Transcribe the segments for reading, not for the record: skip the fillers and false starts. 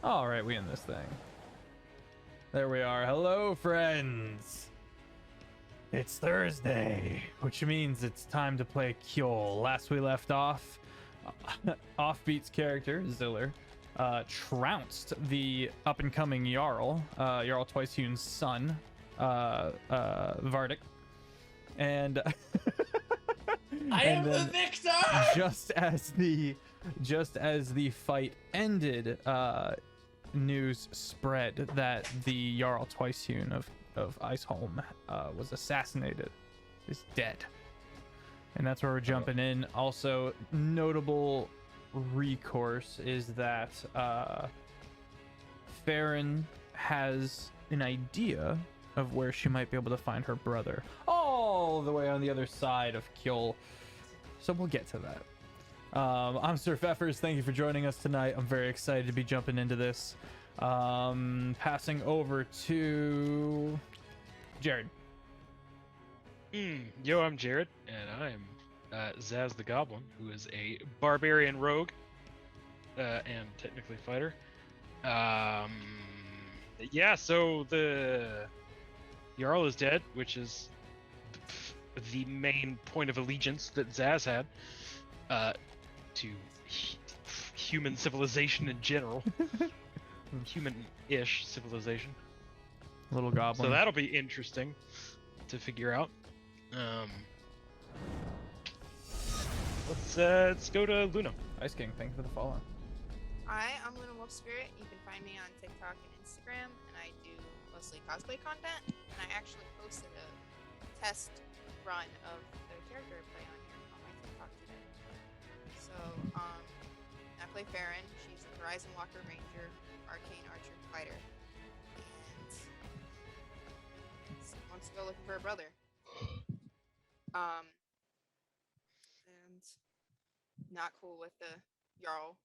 All right, we in this thing. There we are. Hello, friends. It's Thursday, which means it's time to play Kjol. Last we left off, Offbeat's character, Ziller, trounced the up-and-coming Jarl, Jarl Twicehune's son, Vardic. And I am the victor! Just as the fight ended, news spread that the Jarl Twicehune of Iceholm was assassinated, is dead. And that's where we're jumping in. Also, notable recourse is that Farron has an idea of where she might be able to find her brother, all the way on the other side of Kjol. So we'll get to that. I'm Sir Feffers. Thank you for joining us tonight. I'm very excited to be jumping into this. Passing over to Jared. Yo, I'm Jared, and I'm Zaz the Goblin, who is a barbarian rogue and technically fighter. Yeah, so the Jarl is dead, which is the main point of allegiance that Zaz had to human civilization in general. Human-ish civilization. Little goblin. So that'll be interesting to figure out. Let's go to Luna. Ice King, thank you for the follow. Hi, I'm Luna Wolf Spirit. You can find me on TikTok and Instagram, and I do mostly cosplay content. And I actually posted a test run of the character I play on here on my TikTok today. So, I play Farron. She's a Horizon Walker Ranger, Arcane Archer Fighter, and wants to go looking for her brother. And not cool with the Jarl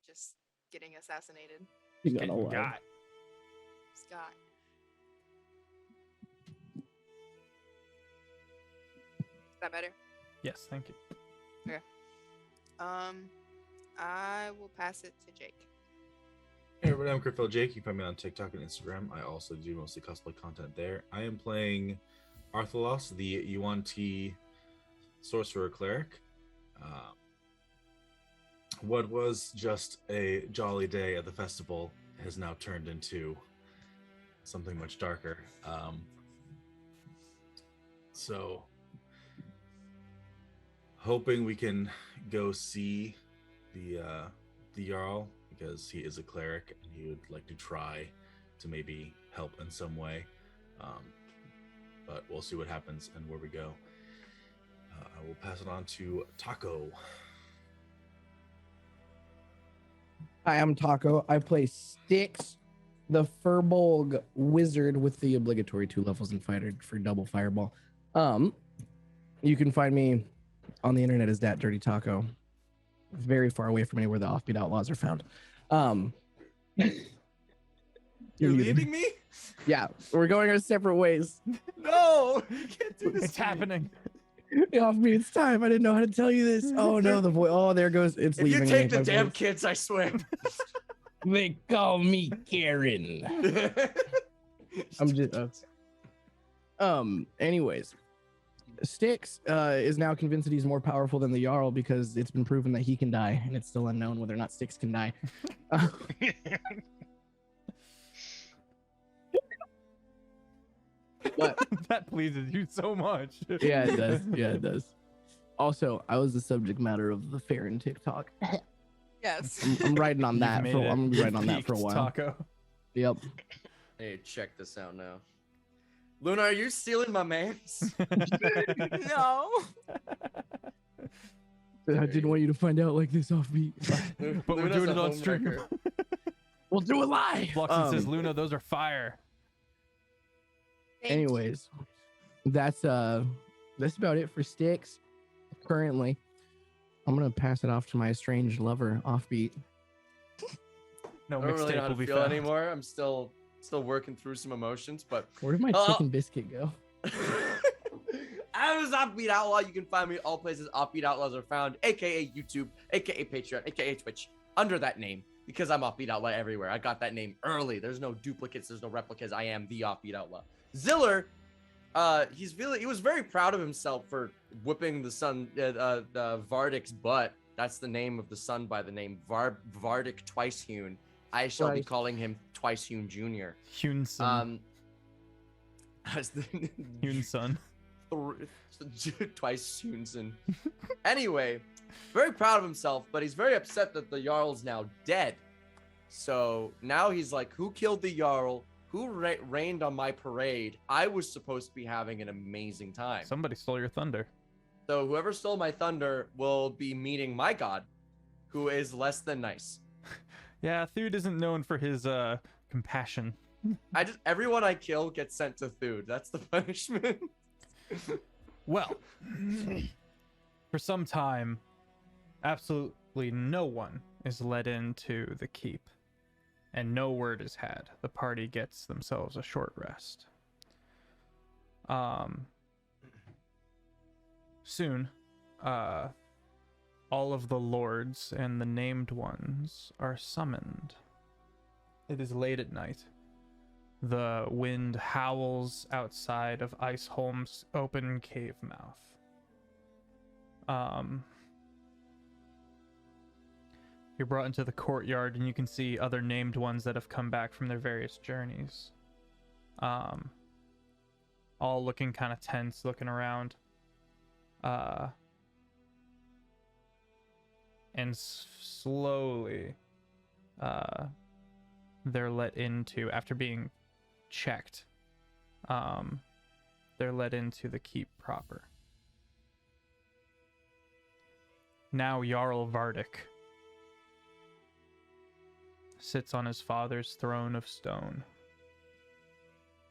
just getting assassinated. He's getting got. Scott. Is that better? Yes, thank you. Okay. I will pass it to Jake. Hey everybody, I'm Critfail Jake. You can find me on TikTok and Instagram. I also do mostly cosplay content there. I am playing Arthalos, the UNT Sorcerer Cleric. What was just a jolly day at the festival has now turned into something much darker. So, hoping we can go see the Jarl, because he is a cleric and he would like to try to maybe help in some way. But we'll see what happens and where we go. I will pass it on to Taco. Hi, I'm Taco. I play Styx, the Furbolg wizard with the obligatory 2 levels in fighter for double fireball. You can find me on the internet as Datdirtytaco. Very far away from anywhere the Offbeat Outlaws are found. You're leaving me? Yeah, we're going our separate ways. No, you can't do this. It's happening. Offbeat, it's time. I didn't know how to tell you this. Oh no, the voice. Oh, there goes. It's If leaving. you take me, the my damn voice. kids, I swear. They call me Karen. I'm just. Anyways, Styx is now convinced that he's more powerful than the Jarl because it's been proven that he can die, and it's still unknown whether or not Styx can die. But That pleases you so much. yeah, it does. Yeah, it does. Also, I was the subject matter of the Farron TikTok. Yes. I'm riding on You've that. made For, it. I'm gonna be You've riding on that for a peaked, while. Taco. Yep. Hey, check this out now. Luna, are you stealing my mans? No. I didn't want you to find out like this Offbeat. But we're Luna's doing a it on stream. homewrecker. We'll do it live. Fluxen says, Luna, those are fire. Anyways, that's about it for Styx. Currently, I'm gonna pass it off to my estranged lover, Offbeat. No I don't really mixtape know how will to be feel found. anymore. I'm still working through some emotions, but Where did my chicken biscuit go? I was Offbeat Outlaw. You can find me all places Offbeat Outlaws are found, aka YouTube, aka Patreon, aka Twitch, under that name. because I'm Offbeat Outlaw everywhere. I got that name early. There's no duplicates. There's no replicas. I am the Offbeat Outlaw. Ziller, he was very proud of himself for whipping the son, Vardik's butt. That's the name of the son by the name Vardik Twicehewn. I shall be Right. calling him Twicehewn Jr. Hunson. As the Hunson. Twice Hunson. Anyway, very proud of himself, but he's very upset that the Jarl's now dead. So now he's like, who killed the Jarl? Who rained on my parade? I was supposed to be having an amazing time. Somebody stole your thunder. So whoever stole my thunder will be meeting my god, who is less than nice. Yeah, Thud isn't known for his compassion. Everyone I kill gets sent to Thud. That's the punishment. Well, for some time, absolutely no one is let into the keep, and no word is had. The party gets themselves a short rest. Soon, all of the lords and the named ones are summoned. It is late at night. The wind howls outside of Iceholm's open cave mouth. You're brought into the courtyard, and you can see other named ones that have come back from their various journeys. All looking kind of tense, looking around. And slowly, they're let into, after being checked, they're let into the keep proper. Now Jarl Vardik sits on his father's throne of stone,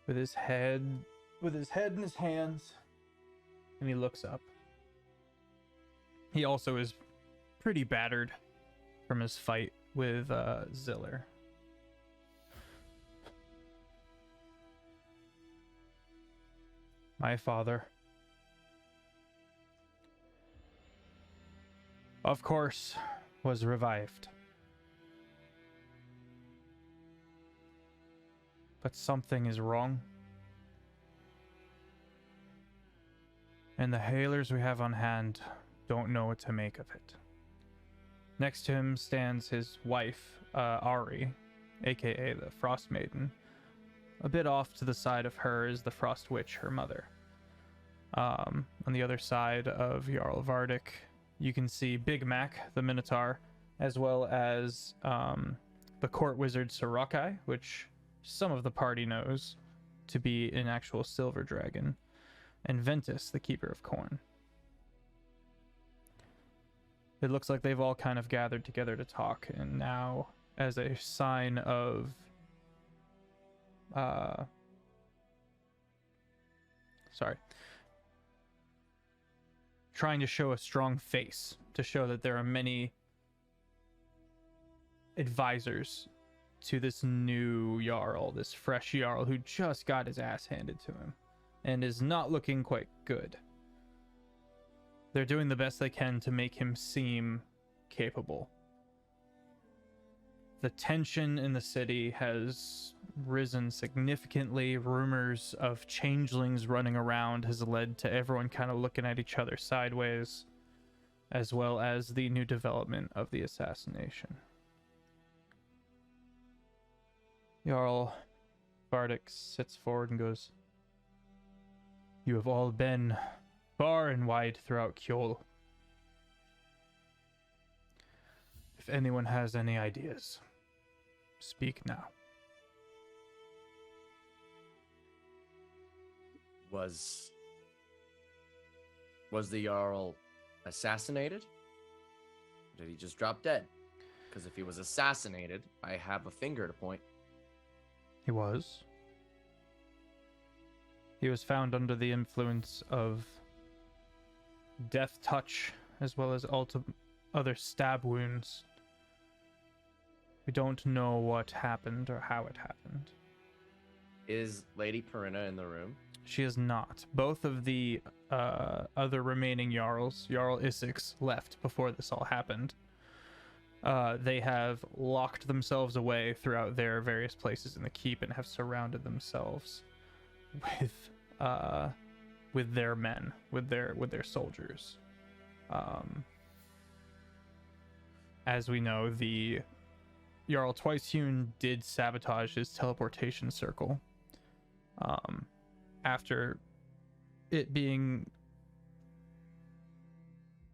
with his head in his hands, and he looks up. He also is pretty battered from his fight with Ziller. My father, of course, was revived. But something is wrong. And the hailers we have on hand don't know what to make of it. Next to him stands his wife, Ari, aka the Frost Maiden. A bit off to the side of her is the Frost Witch, her mother. On the other side of Jarl Vardik, you can see Big Mac, the Minotaur, as well as the court wizard Sorokai, which some of the party knows to be an actual silver dragon, and Ventus, the Keeper of Corn. It looks like they've all kind of gathered together to talk, and now, as a sign of trying to show a strong face, to show that there are many advisors to this new Jarl, this fresh Jarl who just got his ass handed to him and is not looking quite good. They're doing the best they can to make him seem capable. The tension in the city has risen significantly. Rumors of changelings running around has led to everyone kind of looking at each other sideways, as well as the new development of the assassination. Jarl Vardik sits forward and goes, "You have all been far and wide throughout Kjol. If anyone has any ideas, speak now." Was the Jarl assassinated? Or did he just drop dead? Because if he was assassinated, I have a finger to point. He was. He was found under the influence of death touch, as well as other stab wounds. We don't know what happened or how it happened. Is Lady Perina in the room? She is not. Both of the other remaining Jarls, Jarl Isix, left before this all happened. They have locked themselves away throughout their various places in the keep and have surrounded themselves with their men, with their soldiers. As we know, the Jarl Twicehewn did sabotage his teleportation circle. After it being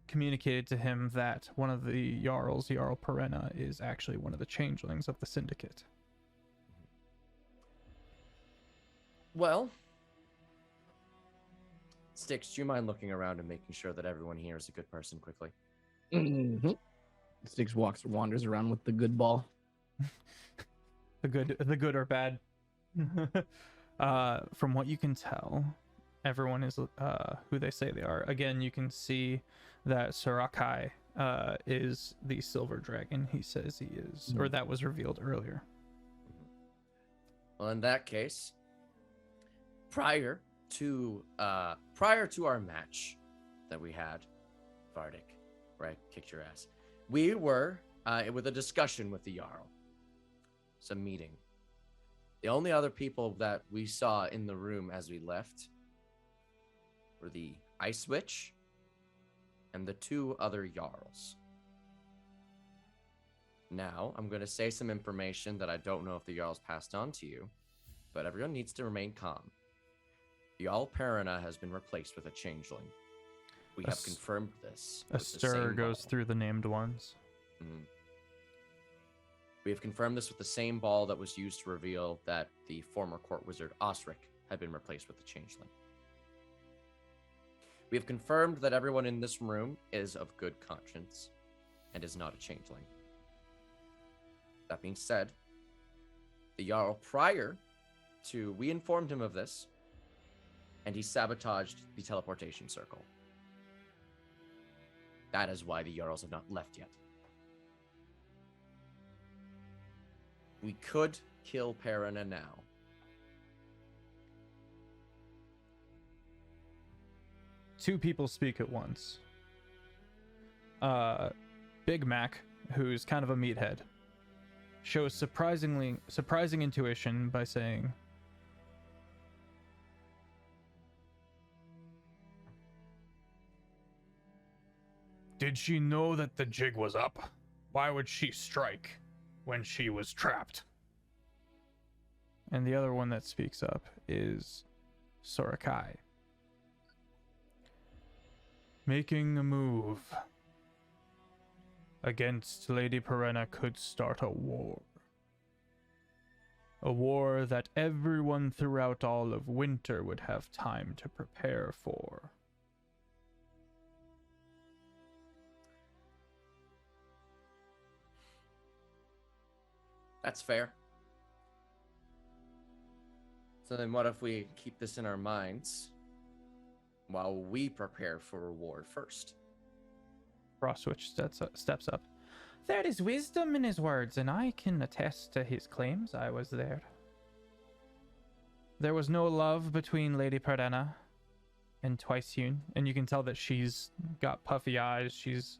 communicated to him that one of the Jarls, Jarl Perenna, is actually one of the changelings of the Syndicate. Well, Styx, do you mind looking around and making sure that everyone here is a good person quickly? Mm-hmm. Styx wanders around with the good ball. The good or bad. From what you can tell, everyone is who they say they are. Again, you can see that Sarakai is the silver dragon he says he is, or that was revealed earlier. Well, in that case, prior to our match that we had, Vardic, where I kicked your ass, we were with a discussion with the Jarl. Some meeting. The only other people that we saw in the room as we left were the Ice Witch and the two other Jarls. Now, I'm going to say some information that I don't know if the Jarls passed on to you, but everyone needs to remain calm. Jarl Perenna has been replaced with a changeling. We have confirmed this. A stir goes through the named ones. Mm-hmm. We have confirmed this with the same ball that was used to reveal that the former court wizard Osric had been replaced with a changeling. We have confirmed that everyone in this room is of good conscience and is not a changeling. That being said, the Jarl we informed him of this, and he sabotaged the teleportation circle. That is why the Jarls have not left yet. We could kill Perenna now. Two people speak at once. Big Mac, who's kind of a meathead, shows surprising intuition by saying, "Did she know that the jig was up? Why would she strike when she was trapped?" And the other one that speaks up is Sorakai. "Making a move against Lady Perenna could start a war. A war that everyone throughout all of winter would have time to prepare for." That's fair. So then what if we keep this in our minds while we prepare for a war first? Frostwitch steps up. "There is wisdom in his words, and I can attest to his claims. I was there. There was no love between Lady Perenna and Twicehewn, and you can tell that she's got puffy eyes. She's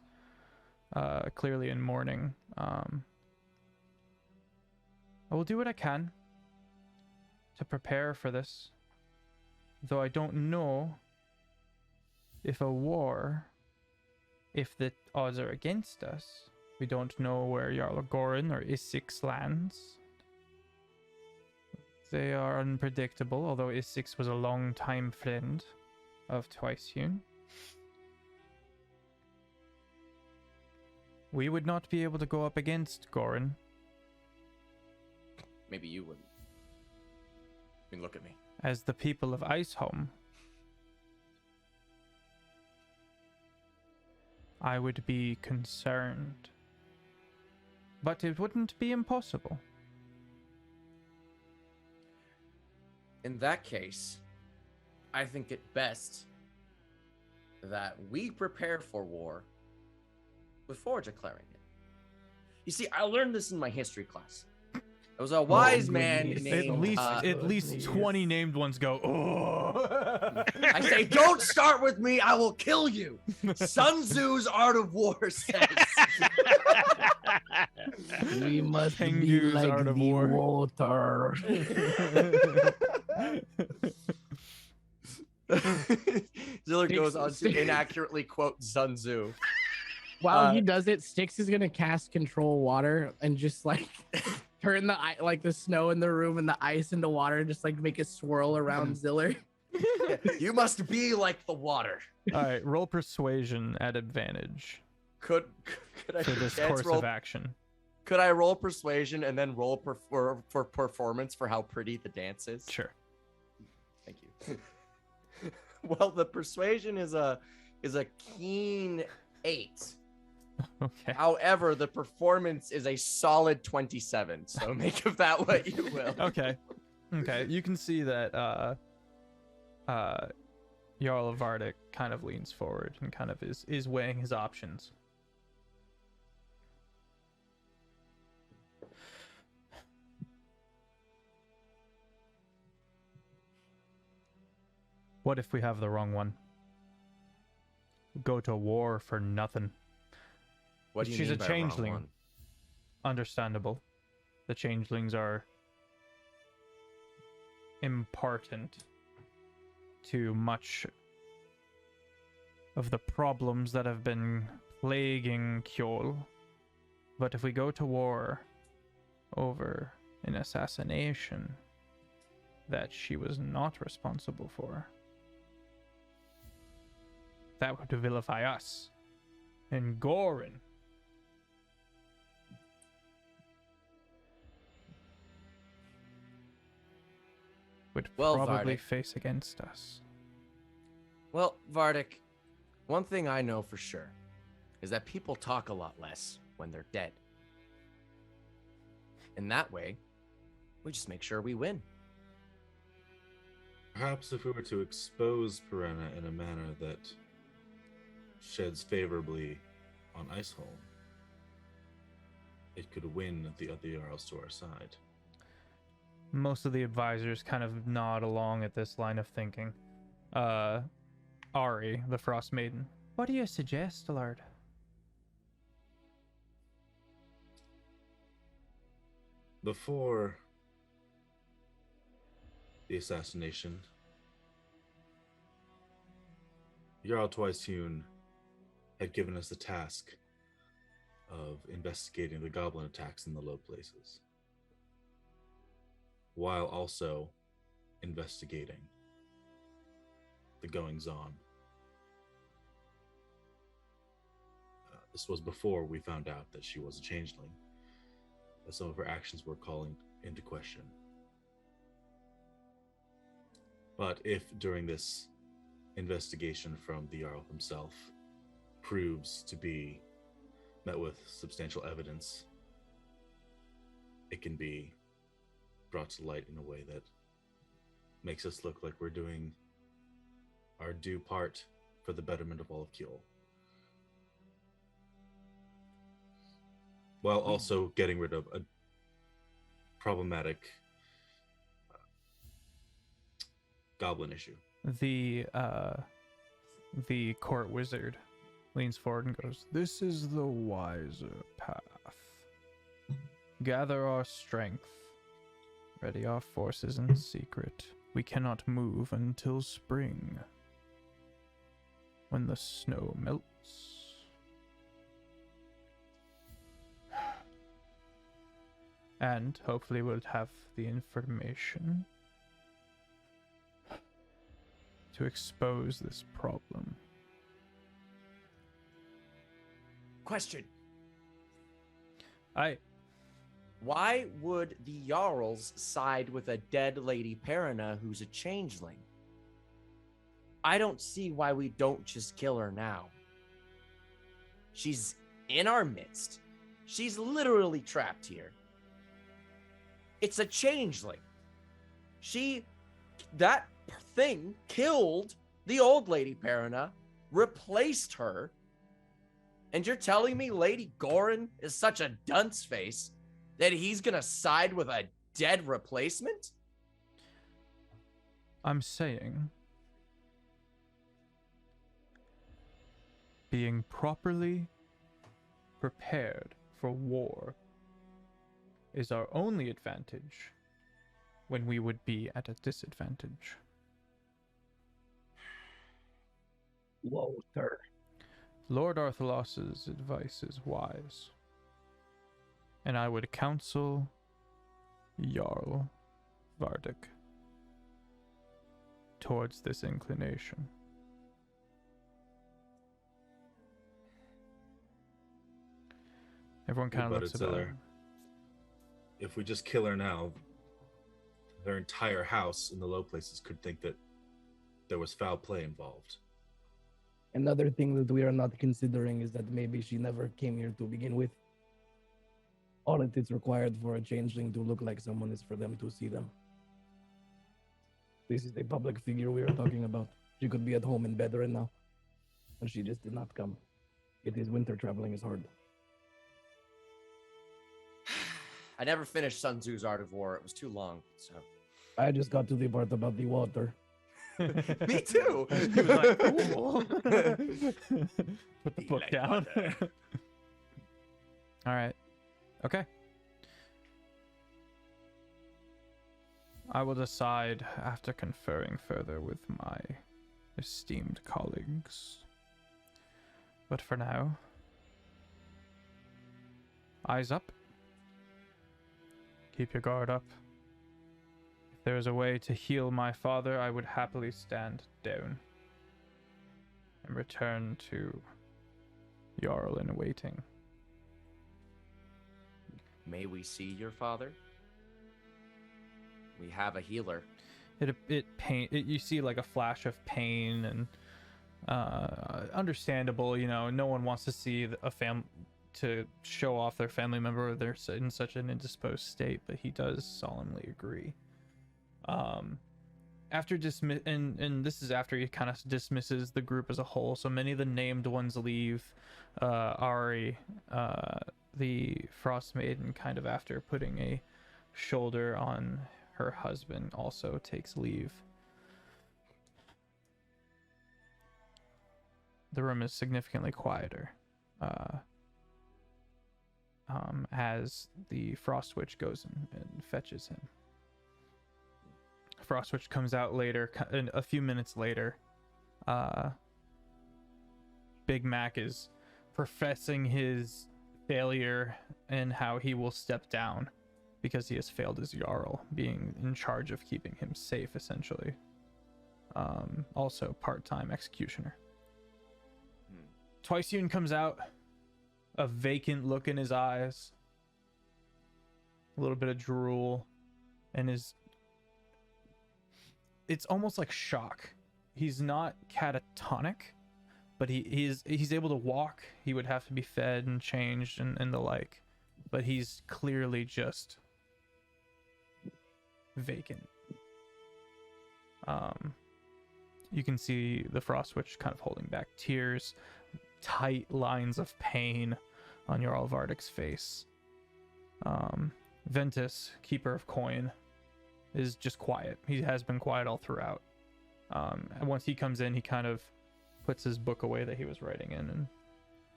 clearly in mourning. I will do what I can to prepare for this, though I don't know if if the odds are against us. We don't know where Jarl Gorin or Isix lands. They are unpredictable, although Isix was a long-time friend of Twicehewn. We would not be able to go up against Gorin. Maybe you wouldn't. I mean, look at me. As the people of Iceholm, I would be concerned. But it wouldn't be impossible. In that case, I think it best that we prepare for war before declaring it. You see, I learned this in my history class. There was a wise man named... At least 20 named ones go, "Oh." I say, don't start with me, I will kill you. Sun Tzu's Art of War says... We must be Tengu's like Art of the War. water. Ziller goes on to Sticks- inaccurately quote Sun Tzu. While he does it, Styx is gonna cast control water and just like turn the snow in the room and the ice into water, and just like make it swirl around Ziller. You must be like the water. All right, roll persuasion at advantage Could I for this chance course roll? of action. Could I roll persuasion and then roll for performance for how pretty the dance is? Sure. Thank you. Well, the persuasion is a keen 8. Okay. However, the performance is a solid 27. So make of that what you will. Okay. Okay. You can see that Jarl of Vardic kind of leans forward and kind of is weighing his options. What if we have the wrong one? Go to war for nothing. What do you She's mean a by wrong changeling. one? Understandable. The changelings are important to much of the problems that have been plaguing Kjol. But if we go to war over an assassination that she was not responsible for, that would vilify us. And Gorin would Well, probably Vardic. face against us. Well, Vardic, one thing I know for sure is that people talk a lot less when they're dead. And that way, we just make sure we win. Perhaps if we were to expose Perenna in a manner that sheds favorably on Iceholm, it could win the other Jarls to our side. Most of the advisors kind of nod along at this line of thinking. Ari, the Frost Maiden. What do you suggest, Lord? Before the assassination, Jarl Twiceune had given us the task of investigating the goblin attacks in the low places, while also investigating the goings-on. This was before we found out that she was a changeling, that some of her actions were calling into question. But if during this investigation from the Jarl himself proves to be met with substantial evidence, it can be brought to light in a way that makes us look like we're doing our due part for the betterment of all of Kjol, while also getting rid of a problematic goblin issue. The court wizard leans forward and goes, "This is the wiser path. Gather our strength. Ready our forces in secret. We cannot move until spring, when the snow melts. And hopefully we'll have the information to expose this problem." Question. Why Why would the Jarls side with a dead Lady Perenna who's a changeling? I don't see why we don't just kill her now. She's in our midst. She's literally trapped here. It's a changeling. That thing killed the old Lady Perenna, replaced her, and you're telling me Lady Gorin is such a dunce face that he's gonna side with a dead replacement? I'm saying being properly prepared for war is our only advantage when we would be at a disadvantage. Whoa, sir. Lord Arthalos's advice is wise, and I would counsel Jarl Vardic towards this inclination. Everyone kind of But looks it's, about. if we just kill her now, their entire house in the low places could think that there was foul play involved. Another thing that we are not considering is that maybe she never came here to begin with. All it is required for a changeling to look like someone is for them to see them. This is a public figure we are talking about. She could be at home in bed right now, and she just did not come. It is winter, traveling is hard. I never finished Sun Tzu's Art of War. It was too long. So I just got to the part about the water. me too. He was like, cool. Put the book like down. water. All right. Okay. I will decide after conferring further with my esteemed colleagues. But for now, eyes up. Keep your guard up. If there is a way to heal my father, I would happily stand down and return to Jarl in waiting. May we see your father? We have a healer. You see like a flash of pain and understandable, you know, no one wants to see to show off their family member they're in such an indisposed state, but he does solemnly agree. After and this is after he kind of dismisses the group as a whole, so many of the named ones leave. Ari, the Frost Maiden, kind of after putting a shoulder on her husband, also takes leave. The room is significantly quieter as the Frost Witch goes and fetches him. Frost Witch comes out later, a few minutes later. Big Mac is professing his failure and how he will step down because he has failed as Jarl, being in charge of keeping him safe, essentially. Also part-time executioner. Twiceune comes out, a vacant look in his eyes, a little bit of drool, and it's almost like shock. He's not catatonic, but he's able to walk. He would have to be fed and changed and the like, but he's clearly just vacant. You can see the Frost Witch kind of holding back tears, tight lines of pain on Jarl Vardic's face. Ventus, keeper of coin, is just quiet. He has been quiet all throughout. And once he comes in, he kind of puts his book away that he was writing in and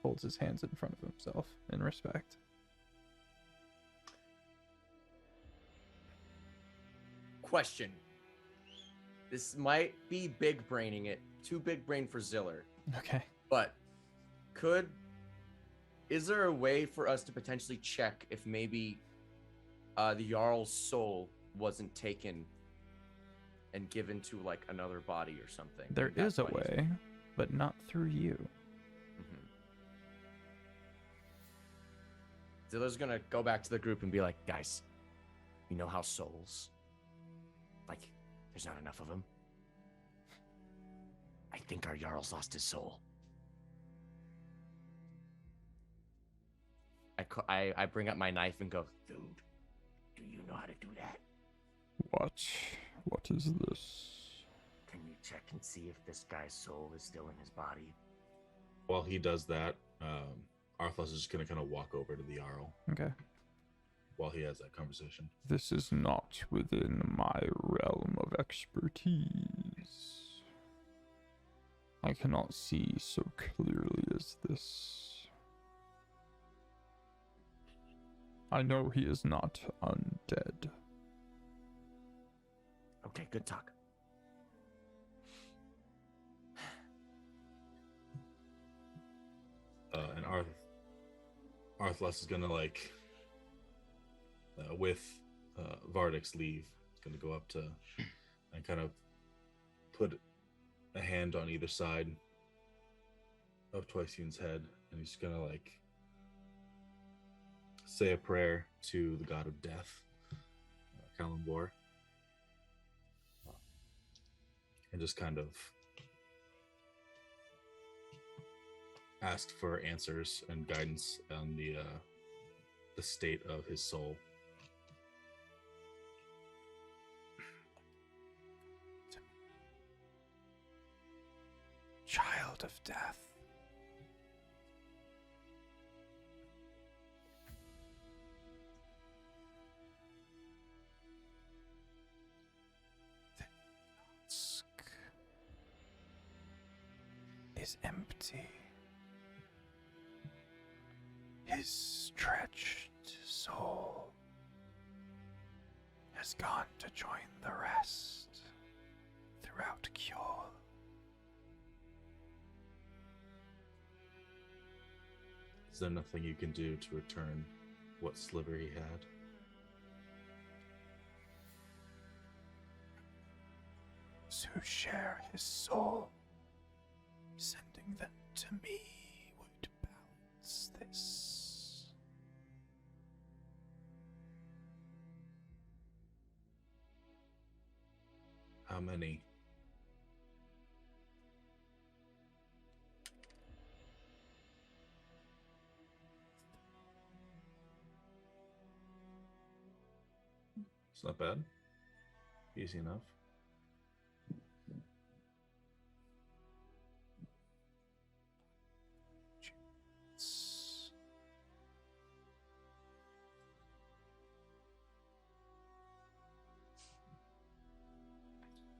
holds his hands in front of himself in respect. Question. This might be big braining it. Too big brain for Ziller. Okay. But is there a way for us to potentially check if maybe the Jarl's soul wasn't taken and given to like another body or something? There is a way, but not through you. Ziller's gonna go back to the group and be like, guys, you know how souls, like, there's not enough of them? I think our Jarl's lost his soul. I bring up my knife and go, dude, do you know how to do that? What is this? Can you check and see if this guy's soul is still in his body? While he does that, Arthlos is just going to kind of walk over to the Jarl Okay. while he has that conversation. This is not within my realm of expertise. I cannot see so clearly as this. I know he is not undead. Okay, good talk. And Arthlas is gonna with Vardik's leave, is gonna go up to and kind of put a hand on either side of Twiceun's head, and he's gonna say a prayer to the god of death, Kalambor, and just kind of ask for answers and guidance on the state of his soul. Child of death. The husk is empty. His stretched soul has gone to join the rest throughout Kjol. Is there nothing you can do to return what sliver he had? To share his soul, sending them to me would balance this. How many? It's not bad. Easy enough.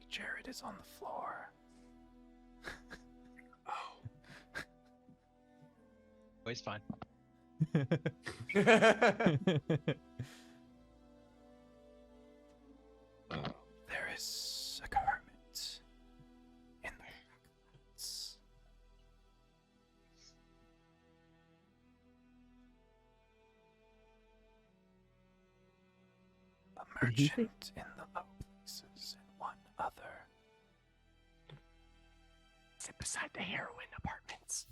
Jared is on the floor. Oh. Oh, he's fine. There is a hermit in the Backlands. A Did you say- merchant in the low places and one other. Sit beside the heroin apartments.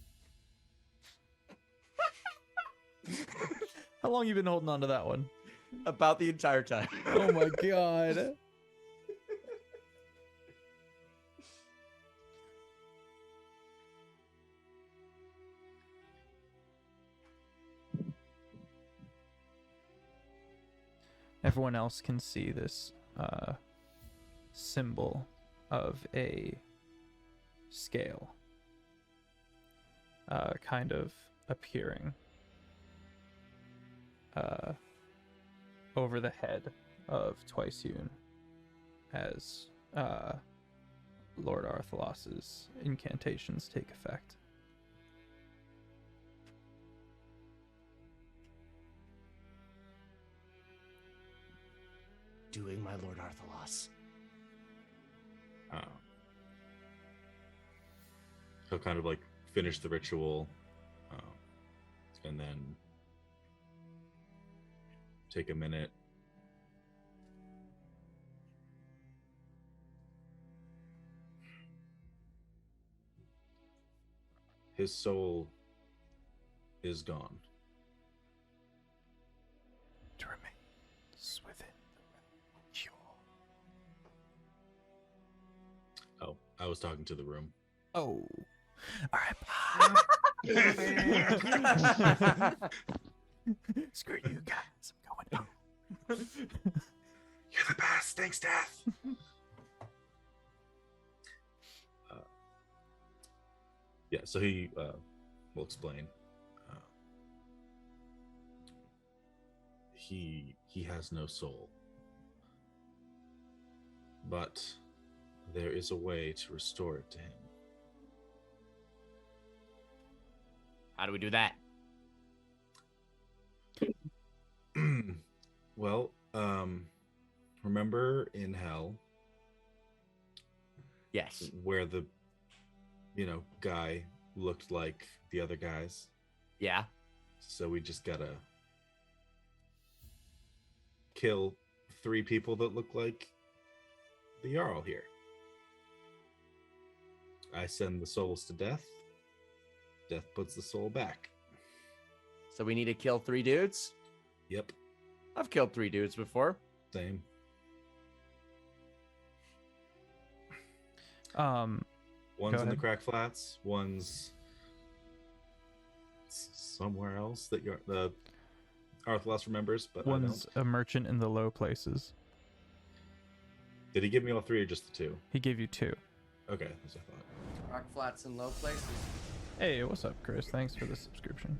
How long you been holding on to that one? About the entire time. Oh my god. Everyone else can see this symbol of a scale kind of appearing over the head of Twiceun as Lord Arthalas's incantations take effect. Doing my Lord Arthalas. He'll kind of finish the ritual, and then take a minute. His soul is gone. It remains within the Kjol. Oh, I was talking to the room. Oh. Alright, bye. Screw you guys. I'm going home. You're the best. Thanks, Death. Yeah, so he will explain. He has no soul, but there is a way to restore it to him. How do we do that? Well, remember in Hell Yes. where the, guy looked like the other guys? Yeah. So we just gotta kill 3 people that look like the Jarl here. I send the souls to death. Death puts the soul back. So we need to kill 3 dudes? Yep, I've killed 3 dudes before. same. One's in the ahead. Crack Flats. One's somewhere else that the Arthlos remembers, but One's I don't. a merchant in the low places. Did he give me all 3 or just the 2? He gave you 2. Okay, that's what I thought. Rock flats in low places. Hey, what's up, Chris? Thanks for the subscription.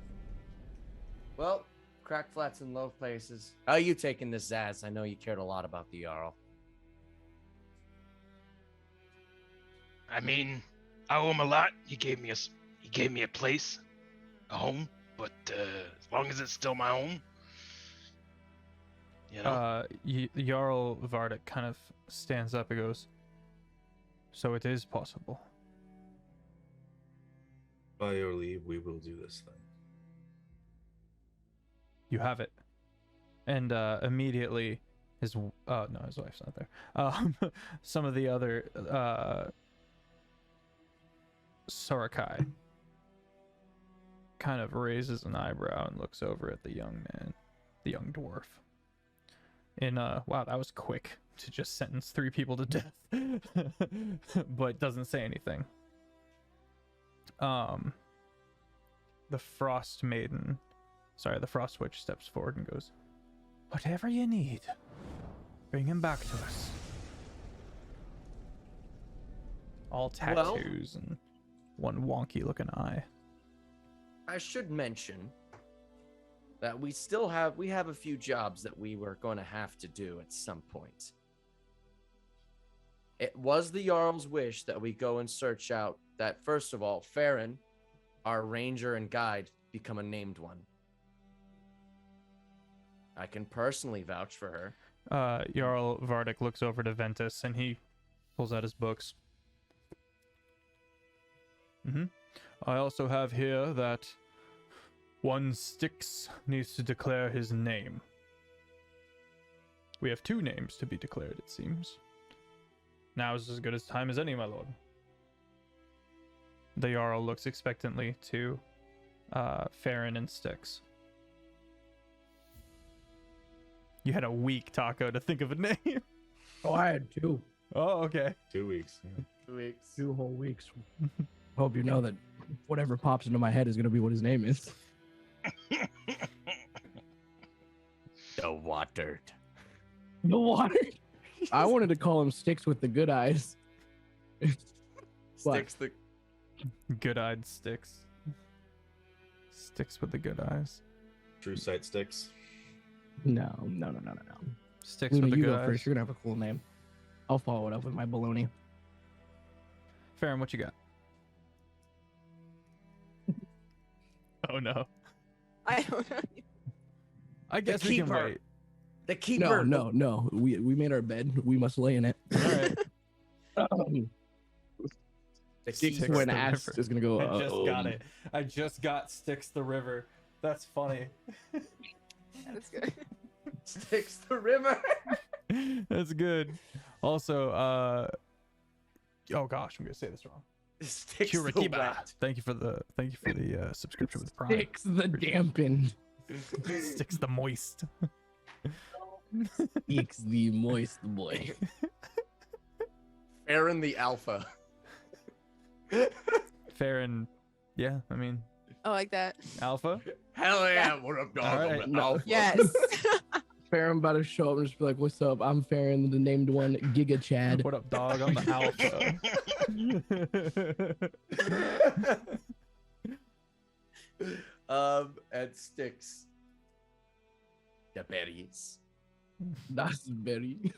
Well, crack flats in low places. How are you taking this, Zaz? I know you cared a lot about the Jarl. I mean, I owe him a lot. He gave me a place, a home. But as long as it's still my home, you know. Jarl Vardic kind of stands up and goes, "So it is possible." By your leave, we will do this thing. You have it. And immediately his wife's not there. Some of the other Sorakai kind of raises an eyebrow and looks over at the young man, the young dwarf. And wow, that was quick to just sentence 3 people to death. But doesn't say anything. The Frost Witch steps forward and goes, "Whatever you need, bring him back to us." All tattoos and one wonky looking eye. I should mention that we have a few jobs that we were going to have to do at some point. It was the Jarl's wish that we go and search out that, first of all, Farron, our ranger and guide, become a named one. I can personally vouch for her. Jarl Vardic looks over to Ventus and he pulls out his books. I also have here that one Styx needs to declare his name. We have 2 names to be declared, it seems. Now is as good a time as any, my lord. The Jarl looks expectantly to Farron and Styx. You had a week, Taco, to think of a name. Oh, I had 2. Oh, okay. 2 weeks. Yeah. 2 weeks. 2 whole weeks. Hope you know that whatever pops into my head is going to be what his name is. The Watered. The water. I wanted to call him Sticks with the Good Eyes. What? Sticks the. Good-eyed Styx. Sticks with the good eyes. True sight sticks. No. Sticks Luna, with the you good go eyes. first. You're going to have a cool name. I'll follow it up with my baloney. Farron, what you got? Oh no. I don't know. I guess we can keeper. wait. The keeper. No. We made our bed. We must lay in it. Alright. The Sticks keeper. when the asked river. is going to go. I just got it. I just got Styx the River. That's funny. That's good. Sticks the river. That's good. Also, oh gosh, I'm gonna say this wrong. Sticks the Kirikiba. wet. Thank you for the subscription with Prime. Sticks the dampened. Sticks the moist. Sticks the moist boy. Aaron the Alpha. Farron, yeah, I mean I like that. Alpha. Hell yeah, what up, dog? All I'm right. the No. Alpha. Yes. Farron about to show up and just be like, "What's up? I'm Farron, the named one, Giga Chad." What up, dog? I'm the Alpha. And Sticks. The berries. That's very.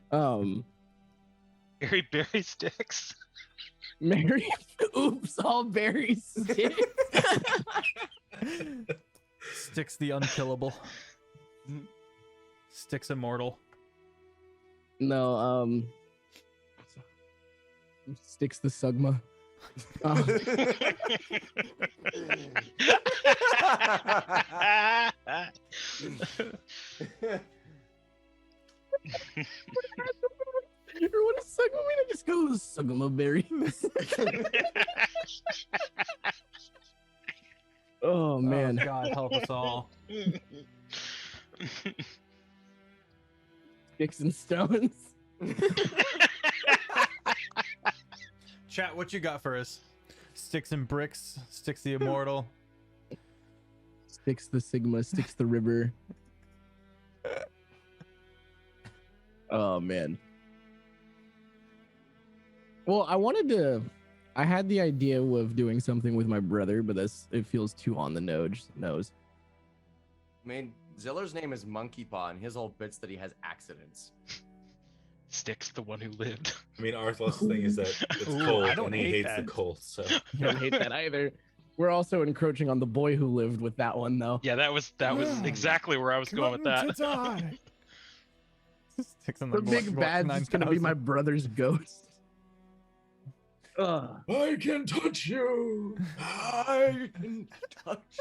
Berry sticks. Mary. Oops, all berries. Sticks. Sticks the unkillable. Sticks immortal. No, Sticks the Sugma. Oh, or what does Sugma mean? I just go with Sugma berries. Oh man. Oh, God help us all. Sticks and stones. Chat, what you got for us? Sticks and bricks. Sticks the immortal. Sticks the Sigma. Sticks the river. Oh man. Well, I had the idea of doing something with my brother, but it feels too on the nose. I mean, Ziller's name is Monkey Paw, and his whole bit's that he has accidents. Sticks the one who lived. I mean, Arthlow's thing is that it's Ooh, cold, I don't and he hate hates that. the cold. So I don't hate that either. We're also encroaching on the boy who lived with that one, though. Yeah, that was exactly where I was going with that. Sticks on The big Glock bad's just gonna be 9000. my brother's ghost. I can touch you. I can touch.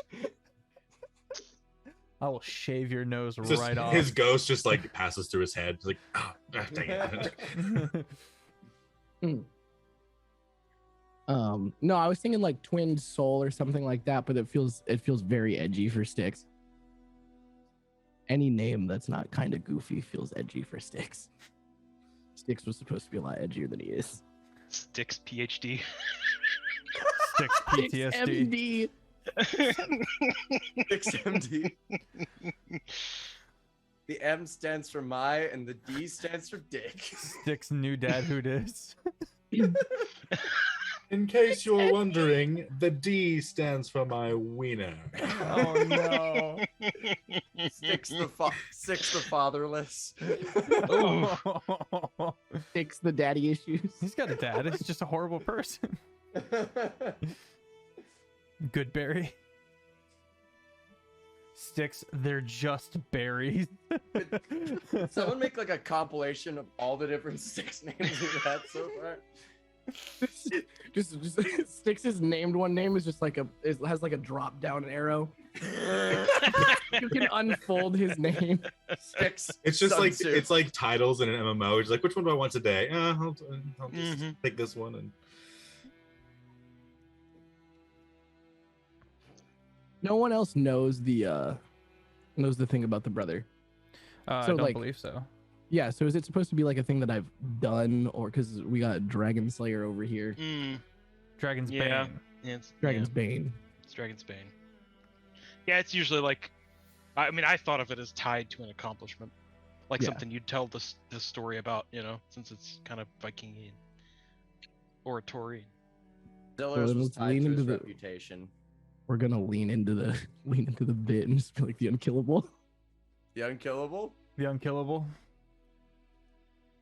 I will shave your nose It's just- right off. his ghost just like passes through his head. It's like, dang it. No, I was thinking like Twin Soul or something like that, but it feels very edgy for Sticks. Any name that's not kind of goofy feels edgy for Sticks. Sticks was supposed to be a lot edgier than he is. Sticks PhD. Sticks PTSD. MD. 6MD. The M stands for my, and the D stands for dick. Sticks new dad who dis. In case you're wondering, the D stands for my wiener. Oh no. Six the fatherless. Sticks the daddy issues. He's got a dad. He's just a horrible person. Goodberry. Sticks, they're just berries. Someone make like a compilation of all the different Six names we've had so far. just Sticks' named one name is just like it has like a drop down arrow. You can unfold his name. Six. It's just Sun like Tzu. it's like titles in an MMO. It's like, which one do I want today? I'll just Mhm. pick this one. And No one else knows the thing about the brother. I So, don't like- believe so. Yeah, so is it supposed to be like a thing that I've done, or because we got Dragon Slayer over here, Dragon's Yeah. Bane. It's Dragon's Bane. It's Dragon's Bane. Yeah, it's usually like, I mean, I thought of it as tied to an accomplishment, like Yeah. something you'd tell the story about, since it's kind of Viking oratory. Diller's was let's tied lean to his into the- reputation. We're gonna lean into the bit and just be like the unkillable. The unkillable? The unkillable.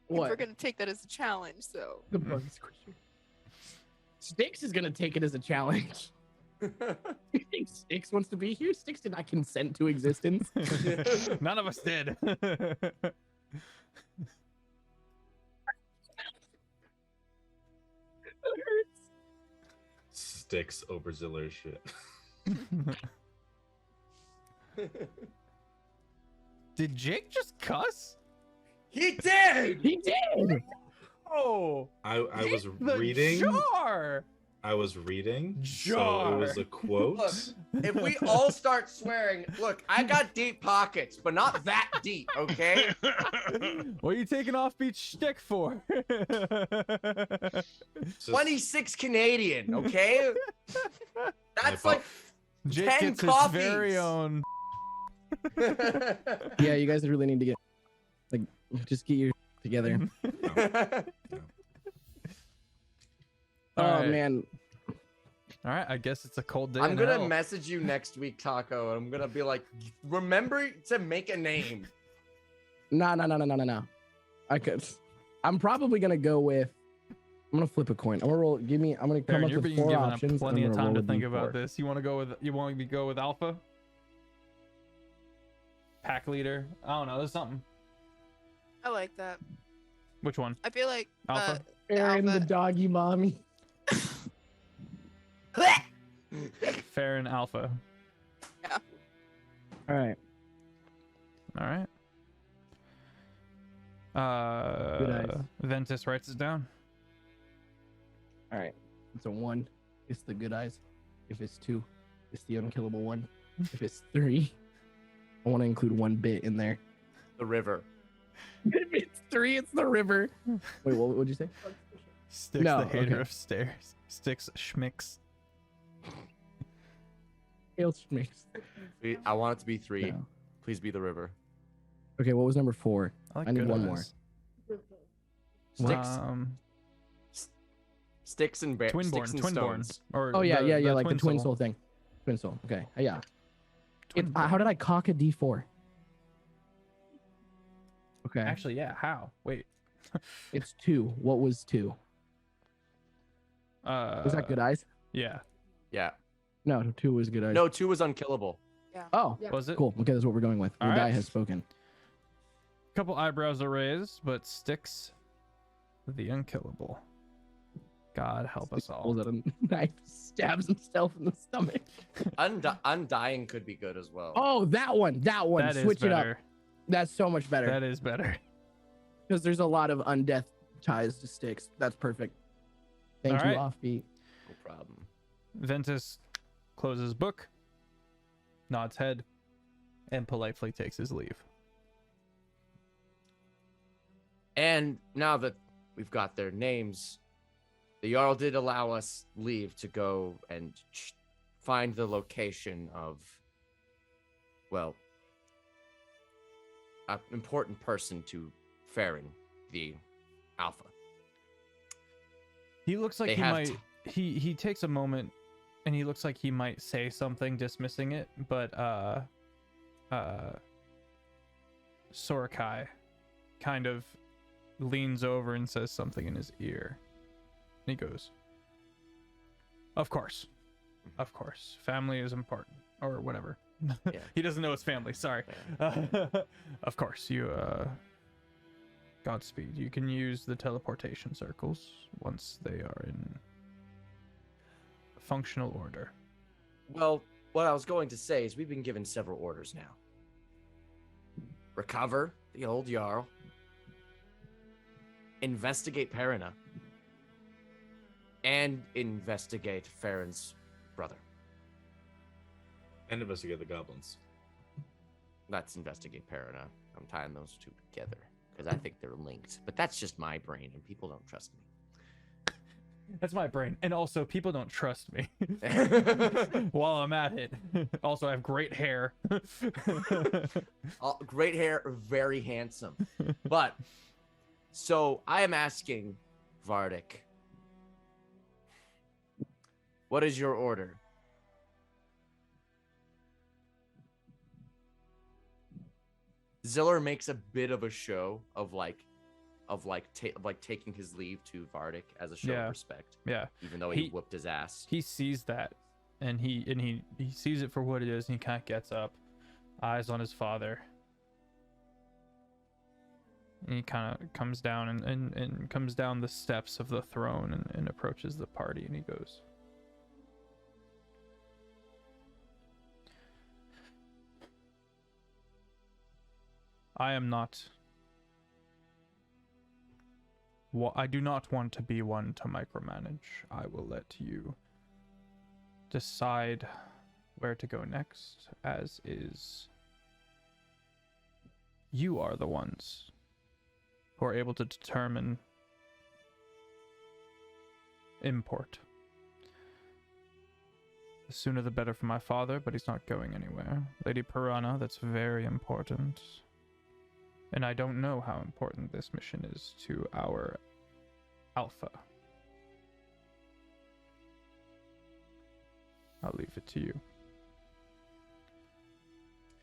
We're gonna take that as a challenge, so The bug squisher. Sticks is gonna take it as a challenge. You think Sticks wants to be here? Sticks did not consent to existence. None of us did. Sticks over Ziller's shit. Did Jake just cuss? He did! He did. Oh, I was the reading. jar. I was reading. So Jar. it was a quote. Look, if we all start swearing, look, I got deep pockets, but not that deep, okay? What are you taking Offbeat shtick for? It's just- 26 Canadian, okay? That's like Jake 10 gets his coffees. very own. Yeah, you guys really need to get just get your together. All Oh right. man, All right, I guess it's a cold day. I'm in gonna hell. message you next week, Taco, and I'm gonna be like, remember to make a name. no. I'm probably gonna go with. I'm gonna flip a coin. I'm gonna roll. I'm gonna come Baron, up you're with being 4 given options. plenty I'm of gonna time to roll a think D4. about this. You want to go with? You want me to go with Alpha? pack leader. I don't know. There's something. I like that. Which one? I feel like Alpha? Aaron, the Alpha. doggy mommy. Farron Alpha. All right. All right. Good eyes. Ventus writes it down. All right. It's a 1. It's the good eyes. If it's 2, it's the unkillable one. If it's 3, I want to include 1 bit in there. The river. If it's 3, it's the river. Wait, what would you say? Sticks No, the hater okay. of stairs. Sticks schmicks. Hail Schmicks. I want it to be 3. No. Please be the river. Okay, what was number 4? I like I need good one eyes. Sticks, sticks and Twinborn. sticks and Twinborn. stones. Or Oh yeah, yeah, like the twin soul. soul thing. Twin soul. Okay, yeah. Twin How did I cock a D4? Okay, Actually, yeah. How? Wait. it's 2. What was 2? Was that good eyes? Yeah. Yeah. No, 2 was good eyes. No, 2 was unkillable. Oh, Was it? cool. Okay, that's what we're going with. The All die right. has spoken. Couple eyebrows are raised, but Sticks, the unkillable. God help us all. Pulls out a knife, stabs himself in the stomach. Undying could be good as well. Oh, that one. That is Switch it up. better. That's so much better. That is better. Because there's a lot of undeath ties to Sticks. That's perfect. Thank All you, right. Offbeat. No problem. Ventus closes book, nods head, and politely takes his leave. And now that we've got their names, the Jarl did allow us leave to go and find the location of, well, an important person to Farron, the Alpha. He looks like They he have might. He takes a moment, and he looks like he might say something dismissing it, but Sorakai kind of leans over and says something in his ear. And he goes, Of course. Family is important. Or whatever. Yeah. He doesn't know it's family. Sorry. Of course. You, Godspeed. You can use the teleportation circles once they are in functional order. Well, what I was going to say is we've been given several orders now. Recover the old Jarl. Investigate Perina. And investigate Farron's brother. And investigate the goblins. Let's investigate Perina. I'm tying those two together because I think they're linked. But that's just my brain, and people don't trust me. That's my brain. And also, people don't trust me while I'm at it. Also, I have great hair. Great hair, very handsome. But, so I am asking Vardic, what is your order? Ziller makes a bit of a show of taking his leave to Vardic as a show Yeah. of respect, Yeah. even though he He- whooped his ass. He sees that, and he sees it for what it is, and he kind of gets up, eyes on his father. And he kind of comes down and comes down the steps of the throne and approaches the party, and he goes, I am not. I do not want to be one to micromanage. I will let you decide where to go next, as is. You are the ones who are able to determine import. The sooner the better for my father, but he's not going anywhere. Lady Piranha, that's very important. And I don't know how important this mission is to our Alpha. I'll leave it to you.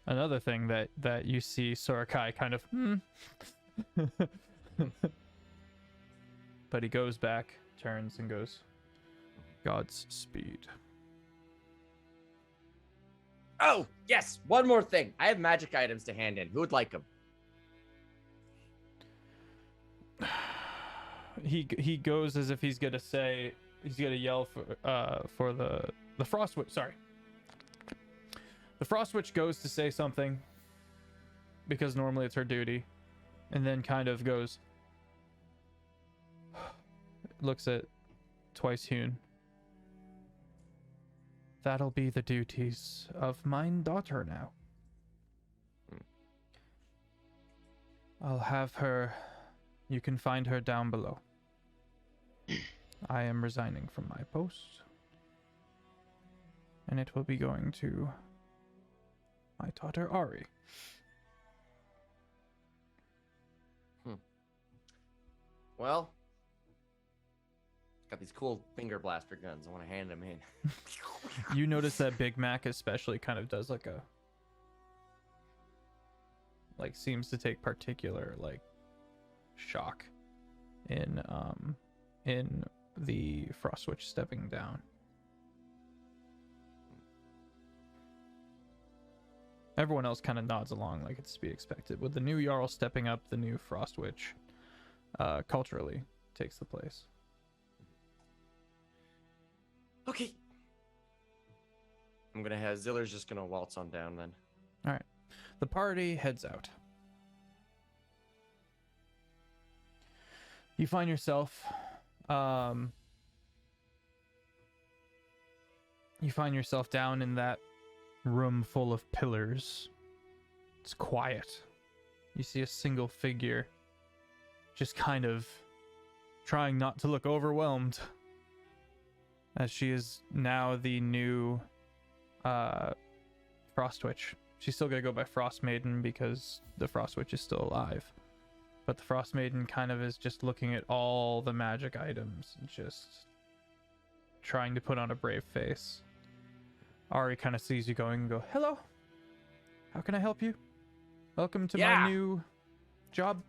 Another thing that you see Sorakai kind of but he goes back, turns and goes, God's speed. Oh, yes. One more thing. I have magic items to hand in. Who would like them? He goes as if he's gonna yell for the Frost Witch. Sorry. The Frost Witch goes to say something because normally it's her duty, and then kind of goes, looks at Twice Hewn. That'll be the duties of mine daughter now. I'll have her. You can find her down below. I am resigning from my post, and it will be going to my daughter Ari. Well, got these cool finger blaster guns. I want to hand them in. You notice that Big Mac especially kind of does seems to take particular shock in the Frost Witch stepping down. Everyone else kind of nods along like it's to be expected. With the new Jarl stepping up, the new Frost Witch culturally takes the place. Okay. I'm gonna have Ziller's just gonna waltz on down then. All right. The party heads out. You find yourself down in that room full of pillars. It's quiet. You see a single figure just kind of trying not to look overwhelmed, as she is now the new Frost Witch. She's still gonna go by Frost Maiden because the Frost Witch is still alive. But the Frost Maiden kind of is just looking at all the magic items and just trying to put on a brave face. Ari kind of sees you going and go, "Hello, how can I help you? Welcome to my new job."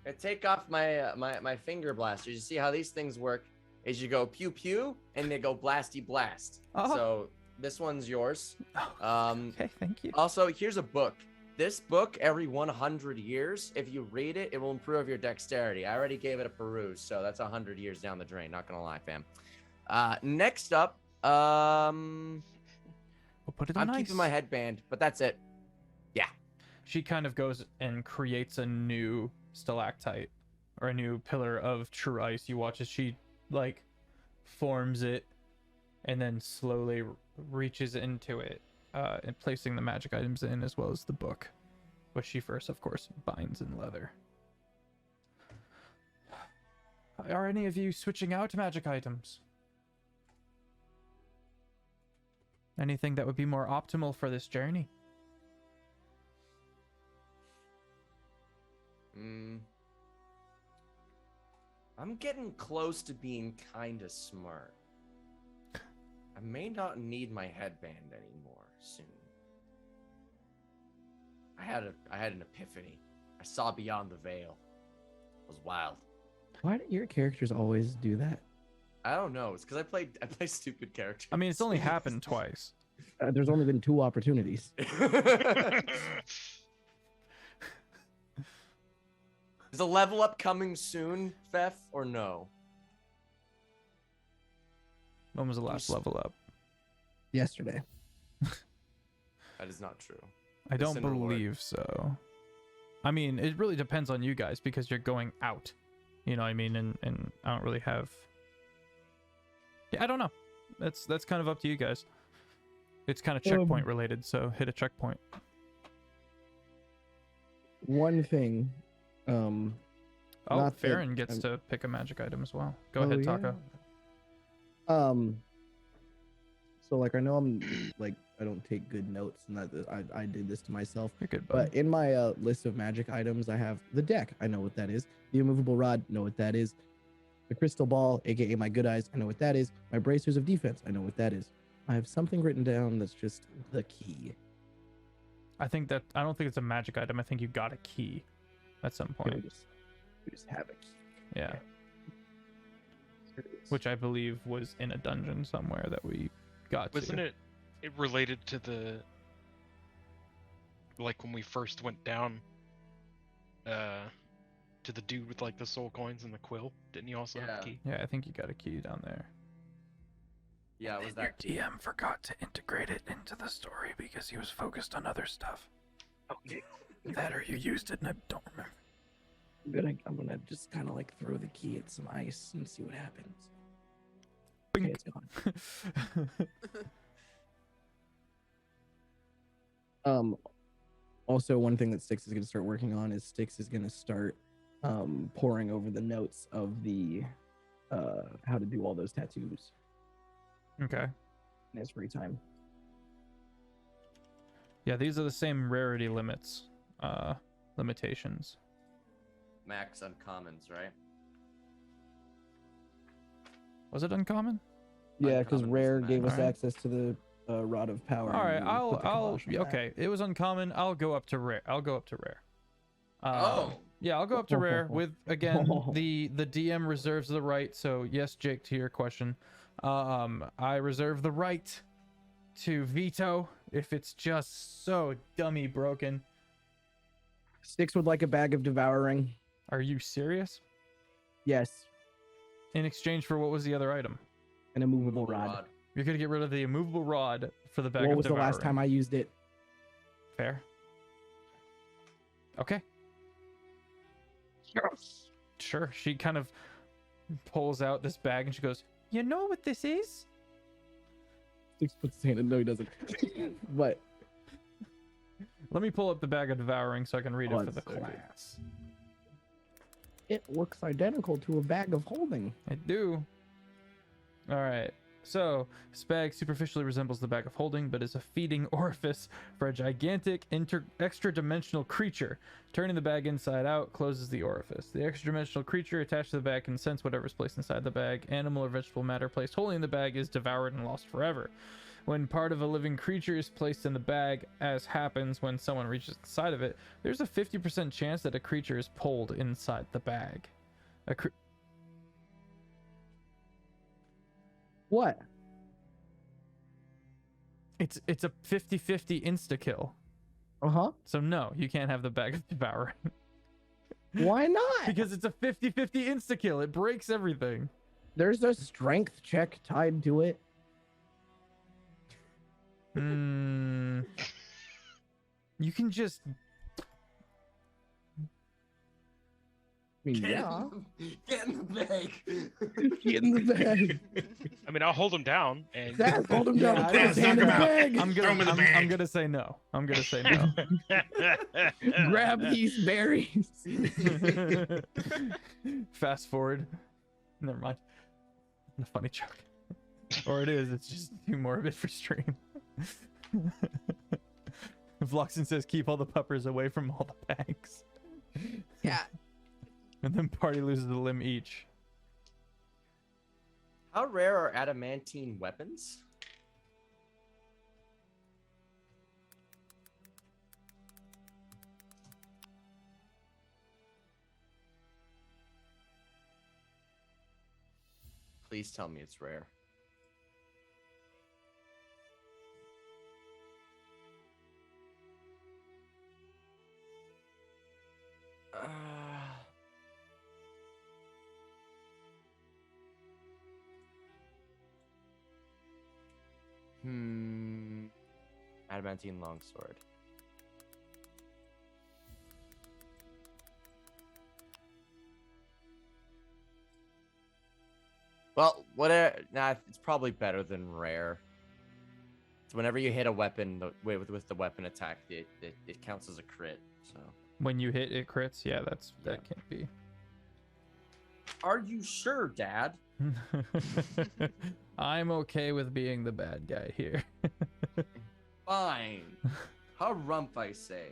I take off my my finger blasters. You see how these things work is you go pew pew and they go blasty blast. Oh. So this one's yours. Okay, thank you. Also, here's a book. This book, every 100 years, if you read it, it will improve your dexterity. I already gave it a peruse, so that's 100 years down the drain. Not gonna lie, fam. Next up, We'll put it on I'm ice. keeping my headband, but that's it. Yeah. She kind of goes and creates a new stalactite or a new pillar of true ice. You watch as she forms it and then slowly reaches into it, and placing the magic items in as well as the book, which she first, of course, binds in leather. Are any of you switching out magic items? Anything that would be more optimal for this journey? I'm getting close to being kind of smart. I may not need my headband anymore soon. I had an epiphany. I saw beyond the veil. It was wild. Why do your characters always do that? I don't know. It's because I play stupid characters. I mean, it's only happened twice. There's only been 2 opportunities. Is a level up coming soon, Feff, or no? When was the last level up? Yesterday. That is not true. I don't Listen to the Lord. believe so. I mean, it really depends on you guys because you're going out. You know what I mean? And I don't really have... Yeah, I don't know. That's kind of up to you guys. It's kind of checkpoint related, so hit a checkpoint. One thing. Oh, not that Farron gets I'm- to pick a magic item as well. Go ahead, Taco. So I know I'm I don't take good notes, and that I did this to myself. You're good, bud. But in my list of magic items, I have the deck. I know what that is. The immovable rod. Know what that is. The crystal ball, aka my good eyes. I know what that is. My bracers of defense. I know what that is. I have something written down that's just the key. I don't think it's a magic item. I think you got a key at some point. We just have a key. Yeah. Okay. Here it is. Which I believe was in a dungeon somewhere that we got Wasn't to. it it related to the like when we first went down to the dude with like the soul coins and the quill? Didn't you also have Yeah. the key? Yeah, I think you got a key down there. Yeah, it was that. Your DM forgot to integrate it into the story because he was focused on other stuff. Okay. That or you used it and I don't remember. I'm gonna just kind of like throw the key at some ice and see what happens. Okay, it's gone. Also, one thing that Styx is going to start working on is Styx is going to start poring over the notes of the how to do all those tattoos Okay. in his free time. Yeah, these are the same rarity limitations. Max uncommons, right? Was it uncommon? Yeah, because Uncommon was Rare the gave max. us Alright. access to the Rod of Power. All right, and we put the kibosh on that. okay. It was uncommon. I'll go up to rare. Oh. Yeah, I'll go up to rare with again the DM reserves the right. So yes, Jake, to your question, I reserve the right to veto if it's just so dummy broken. Styx would like a bag of devouring. Are you serious? Yes, In exchange for what was the other item? an immovable rod. You're gonna get rid of the immovable rod for the bag What of was the devouring. last time I used it? Fair. Okay. Sure. She kind of pulls out this bag and she goes, "You know what this is?" Styx puts his hand in. No, he doesn't. But Let me pull up the bag of devouring so I can read it for One the second. class. it looks identical to a bag of holding. I do. All right. So, this bag superficially resembles the bag of holding, but is a feeding orifice for a gigantic extra-dimensional creature. Turning the bag inside out closes the orifice. The extra-dimensional creature attached to the bag can sense whatever is placed inside the bag. Animal or vegetable matter placed wholly in the bag is devoured and lost forever. When part of a living creature is placed in the bag, as happens when someone reaches inside of it, there's a 50% chance that a creature is pulled inside the bag. What? It's a 50-50 insta-kill. Uh-huh. So no, you can't have the bag of devouring. Why not? Because it's a 50-50 insta-kill. It breaks everything. There's a strength check tied to it. You can just... I mean, yeah. Get in the bag. Get in the bag. I mean, I'll hold him down and Zach, hold him down. Yeah, Put his yeah, hand in the suck it bag. I'm Throw 'em in the I'm bag. gonna say no. I'm gonna say no. Grab these berries. Fast forward. Never mind. A funny joke. Or it is. It's just too morbid for stream. Vloxen says keep all the puppers away from all the bags. Yeah. And then party loses a limb each. How rare are adamantine weapons? Please tell me it's rare. Adamantine longsword. Well, whatever. Nah, it's probably better than rare. So whenever you hit a weapon with the weapon attack, it counts as a crit. So. When you hit it crits, yeah, that can't be. Are you sure, Dad? I'm okay with being the bad guy here. Fine. Harumph, I say.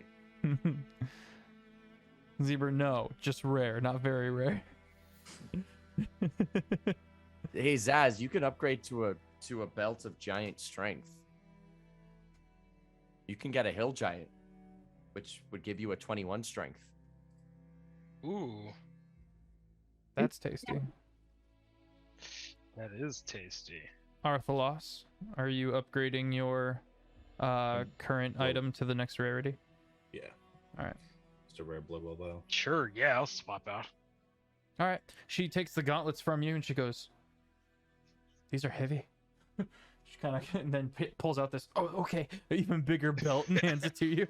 Zebra, no, just rare, not very rare. Hey Zaz, you can upgrade to a belt of giant strength. You can get a hill giant, which would give you a 21 strength. Ooh, That's tasty. that is tasty. Arthalos, are you upgrading your current well- item to the next rarity? Yeah. All right. Just a rare blood well vial. Sure, yeah, I'll swap out. All right. She takes the gauntlets from you and she goes, "These are heavy." She kind of and then pulls out this, "Oh, okay, even bigger belt," and hands it to you.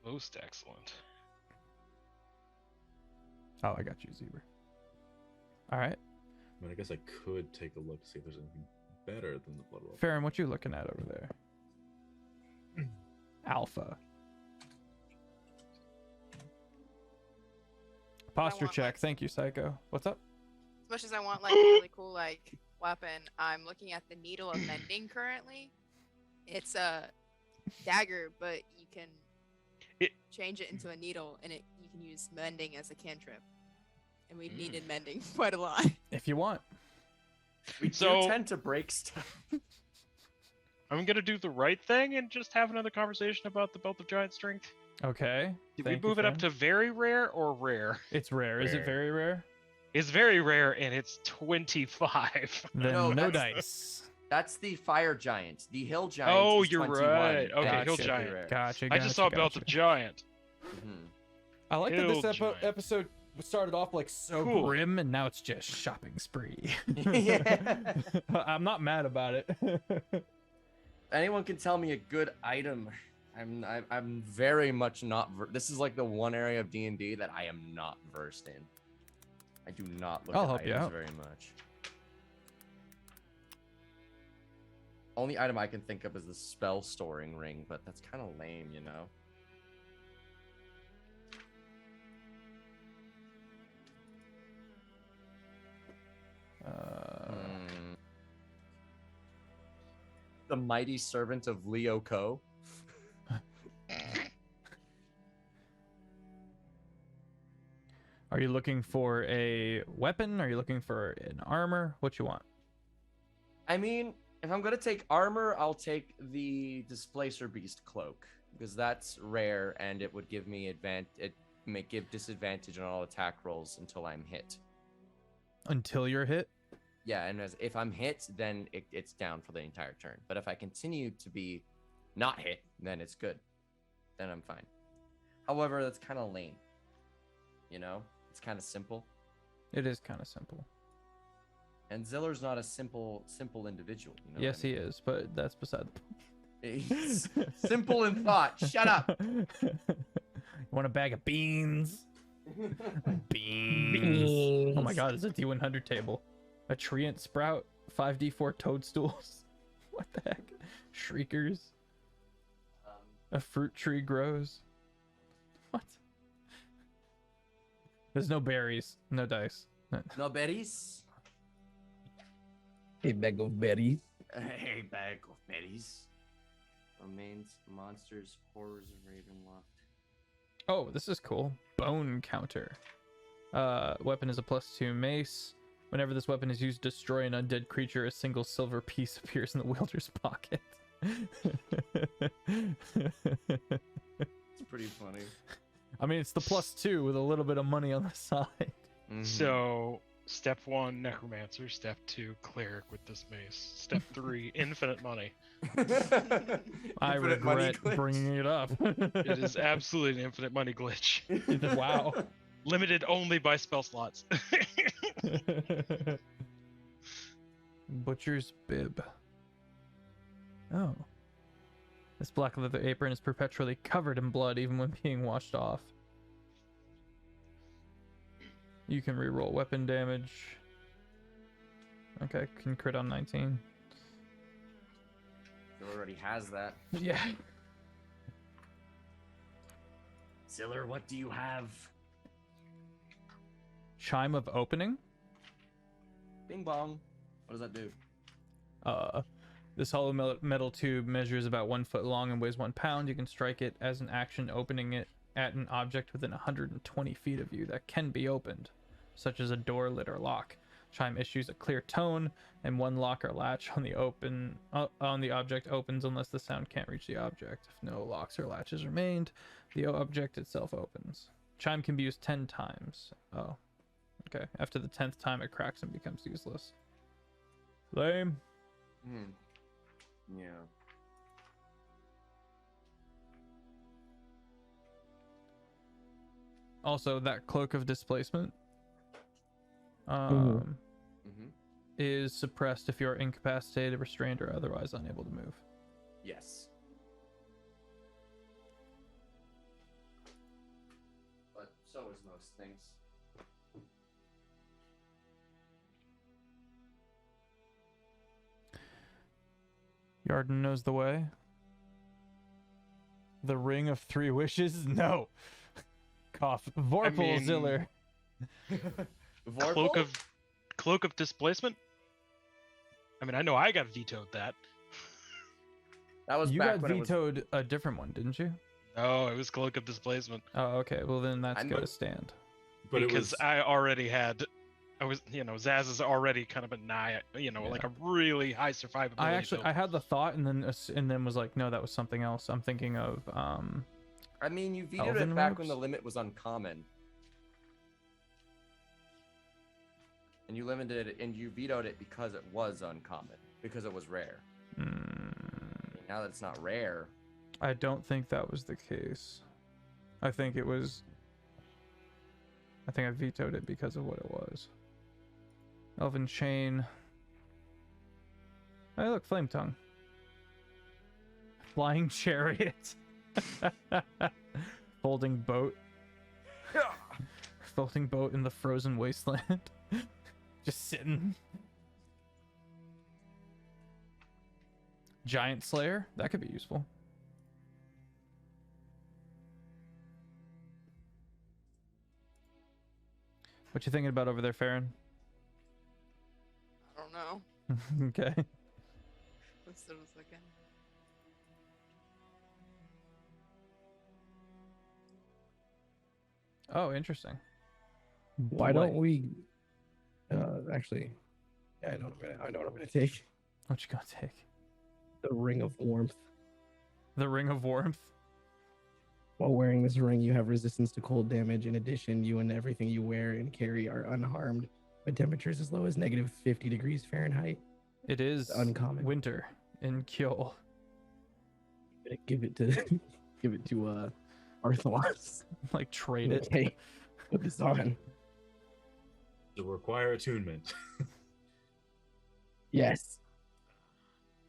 Most excellent. Oh, I got you, Zebra. All right. I mean, I guess I could take a look to see if there's anything better than the blood well. Farron, what you looking at over there? Alpha. Posture want, check. like- Thank you, Psycho. What's up? As much as I want like a really cool like weapon, I'm looking at the needle of mending currently. It's a dagger, but you can It- change it into a needle, and you can use mending as a cantrip. And we've needed mending quite a lot. If you want. We So- do tend to break stuff. I'm gonna do the right thing and just have another conversation about the Belt of Giant Strength. Okay. Did Thank we you, move it up Farron. to very rare or rare? It's rare. Is it Rare. very rare? It's very rare and it's 25. Then No, no that's- dice. That's the fire giant. The hill giant. Oh, is you're 21. right. Okay, That's hill super giant. rare. Gotcha. I just saw Belt of Giant. Mhm. I like that this Hill giant. episode started off like so Cool. grim, and now it's just shopping spree. Yeah. I'm not mad about it. Anyone can tell me a good item. I'm very much not. This is like the one area of D&D that I am not versed in. I do not look I'll at help you items out. very much. Only item I can think of is the spell storing ring, but that's kind of lame, you know. Hmm. The mighty servant of Leo Ko. Are you looking for a weapon? Are you looking for an armor? What you want? I mean, if I'm gonna take armor, I'll take the Displacer Beast cloak because that's rare and it would give me it may give disadvantage on all attack rolls until I'm hit. Until you're hit? Yeah, and if I'm hit, then it's down for the entire turn. But if I continue to be not hit, then it's good. Then I'm fine. However, that's kind of lame. You know, it's kind of simple. It is kind of simple. And Ziller's not a simple individual. You know Yes, he is, but that's beside the he is. Simple in thought. Shut up. You want a bag of beans? Beans. Beans. Oh my god, it's a D100 table. A treant sprout, 5d4 toadstools. What the heck? Shriekers. A fruit tree grows. What? There's no berries, no dice. No berries. A bag of berries. A bag of berries. Remains, monsters, horrors of Ravenloft. Oh, this is cool. Bone counter. Weapon is a +2 mace. Whenever this weapon is used to destroy an undead creature, a single silver piece appears in the wielder's pocket. It's pretty funny. I mean, it's the +2 with a little bit of money on the side. Mhm. So, step 1, Necromancer. Step 2, Cleric with this mace. Step 3, Infinite Money. I Infinite money regret glitch. bringing it up. It is absolutely an infinite money glitch. Wow. Limited only by spell slots. Butcher's bib. Oh. This black leather apron is perpetually covered in blood even when being washed off. You can reroll weapon damage. Okay, can crit on 19. He already has that. Yeah. Ziller, what do you have? Chime of opening. Bing bong. What does that do? This hollow metal tube measures about 1 foot long and weighs 1 pound. You can strike it as an action, opening it at an object within 120 feet of you that can be opened, such as a door, lid, or lock. Chime issues a clear tone, and one lock or latch on the object opens unless the sound can't reach the object. If no locks or latches remained, the object itself opens. Chime can be used 10 times. Oh, Okay. After the 10th time, it cracks and becomes useless. Lame. Yeah. Also, that cloak of displacement Mm-hmm. is suppressed if you're incapacitated, restrained, or otherwise unable to move. Yes. But so is most things. Yarden knows the way. The Ring of Three Wishes? No. Cough. Vorpal mean- Ziller. Cloak of displacement. I mean, I know I got vetoed that. That was You back got when it was. vetoed a different one, didn't you? No, it was cloak of displacement Oh, okay. Well, then that's I'm going to not- stand. But it because was I already had. I was, Zaz is already kind of a nigh, like a really high survivability. I had the thought and then was like, no, that was something else. I'm thinking of I mean, you vetoed Elven it back when robes? the limit was uncommon. And you limited it, and you vetoed it because it was uncommon, because it was rare. Now that it's not rare, I don't think that was the case. I think I vetoed it because of what it was. Elven Chain. Hey, look, Flame Tongue. Flying Chariot. Folding Boat. Floating boat in the frozen wasteland. Just sitting. Giant Slayer. That could be useful. What you thinking about over there, Farron? I don't know. Okay. Let's do this again. Oh, interesting. Why don't Boy. we? Actually, yeah, I know what I'm gonna take. What you gonna take? The Ring of Warmth. The Ring of Warmth? While wearing this ring, you have resistance to cold damage. In addition, you and everything you wear and carry are unharmed by temperatures as low as negative 50 degrees Fahrenheit. It is Uncommon. winter in Kjol. I'm gonna give it to Arthos. Like, trade it. Okay, put this on. to require attunement. Yes.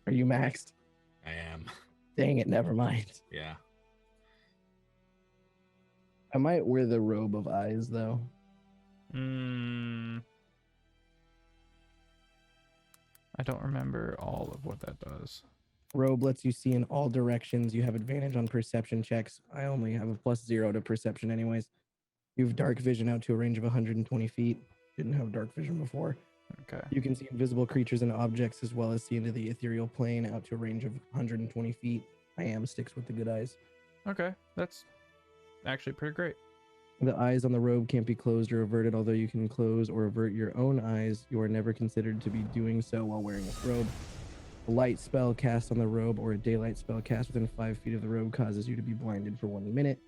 Are you maxed? I am. Dang it, never mind. Yeah. I might wear the Robe of Eyes though. I don't remember all of what that does. Robe lets you see in all directions. You have advantage on perception checks. I only have a +0 to perception anyways. You have dark vision out to a range of 120 feet. Didn't have dark vision before. Okay. You can see invisible creatures and objects as well as see into the ethereal plane out to a range of 120 feet. I am sticks with the good eyes. Okay. That's actually pretty great. The eyes on the robe can't be closed or averted, although you can close or avert your own eyes. You are never considered to be doing so while wearing this robe. A light spell cast on the robe or a daylight spell cast within 5 feet of the robe causes you to be blinded for 1 minute.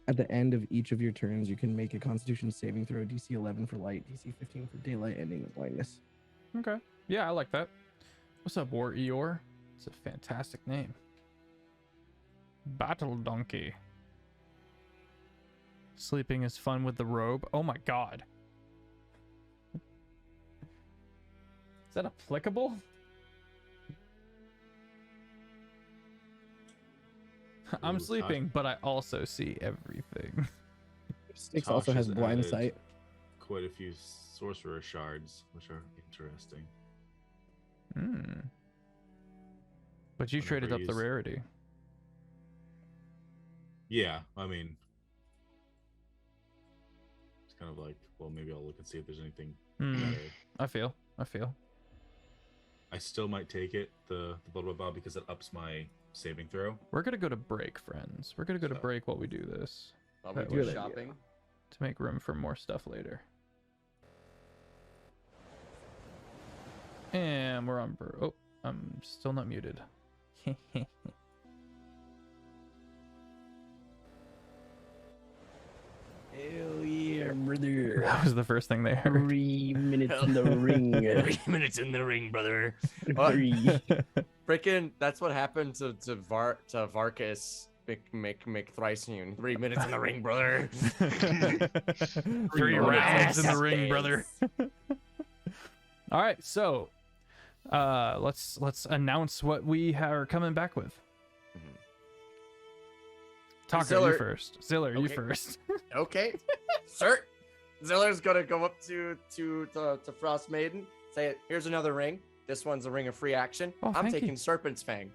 At the end of each of your turns, you can make a Constitution saving throw, DC 11 for light, DC 15 for daylight, ending with blindness. Okay. Yeah, I like that. What's up, War Eeyore? It's a fantastic name. Battle Donkey. Sleeping is fun with the robe. Oh my god. Is that applicable? I'm Ooh, sleeping, but I also see everything. Sticks Tosh also has has blind added sight. Quite a few sorcerer shards, which are interesting. But you Whenever traded up the he's- rarity. Yeah, I mean, it's kind of like, well, maybe I'll look and see if there's anything better. I feel. I still might take it, the blah blah blah, because it ups my saving throw. We're gonna go to break, friends. We're gonna go to So- break while we do this while we That do was- shopping. to make room for more stuff later. And we're on. Oh, I'm still not muted. Hell yeah, brother. That was the first thing they heard. 3 minutes in the ring. 3 minutes in the ring, brother. What? 3. Freaking, that's what happened to Varkas McThriceune. 3 minutes in the ring, brother. 3 rounds in the ring, brother. All right, so let's announce what we are coming back with. Talker, Ziller. you first. Ziller, you Okay. first. Okay, sir. Ziller's gonna go up to Frost Maiden. Say, here's another ring. This one's a ring of free action. Oh, I'm thank taking you. Serpent's Fang.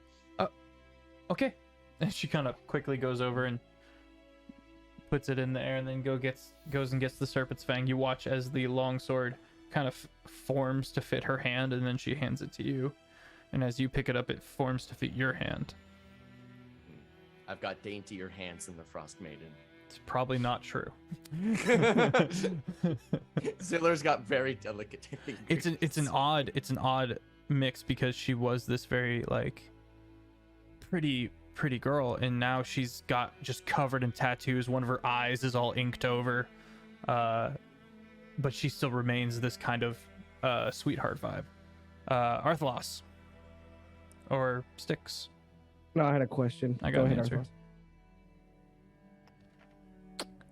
Okay. And she kind of quickly goes over and puts it in the air, and then goes and gets the Serpent's Fang. You watch as the longsword kind of forms to fit her hand, and then she hands it to you. And as you pick it up, it forms to fit your hand. I've got daintier hands than the Frost Maiden. It's probably not true. Ziller's got very delicate fingers. It's an odd mix, because she was this very like pretty girl, and now she's got just covered in tattoos. One of her eyes is all inked over, but she still remains this kind of sweetheart vibe. Arthlos or Styx. No, I had a question. I got Go an ahead, answer. Arthur.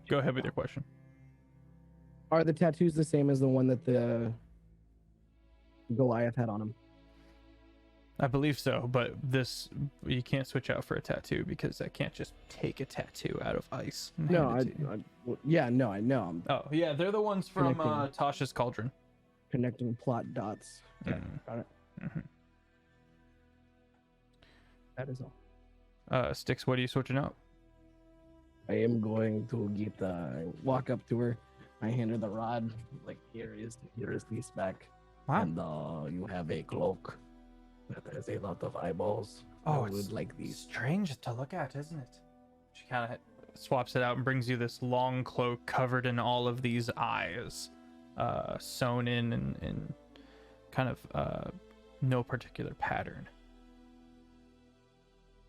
Go ahead with your question. Are the tattoos the same as the one that the Goliath had on him? I believe so, but this you can't switch out for a tattoo, because I can't just take a tattoo out of ice. And No, hand it to you. yeah, no, I know. I'm Oh yeah, they're the ones from Connecting. Tasha's Cauldron. connecting plot dots. Okay, Mm. got it. Mhm. That is all. Styx, what are you switching out? I am going to walk up to her. I hand her the rod. Like, here is this back. Wow. And you have a cloak that has a lot of eyeballs. Oh, I it's would like these. strange to look at, isn't it? She kind of swaps it out and brings you this long cloak covered in all of these eyes, sewn in kind of no particular pattern.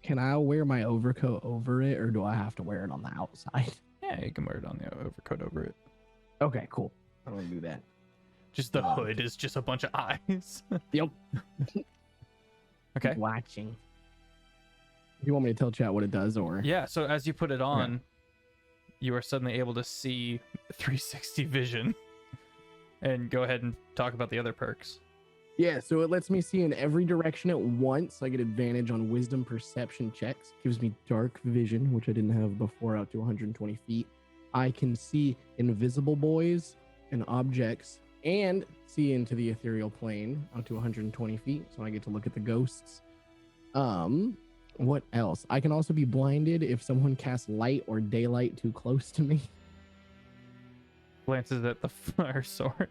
Can I wear my overcoat over it, or do I have to wear it on the outside? Yeah, you can wear it on the overcoat over it. Okay, cool. I don't do that. Just the hood is just a bunch of eyes. Yep. Okay. Watching. You want me to tell chat what it does, or? Yeah, so as you put it on, you are suddenly able to see 360 vision. And go ahead and talk about the other perks. Yeah, so it lets me see in every direction at once. I get advantage on wisdom perception checks. Gives me dark vision, which I didn't have before, out to 120 feet. I can see invisible boys and objects, and see into the ethereal plane out to 120 feet. So I get to look at the ghosts. What else? I can also be blinded if someone casts light or daylight too close to me. Glances at the fire sword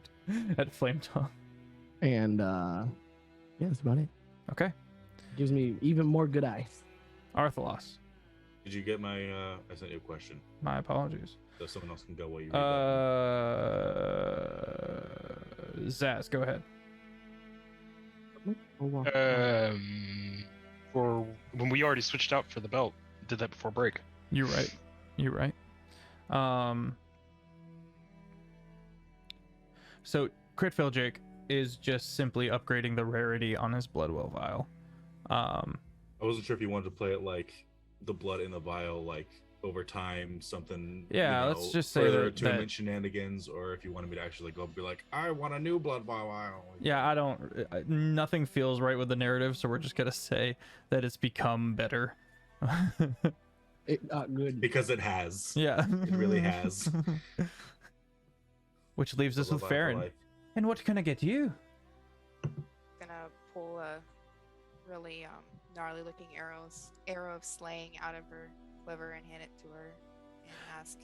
at Flame Tongue. And yeah, that's about it. Okay. Gives me even more good eyes. Arthalos. Did you get my? I sent you a question, My apologies. so someone else can go while you read that. Zaz, go ahead. For when we already switched out for the belt, did that before break. You're right. You're right. So Critfail Jake is just simply upgrading the rarity on his Bloodwell vial. I wasn't sure if you wanted to play it like the blood in the vial, like over time, something. Yeah, let's just say further that- tournament shenanigans, or if you wanted me to actually go and be like, I want a new blood vial. Yeah, I don't. Nothing feels right with the narrative, so we're just gonna say that it's become better. It got good. Because it has. Yeah, It really has. Which leaves us Blood with vial for Farron. life. And what can I get you? Gonna pull a really gnarly looking arrow of slaying out of her quiver and hand it to her and ask,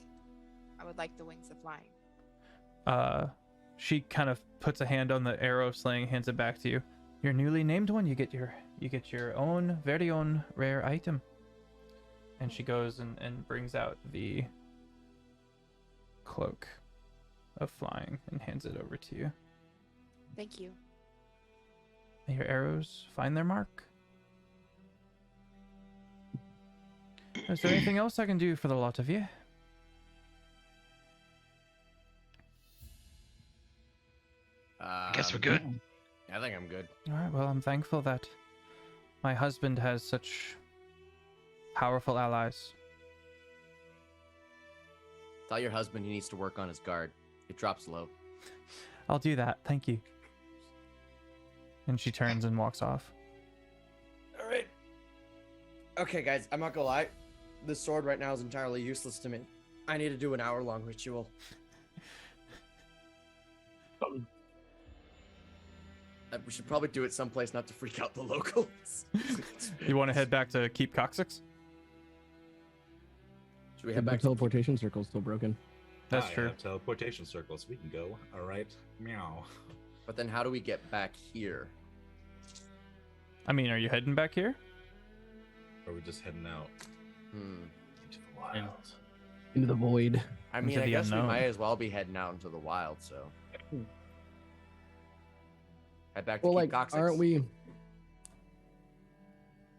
I would like the wings of flying. She kind of puts a hand on the arrow of slaying, hands it back to you. Your newly named one. You get your own very own rare item. And she goes and brings out the cloak of flying and hands it over to you. Thank you. May your arrows find their mark. Is there anything else I can do for the lot of you? Guess we're good. I think I'm good. All right, well, I'm thankful that my husband has such powerful allies. Tell your husband he needs to work on his guard. It drops low. I'll do that. Thank you. And she turns and walks off. All right. Okay, guys, I'm not gonna lie. This sword right now is entirely useless to me. I need to do an hour-long ritual. We should probably do it someplace not to freak out the locals. You want to head back to Keep Coccyx? Should we The head back to teleportation circle's still broken. That's I true. have teleportation circles. We can go. All right. Meow. But then how do we get back here? I mean, are you heading back here? Or are we just heading out Hmm. into the wild? Into the void. I mean, Into I the guess unknown. we might as well be heading out into the wild, so. Head back to Well, Keep like, Coccyx. aren't we?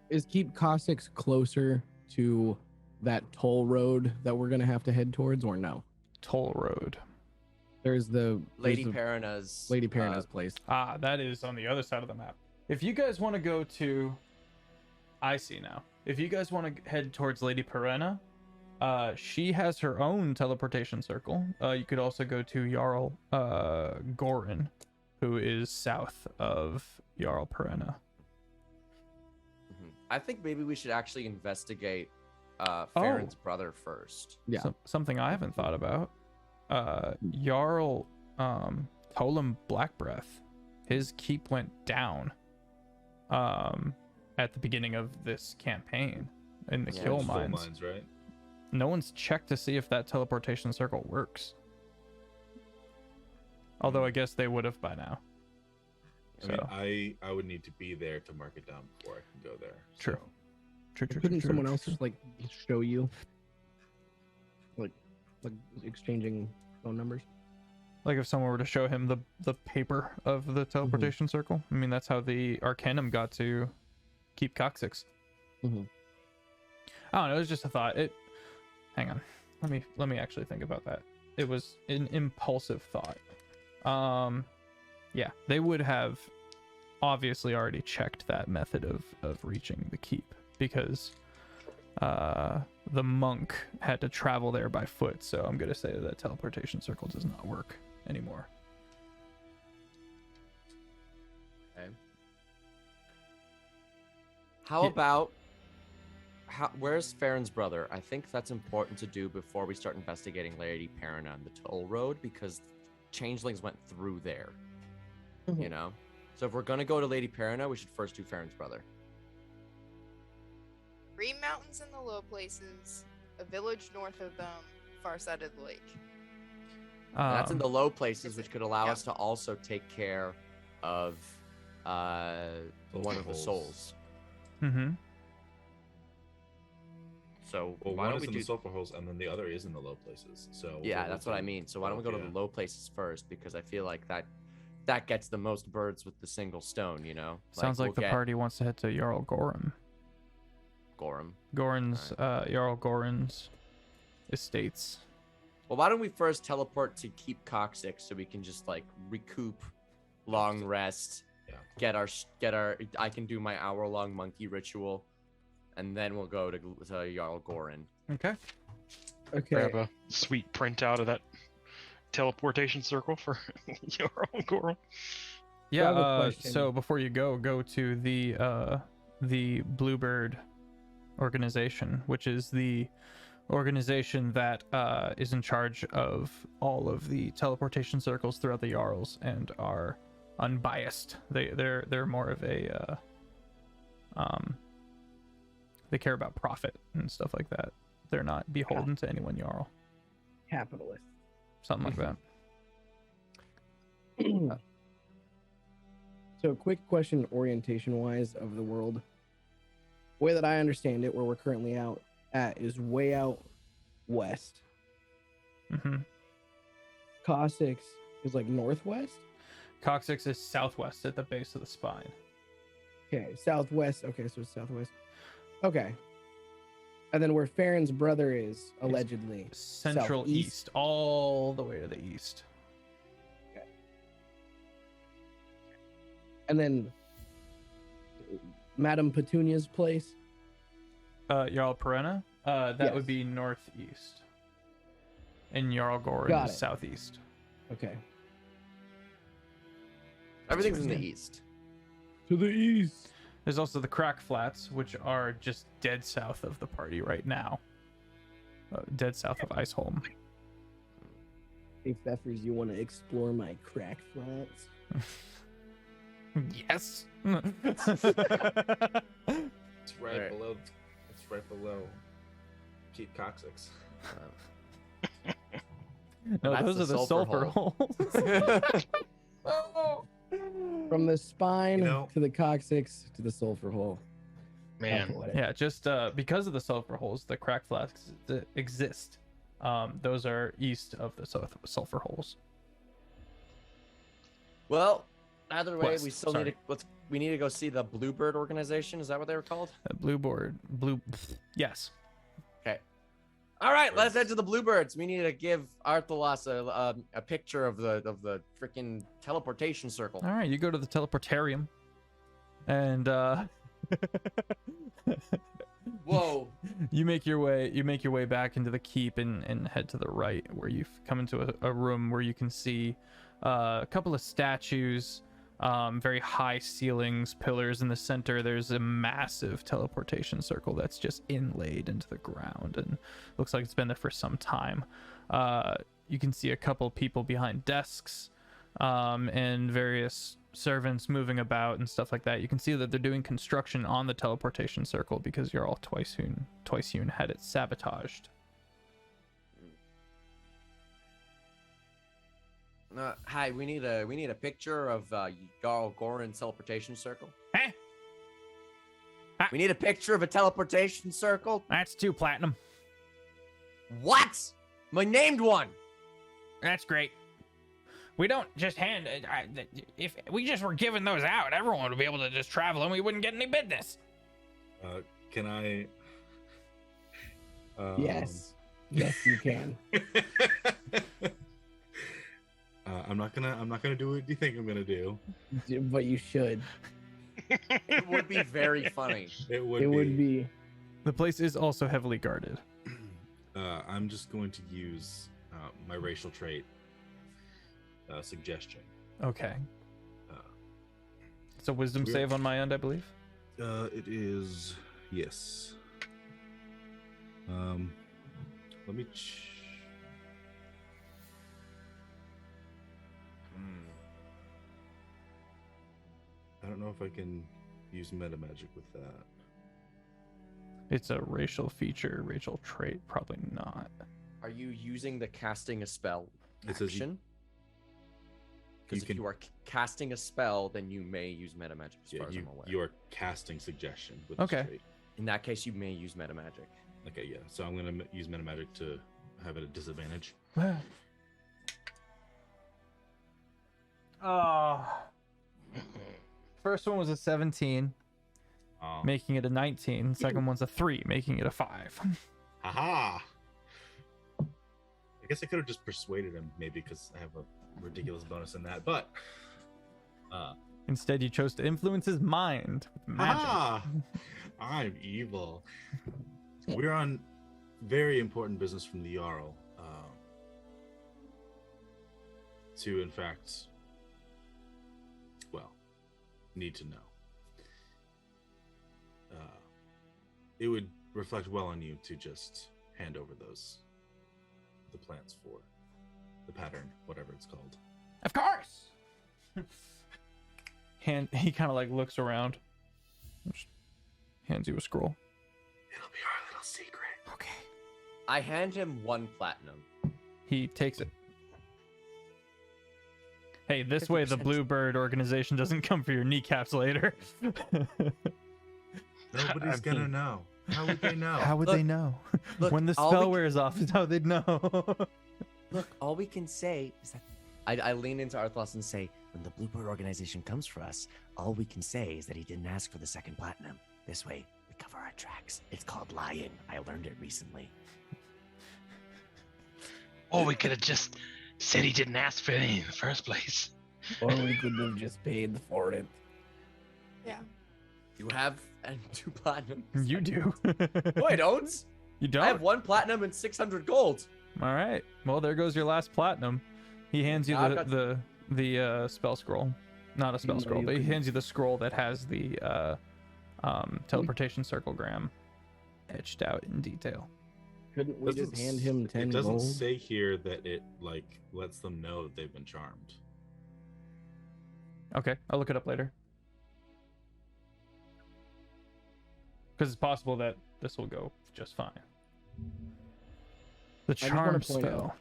Is Keep Coccyx closer to that toll road that we're gonna have to head towards, or no? Toll Road. There's the Lady there's the Perina's. Lady Perina's place. Ah, that is on the other side of the map. If you guys want to go to... I see now. If you guys want to head towards Lady Perina, she has her own teleportation circle. You could also go to Jarl Gorin, who is south of Jarl Perina. I think maybe we should actually investigate Farron's brother first. Yeah. Something I haven't thought about. Jarl Tolam Blackbreath, his keep went down at the beginning of this campaign in the Yeah, kill Full mines. right? No one's checked to see if that teleportation circle works. Although I guess they would have by now. I mean, I would need to be there to mark it down before I can go there. True. so- Couldn't someone else just like show you, like exchanging phone numbers? Like if someone were to show him the paper of the teleportation circle. I mean, that's how the Arcanum got to Keep Coccyx. Mhm. I don't know. It was just a thought. Hang on. Let me actually think about that. It was an impulsive thought. Yeah, they would have obviously already checked that method of reaching the keep because the monk had to travel there by foot. So I'm gonna say that teleportation circle does not work anymore. Okay. How Yeah. about where's Farron's brother? I think that's important to do before we start investigating Lady Perina and the toll road because changelings went through there. You know? So if we're gonna go to Lady Perina, we should first do Farron's brother. Green mountains in the low places, a village north of them, far side of the lake. And that's in the low places, Is which it- could allow yeah. us to also take care of one of the souls. Mm-hmm. So Well, why one don't is we in do? the sulfur holes, and then the other is in the low places. So Yeah, that's what I mean. So why don't we go to the low places first? Because I feel like that gets the most birds with the single stone. You know. Sounds like we'll the get party wants to head to Jarl Gorim. Gorham. Gorin's Jarl Gorin's estates. Well, why don't we first teleport to Keep Coccyx so we can just like recoup, long rest, Yeah. get our. I can do my hour-long monkey ritual, and then we'll go to Jarl Gorin. Okay. Okay. Grab a sweet printout of that teleportation circle for your own Gorum. Yeah. have a question. So before you go to the Bluebird organization, which is the organization that is in charge of all of the teleportation circles throughout the Jarls and are unbiased. They're more of a they care about profit and stuff like that. They're not beholden to any one Jarl. Capitalist. Something like that. So, quick question, orientation-wise, of the world. The way that I understand it, where we're currently out at, is way out west. Mm-hmm. Coccyx is like northwest. Coccyx is southwest at the base of the spine. Okay, southwest. Okay, so it's southwest. Okay. And then where Farron's brother is, allegedly. Central Southeast. east, all the way to the east. And then Madame Petunia's place. Jarl Perenna. That Yes. would be northeast. And Jarl Gorin Got is it. southeast. Okay. Everything's in the east. To the east. There's also the Crack Flats, which are just dead south of the party right now. Dead south of Iceholm. Hey, Feffers, you want to explore my crack flats? Yes. It's right Right. below. It's right below. Keep coccyx. No, That's those the are the sulfur sulfur holes. From the spine You know- to the coccyx to the sulfur hole. Man, How poetic. Yeah, just because of the sulfur holes, the crack flats that exist. Those are east of the sulfur holes. Well, either way, West, we still sorry. need to we need to go see the Bluebird organization. Is that what they were called? Yes. Okay. All right, let's head to the Bluebirds. We need to give Arthalas a picture of the freaking teleportation circle. All right, you go to the teleportarium, and Whoa. you make your way back into the keep and head to the right, where you come into a room where you can see a couple of statues, very high ceilings, pillars in the center. There's a massive teleportation circle that's just inlaid into the ground and looks like it's been there for some time. You can see a couple people behind desks, and various servants moving about and stuff like that. You can see that they're doing construction on the teleportation circle because you're all twice hewn had it sabotaged. Hi, we need a picture of Jarl Gorin's teleportation circle. Eh? We need a picture of a teleportation circle. That's 2 platinum. What? My named one. That's great. We don't just hand. If we just were giving those out, everyone would be able to just travel and we wouldn't get any business. Can I? Yes. Yes, you can. I'm not gonna do what you think I'm gonna do. But you should. It would be very funny. It would. It would be. The place is also heavily guarded. I'm just going to use my racial trait suggestion. Okay. Uh, It's a wisdom weird. save on my end, I believe. It is yes. Let me. I don't know if I can use meta magic with that. It's a racial feature, racial trait. Probably not. Are you using the casting a spell It says you- action? Because if can- you are casting a spell, then you may use meta magic. As far as I'm aware. you are casting suggestion with Okay. this trait. In that case, you may use meta magic. Okay, yeah. So I'm gonna use meta magic to have it a disadvantage. First one was a 17, making it a 19. Second one's a 3, making it a 5. Haha. I guess I could have just persuaded him, maybe because I have a ridiculous bonus in that. But Instead, you chose to influence his mind with magic. haha, I'm evil. We're on very important business from the Jarl. To, in fact, well, need to know. It would reflect well on you to just hand over the plans for the pattern, whatever it's called. Of course. He kind of like looks around, just hands you a scroll. It'll be our little secret. Okay. I hand him 1 platinum. He takes it. Hey, this way the 50%. Bluebird organization doesn't come for your kneecaps later. Nobody's I gonna mean- know. How would they know? How would Look, they know? look, When the all spell we- wears off is how they'd know. Look, all we can say is that I lean into Arthlos and say, when the Bluebird organization comes for us, all we can say is that he didn't ask for the 2nd platinum. This way, we cover our tracks. It's called lying. I learned it recently. Or we could have just said he didn't ask for any in the first place. Or we could have just paid for it. Yeah. You have and 2 platinum. You do. No, I don't. You don't? I have 1 platinum and 600 gold. All right. Well, there goes your last platinum. He hands you I've got- the spell scroll. Not a spell No, scroll, you but he couldn't. hands you the scroll that has the teleportation circlegram etched out in detail. Couldn't we just Doesn't hand s- him 10 It doesn't gold? say here that it like lets them know that they've been charmed. Okay, I'll look it up later. Because it's possible that this will go just fine. The just wanna charm point spell.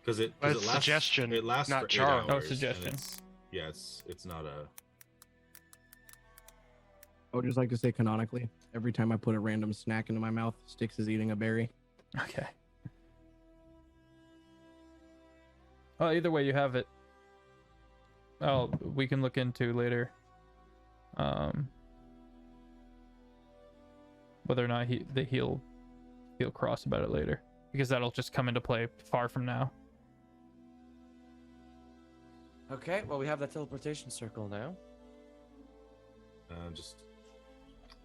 Because it Well, lasts. suggestion, It lasts not for 8 charm. Oh, hours, and suggestion. Yeah, it's not a. I would just like to say canonically, every time I put a random snack into my mouth, Styx is eating a berry. Okay. Well, either way, you have it. Oh, we can look into later. Whether or not he'll cross about it later, because that'll just come into play far from now. Okay, well, we have that teleportation circle now. Just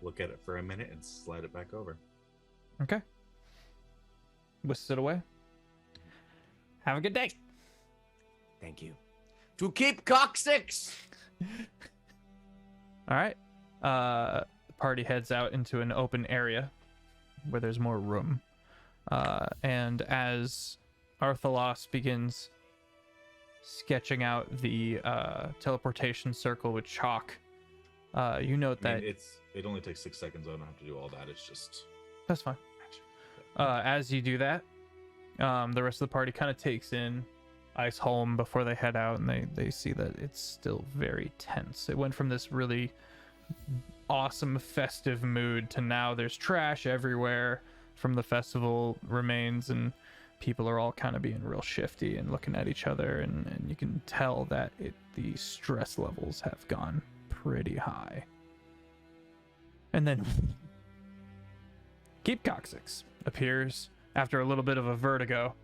look at it for a minute and slide it back over. Okay. Whisk it away. Have a good day. Thank you. To keep coccyx! All right. The party heads out into an open area where there's more room. And as Arthalos begins sketching out the teleportation circle with chalk, you note I that mean, it only takes 6 seconds. I don't have to do all that. It's just. that's fine. As you do that, the rest of the party kind of takes in Ice Home before they head out, and they see that it's still very tense. It went from this really awesome festive mood to now there's trash everywhere from the festival remains, and people are all kind of being real shifty and looking at each other, and you can tell that the stress levels have gone pretty high. And then Keep Coccyx appears after a little bit of a vertigo,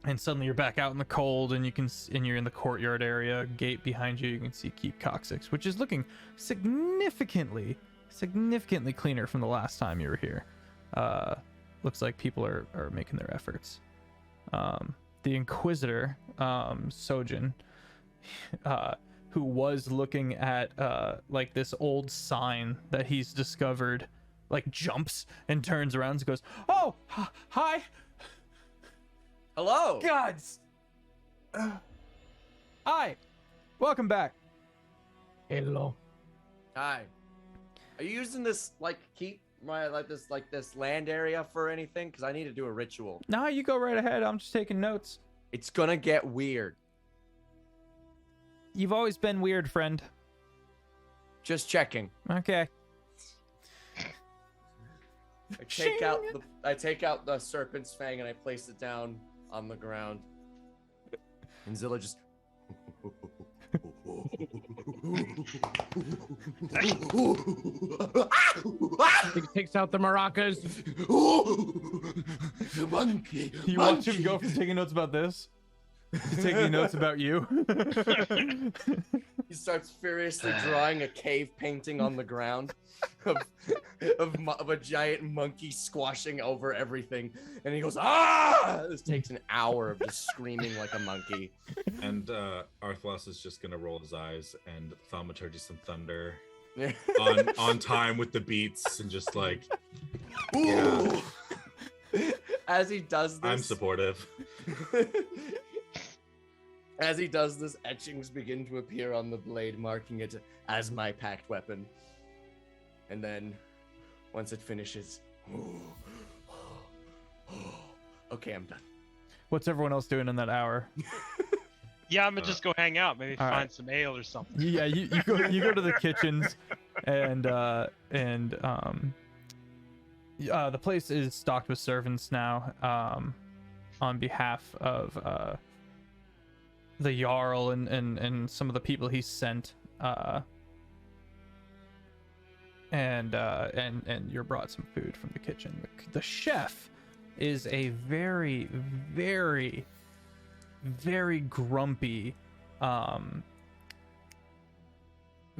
and suddenly you're back out in the cold, and you're in the courtyard area. Gate behind you, you can see Keep Coccyx, which is looking significantly cleaner from the last time you were here. Looks like people are making their efforts. The Inquisitor, Sojin, who was looking at like this old sign that he's discovered, like jumps and turns around and goes, "Oh, hi, Hello! gods, hi, welcome back." Hello. Hi. Are you using this, keep this land area for anything? Because I need to do a ritual. No, you go right ahead. I'm just taking notes. It's gonna get weird. You've always been weird, friend. Just checking. Okay. I take out the serpent's fang and I place it down on the ground. And Zilla just He takes out the maracas. Monkey. You watch him go from taking notes about this to taking notes about you. He starts furiously drawing a cave painting on the ground of a giant monkey squashing over everything, and he goes, "Ah!" This takes an hour of just screaming like a monkey. And Arthlos is just gonna roll his eyes and thaumaturgy some thunder on time with the beats and just like, yeah, As he does this, I'm supportive. As he does this, etchings begin to appear on the blade, marking it as my packed weapon. And then, once it finishes, okay, I'm done. What's everyone else doing in that hour? Yeah, I'm gonna just go hang out. Maybe all find right. some ale or something. Yeah, you go to the kitchens, and the place is stocked with servants now, on behalf of the Jarl and some of the people he sent, and you're brought some food from the kitchen. The chef is a very, very, very grumpy,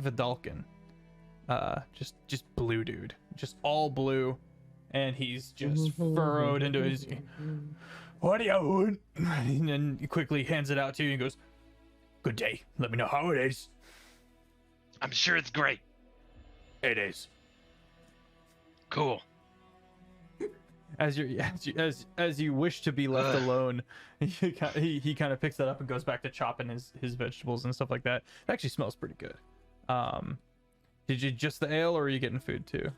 Vidalkin. Just blue dude, just all blue, and he's just furrowed into his. What do you want? And then he quickly hands it out to you and goes, "Good day. Let me know how it is." I'm sure it's great. It is. Cool. As you wish to be left alone, he kind of picks that up and goes back to chopping his vegetables and stuff like that. It actually smells pretty good. Did you just the ale, or are you getting food too?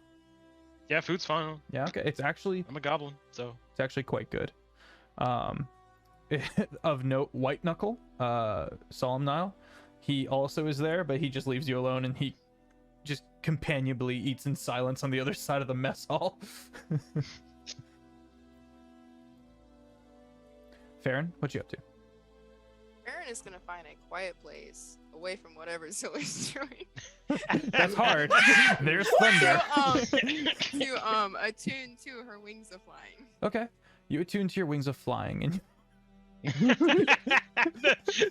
Yeah, food's fine. Yeah, okay. It's actually goblin, so it's actually quite good. Of note, White Knuckle, Solemn Nile, he also is there, but he just leaves you alone, and he just companionably eats in silence on the other side of the mess hall. Farron, what you up to? Aaron is gonna find a quiet place away from whatever Zoe's doing. That's hard. There's thunder. To attune to her wings of flying. Okay, you attune to your wings of flying, and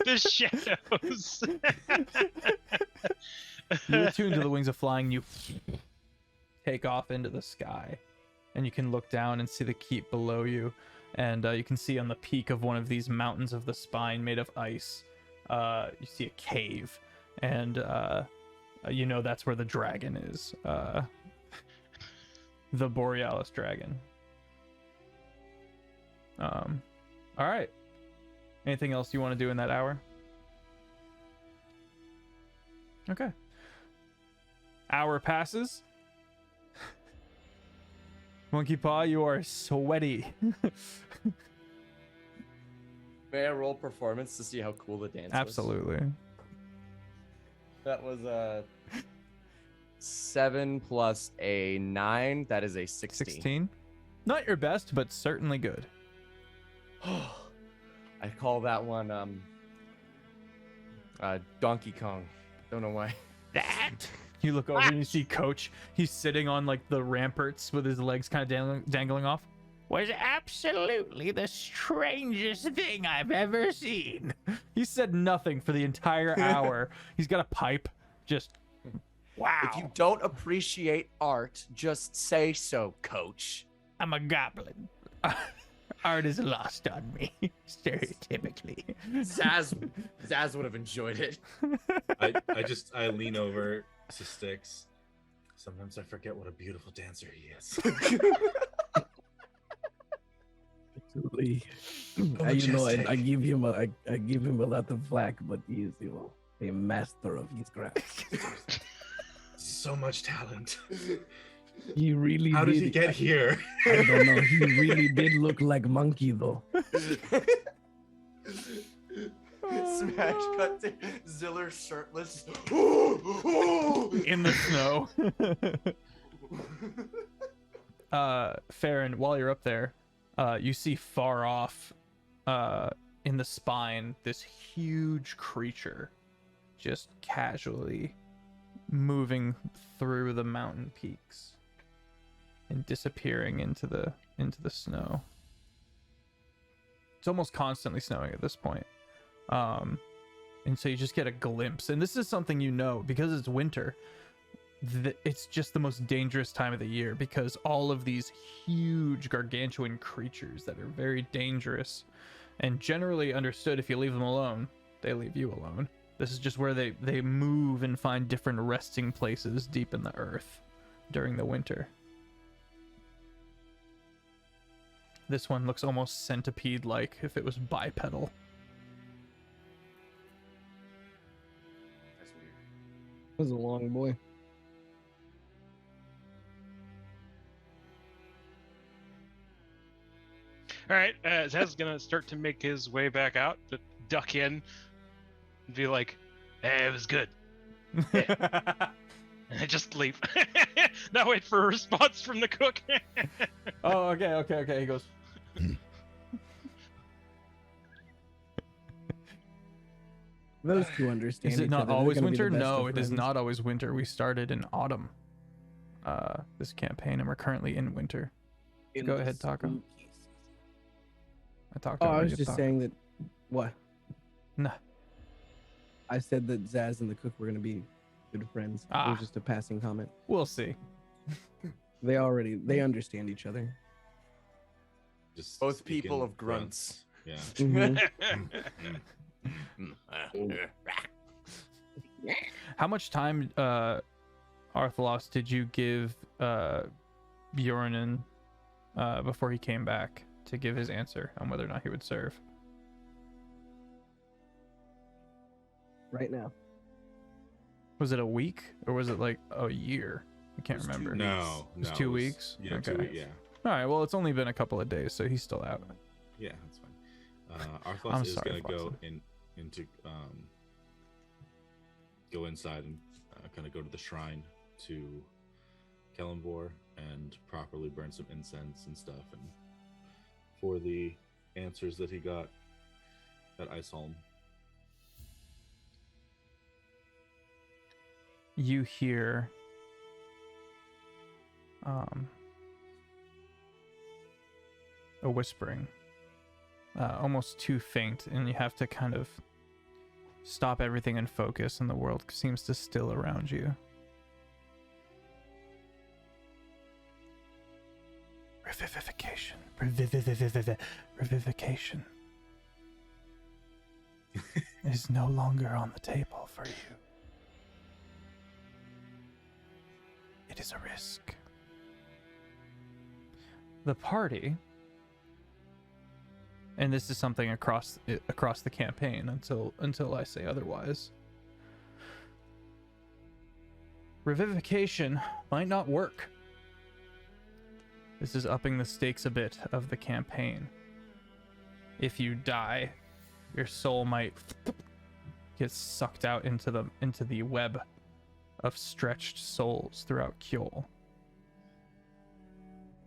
the shadows. you attune to the wings of flying. You take off into the sky, and you can look down and see the keep below you. And you can see on the peak of one of these mountains of the spine made of ice, you see a cave, and you know that's where the dragon is, the Borealis dragon. All right. Anything else you want to do in that hour? Okay. Hour passes. Monkey Paw, you are sweaty. May I roll performance to see how cool the dance was? Absolutely. That was a 7 plus a 9. That is a 16. 16. Not your best, but certainly good. I call that one Donkey Kong. Don't know why. That. You look over and you see Coach. He's sitting on like the ramparts with his legs kind of dangling off. Was absolutely the strangest thing I've ever seen. He said nothing for the entire hour. He's got a pipe. Just wow. If you don't appreciate art, just say so, Coach. I'm a goblin. Art is lost on me, stereotypically. Zaz would have enjoyed it. I lean over to Sticks. Sometimes I forget what a beautiful dancer he is. Absolutely. I give him a lot of flack, but he is a master of his craft. So much talent. He really How did he get here? I don't know. He really did look like Monkey though. Smash cut to Ziller shirtless. In the snow. Farron, while you're up there, you see far off in the spine this huge creature just casually moving through the mountain peaks and disappearing into the snow. It's almost constantly snowing at this point. And so you just get a glimpse, and this is something you know because it's winter. It's just the most dangerous time of the year because all of these huge gargantuan creatures that are very dangerous and generally understood, if you leave them alone, they leave you alone. This is just where they move and find different resting places deep in the earth during the winter. This one looks almost centipede-like if it was bipedal. That's weird. That was a long boy. All right, Zaz is gonna start to make his way back out, to duck in, and be like, "Hey, it was good." And just leave. Not wait for a response from the cook. Oh, okay. He goes. Those two understand. Is it each not other. They're always gonna be the winter? best No, of it is friends. not always winter. We started in autumn. This campaign, and we're currently in winter. In Go the ahead, Taco. spooky season. I talked. Oh, I over was you, just Taco. saying that. What? Nah. I said that Zaz and the cook were gonna be good friends. It Ah. was just a passing comment. We'll see. They understand each other. Just Both speak people in of grunts. Yeah. Mhm. How much time, Arthalos, did you give Bjornen before he came back to give his answer on whether or not he would serve? Right now. Was it a week or was it like a year? I can't It was 2 remember. No, It was no, 2 weeks? Yeah, Okay. 2 weeks. Yeah, All right. Well, it's only been a couple of days, so he's still out. yeah, that's fine. I'm Arthos is sorry, gonna go Flossin. into go inside and kind of go to the shrine to Kellenvor and properly burn some incense and stuff, and for the answers that he got at Iceholm. You hear a whispering, almost too faint, and you have to kind of stop everything and focus, and the world seems to still around you. Revivification. Revivification is no longer on the table for you. It is a risk. The party, and this is something across the campaign until I say otherwise. Revivification might not work. This is upping the stakes a bit of the campaign. If you die, your soul might get sucked out into the web of stretched souls throughout Kjol.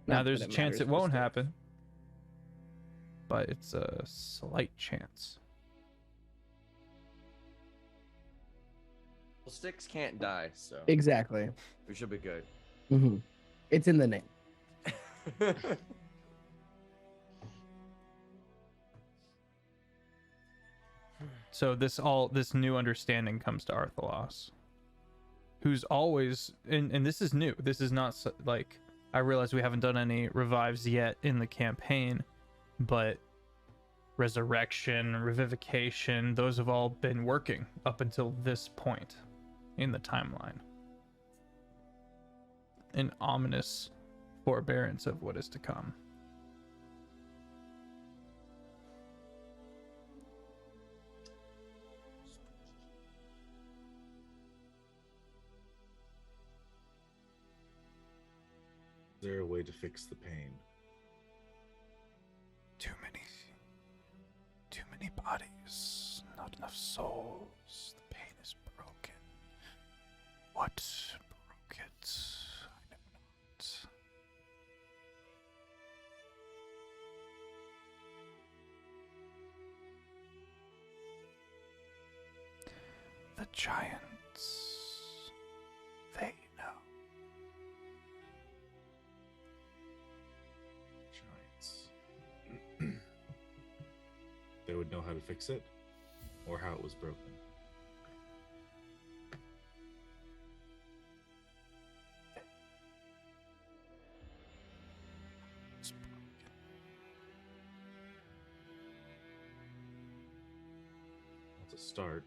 Now Not there's that a it chance matters it for won't Styx. happen, but it's a slight chance. Well, Styx can't die, so Exactly. we should be good. Hmm. It's in the name. So this new understanding comes to Arthalos, who's always and this is new. This is not like, I realize we haven't done any revives yet in the campaign, but resurrection, revivification, those have all been working up until this point in the timeline. An ominous forbearance of what is to come. Is there a way to fix the pain? Too many bodies, not enough souls. The pain is broken. What broke it? I know not. The giants, they know. Giants. They would know how to fix it, or how it was broken. It's broken. That's a start.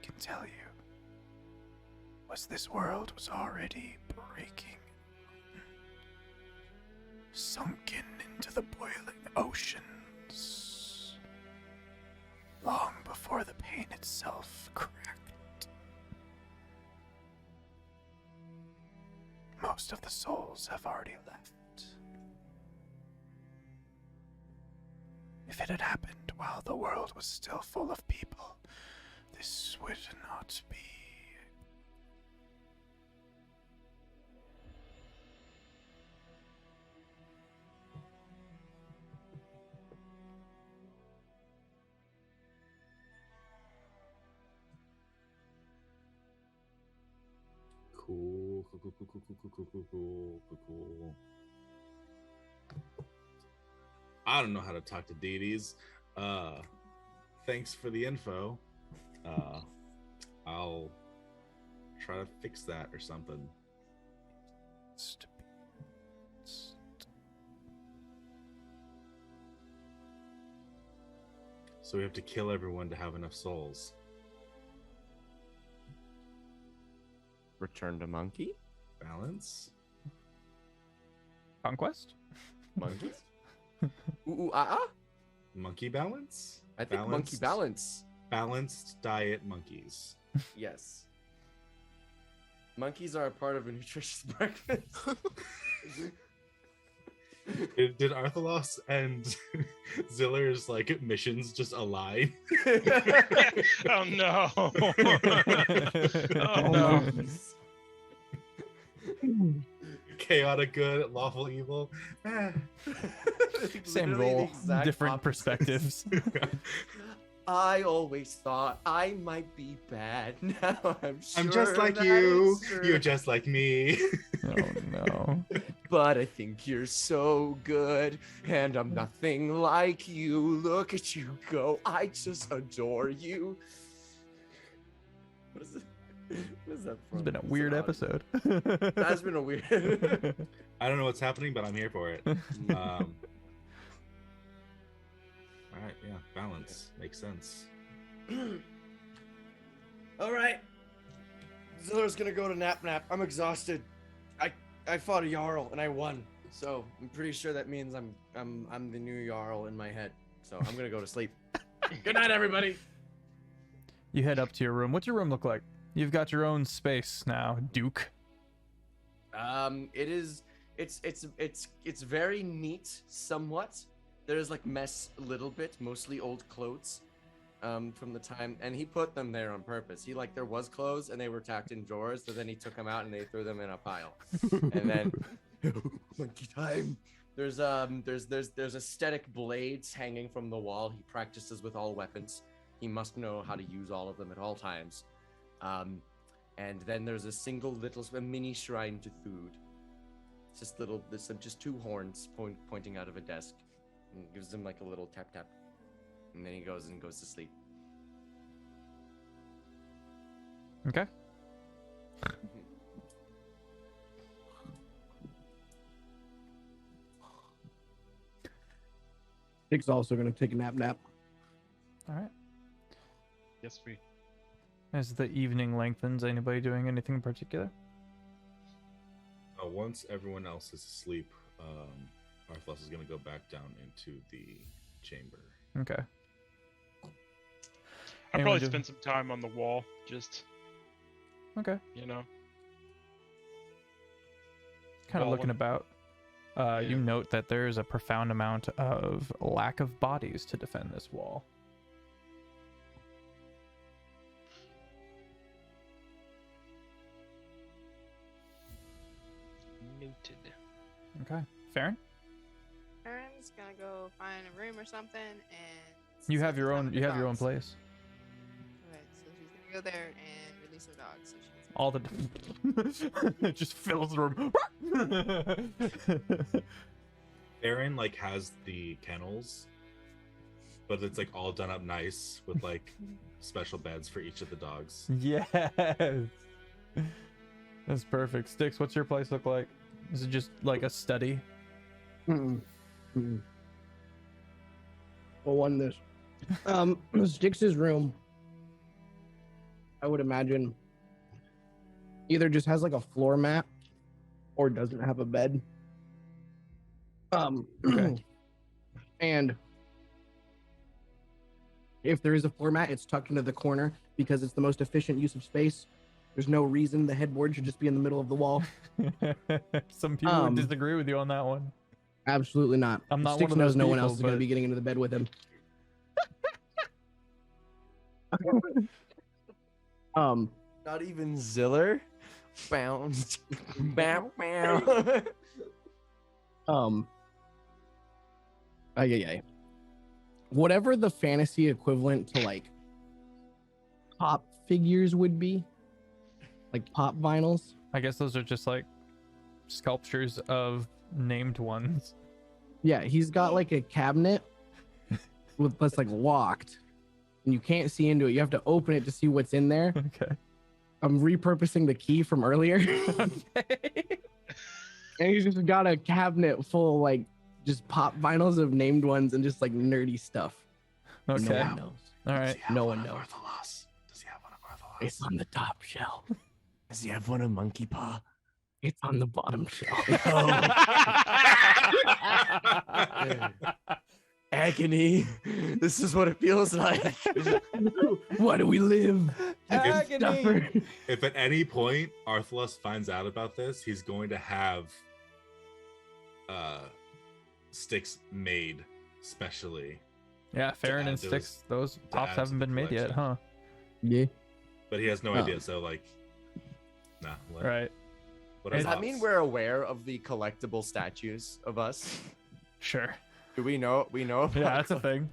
Can tell you was this world was already breaking, sunken into the boiling oceans, long before the pain itself cracked. Most of the souls have already left. If it had happened while the world was still full of people, this would not be. Cool. I don't know how to talk to deities. thanks for the info. I'll try to fix that or something. So we have to kill everyone to have enough souls. Return to monkey? Balance? Conquest? Monkeys? Ooh, ah? Monkey balance? I think monkey balance. Balanced diet monkeys. Yes. Monkeys are a part of a nutritious breakfast. Did Arthalos and Ziller's like missions just align? Oh no! Oh Oh, no! Monkeys. Chaotic good, lawful evil. Same Literally the goal, exact different opposite. perspectives. I always thought I might be bad. Now I'm sure I'm just like that you. it's true. You're just like me. Oh no. But I think you're so good, and I'm nothing like you. Look at you go. I just adore you. What is it? What is that from? It's been a Is it weird odd? episode. That's been a weird. I don't know what's happening, but I'm here for it. All right, yeah, balance makes sense. All right. Ziller's gonna go to nap. I'm exhausted. I fought a Jarl and I won. So I'm pretty sure that means I'm the new Jarl in my head. So I'm gonna go to sleep. Good night, everybody. You head up to your room. What's your room look like? You've got your own space now, Duke. It's very neat, somewhat. There's like mess a little bit, mostly old clothes, from the time, and he put them there on purpose. There was clothes and they were tacked in drawers, so then he took them out and they threw them in a pile. And then, monkey time. There's aesthetic blades hanging from the wall. He practices with all weapons. He must know how to use all of them at all times. And then there's a mini shrine to Thude. It's just two horns pointing out of a desk. And gives him like a little tap tap. And then he goes to sleep. Okay. Dick's also gonna take a nap. All right. Yes, we. As the evening lengthens, anybody doing anything in particular? Once everyone else is asleep, Arthlos is going to go back down into the chamber. Okay. I'll Anyone probably do- spend some time on the wall, just Okay. Kind of Well, looking about. You note that there is a profound amount of lack of bodies to defend this wall. Noted. Okay. Farron? Aaron's gonna go find a room or something, and You spend have your time own. with You the have your own dogs. place. Okay, so she's gonna go there and release her dogs. So she's All the. It just fills the room. Aaron has the kennels, but it's all done up nice with special beds for each of the dogs. Yes. That's perfect. Sticks, what's your place look like? Is it just like a study? Mm-mm. Mm-mm. Well, one this. Styx's room, I would imagine, either just has a floor mat or doesn't have a bed. Okay. And if there is a floor mat, it's tucked into the corner because it's the most efficient use of space. There's no reason the headboard should just be in the middle of the wall. Some people would Um, disagree with you on that one. Absolutely not. I'm not Styx one of knows those no one people, else is going to but- be getting into the bed with him. Not even Ziller. Bounce. Bow, bow. Whatever the fantasy equivalent to pop figures would be, pop vinyls. I guess those are just sculptures of named ones. Yeah, he's got a cabinet with that's locked and you can't see into it. You have to open it to see what's in there. Okay. I'm repurposing the key from earlier. Okay. And he's just got a cabinet full of like just pop vinyls of named ones and just like nerdy stuff. Okay. No one knows. All right. No one knows. Does he have one of Arthalos? It's on the top shelf. Does he have one of Monkey Paw? It's on the bottom shelf. Agony. This is what it feels like. Why do we live? Agony. If at any point Arthalos finds out about this, he's going to have sticks made specially. Yeah, Farron and add those- Styx, those add pops to haven't the been made yet, collection. huh? Yeah. But he has no Oh. idea, so like nah. Right. What Does Does that mean we're aware of the collectible statues of us? Sure. Do we know? We know. About Yeah, that's a thing.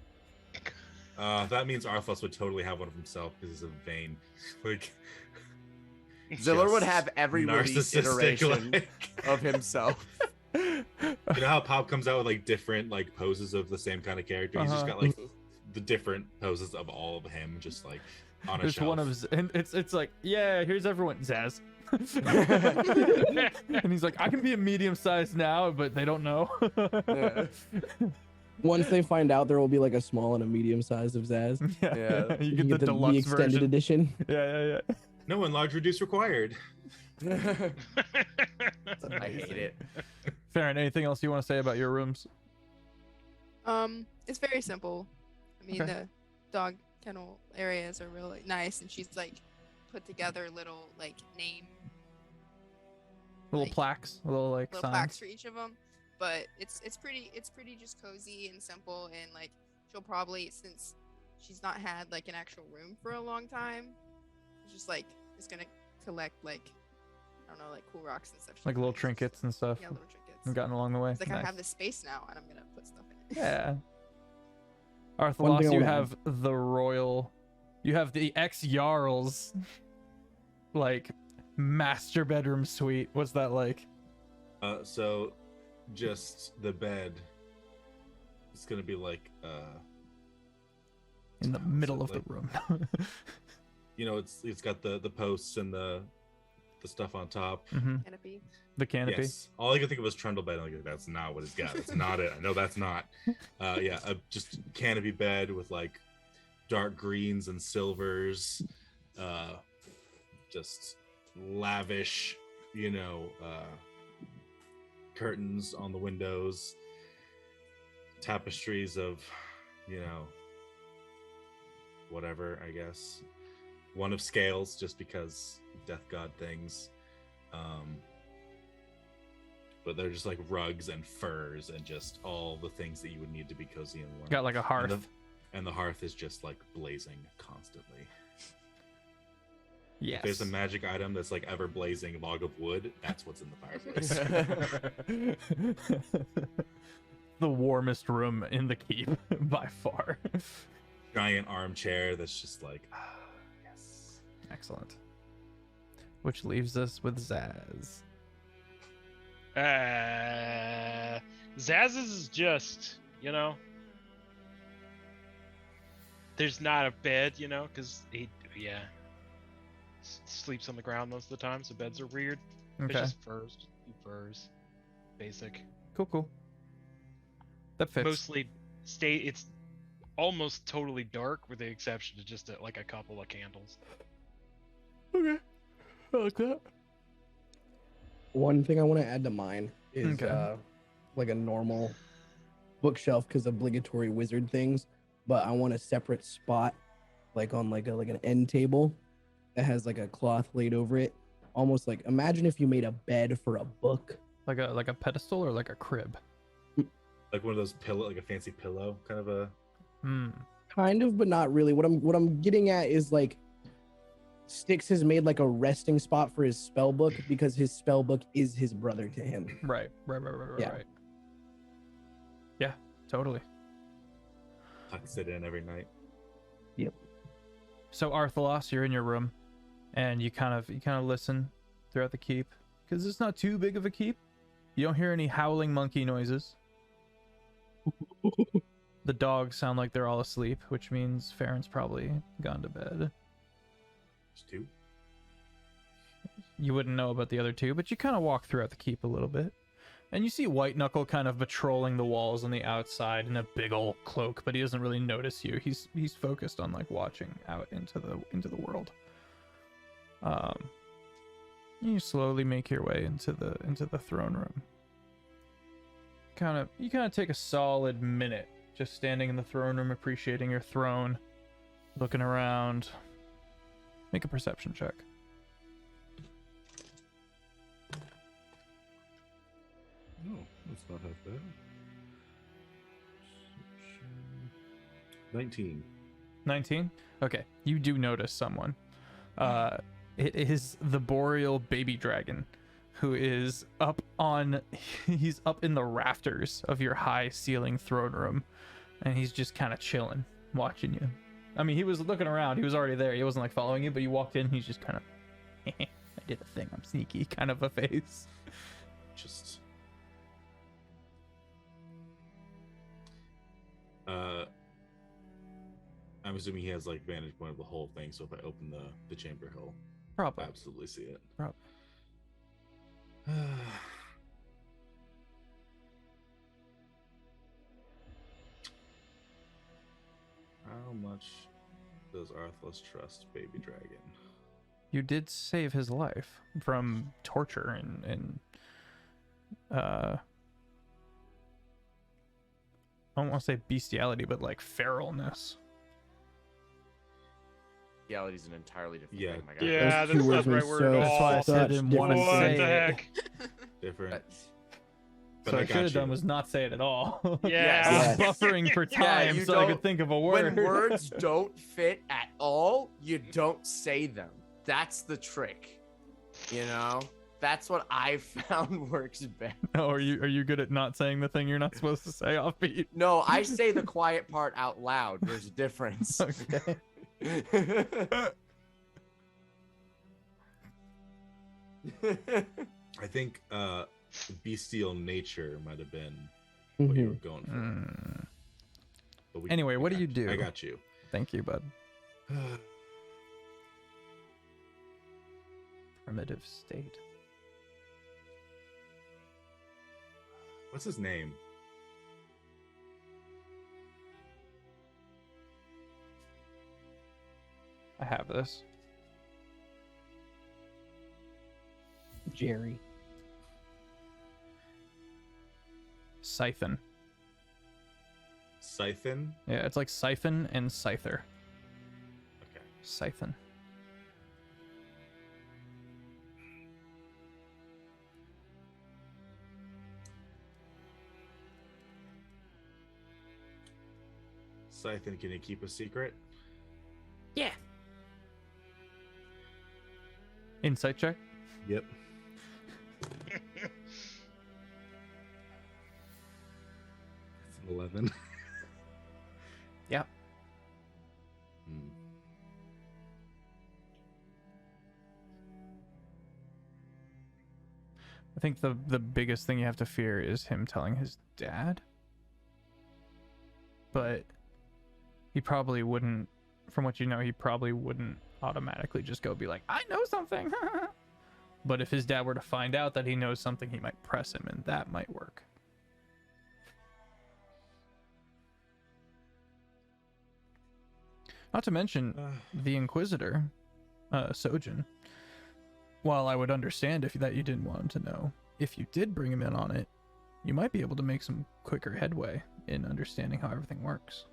that means Arthalos would totally have one of himself because he's a vain. Like Ziller would just have every release iteration like- of himself. You know how Pop comes out with like different like poses of the same kind of character? He's just Uh-huh. got like the different poses of all of him, just like on a There's shelf. one of and it's like, yeah, here's everyone. Zaz. And he's like, I can be a medium size now, but they don't know. Yeah. Once they find out, there will be like a small and a medium size of Zaz. Yeah. Yeah. You get the deluxe extended version. edition. Yeah. No enlarge reduce required. I hate it. Farron, anything else you want to say about your rooms? It's very simple. I mean, Okay. the dog kennel areas are really nice, and she's like put together little like name Little Like, plaques, little like little signs. plaques for each of them. But it's pretty just cozy and simple, and like she'll probably, since she's not had like an actual room for a long time, just like is gonna collect like, I don't know, like cool rocks and stuff. Like little trinkets and stuff. Yeah, little trinkets. And gotten along the way. It's like I Nice. have this space now, and I'm gonna put stuff in it. Yeah. One Arthalos, thing I you wanna have the royal, you have the ex-Jarl's, like, master bedroom suite. What's that like? So just the bed. It's gonna be like In the what's middle it of the like? room. You know, it's got the posts and the stuff on top. Hmm. Canopy. The canopy. Yes. All I could think of was trundle bed. I'm like, that's not what it's got. That's not it. I know that's not. Yeah, a just canopy bed with like dark greens and silvers. Just lavish, you know, curtains on the windows, tapestries of, you know, whatever, I guess. One of scales, just because death god things. But they're just like rugs and furs and just all the things that you would need to be cozy and warm. Got like a hearth. And the hearth is just like blazing constantly. Yes. If there's a magic item that's like ever blazing log of wood, that's what's in the fireplace. The warmest room in the keep by far. Giant armchair that's just like, yes. Excellent. Which leaves us with Zaz. Zaz's is just, you know, there's not a bed, you know, because he sleeps on the ground most of the time, so beds are weird. Okay. It's just furs, basic. Cool. That fits. Mostly it's almost totally dark, with the exception of just like a couple of candles. Okay. I like that. One thing I want to add to mine is Okay. like a normal bookshelf because obligatory wizard things, but I want a separate spot, like on like an end table that has like a cloth laid over it, almost like, imagine if you made a bed for a book. Like a pedestal or like a crib. Like one of those pillow, like a fancy pillow, kind of a. Hmm. Kind of, but not really. What I'm getting at is like Styx has made like a resting spot for his spell book because his spell book is his brother to him. Right. Yeah. Right. Yeah, totally. Tucks it in every night. So Arthalos, you're in your room, and you kind of listen throughout the keep because it's not too big of a keep. You don't hear any howling monkey noises. The dogs sound like they're all asleep, which means Farron's probably gone to bed. Just 2. You wouldn't know about the other 2, but you kind of walk throughout the keep a little bit. And you see White Knuckle kind of patrolling the walls on the outside in a big old cloak, but he doesn't really notice you. He's focused on like watching out into the world. You slowly make your way into the throne room. You kind of take a solid minute just standing in the throne room, appreciating your throne, looking around. Make a perception check. Oh, that's not half bad. 19. 19? Okay, you do notice someone. It is the Boreal baby dragon, who is he's up in the rafters of your high ceiling throne room, and he's just kind of chilling, watching you. I mean, he was looking around, he was already there, he wasn't like following you, but you walked in, he's just kind of, I did a thing, I'm sneaky, kind of a face. Just I'm assuming he has like vantage point of the whole thing, so if I open the chamber, he'll Probably. absolutely see it. Probably. How much does Arthlas trust Baby Dragon? You did save his life from torture and I don't want to say bestiality, but like feralness. Reality is an entirely different Yeah. thing, my guy. Yeah, Those two that's not the words right are word at so all. That's why I said I such didn't want to different What say the it. heck? Different. That's- So I I should have got done you. was not say it at all. Yeah. I Yes. was buffering for time you so I could don't- think of a word. When words don't fit at all, you don't say them. That's the trick. You know? That's what I found works best. Oh, are you good at not saying the thing you're not supposed to say offbeat? No, I say the quiet part out loud. There's a difference. Okay. I think bestial nature might have been what you were going for. Mm. But Anyway, I what do got you do? I got you. Thank you, bud. Primitive state. What's his name? I have this. Jerry. Siphon. Siphon? Yeah, it's like siphon and scyther. Okay. Siphon. Siphon, can you keep a secret? Yeah. Insight check. Yep. It's an 11. Yep. Hmm. I think the biggest thing you have to fear is him telling his dad. But he probably wouldn't, from what you know, he probably wouldn't automatically just go be like, I know something. But if his dad were to find out that he knows something, he might press him, and that might work. Not to mention the Inquisitor, Sojin. While I would understand if that you didn't want him to know, if you did bring him in on it, you might be able to make some quicker headway in understanding how everything works.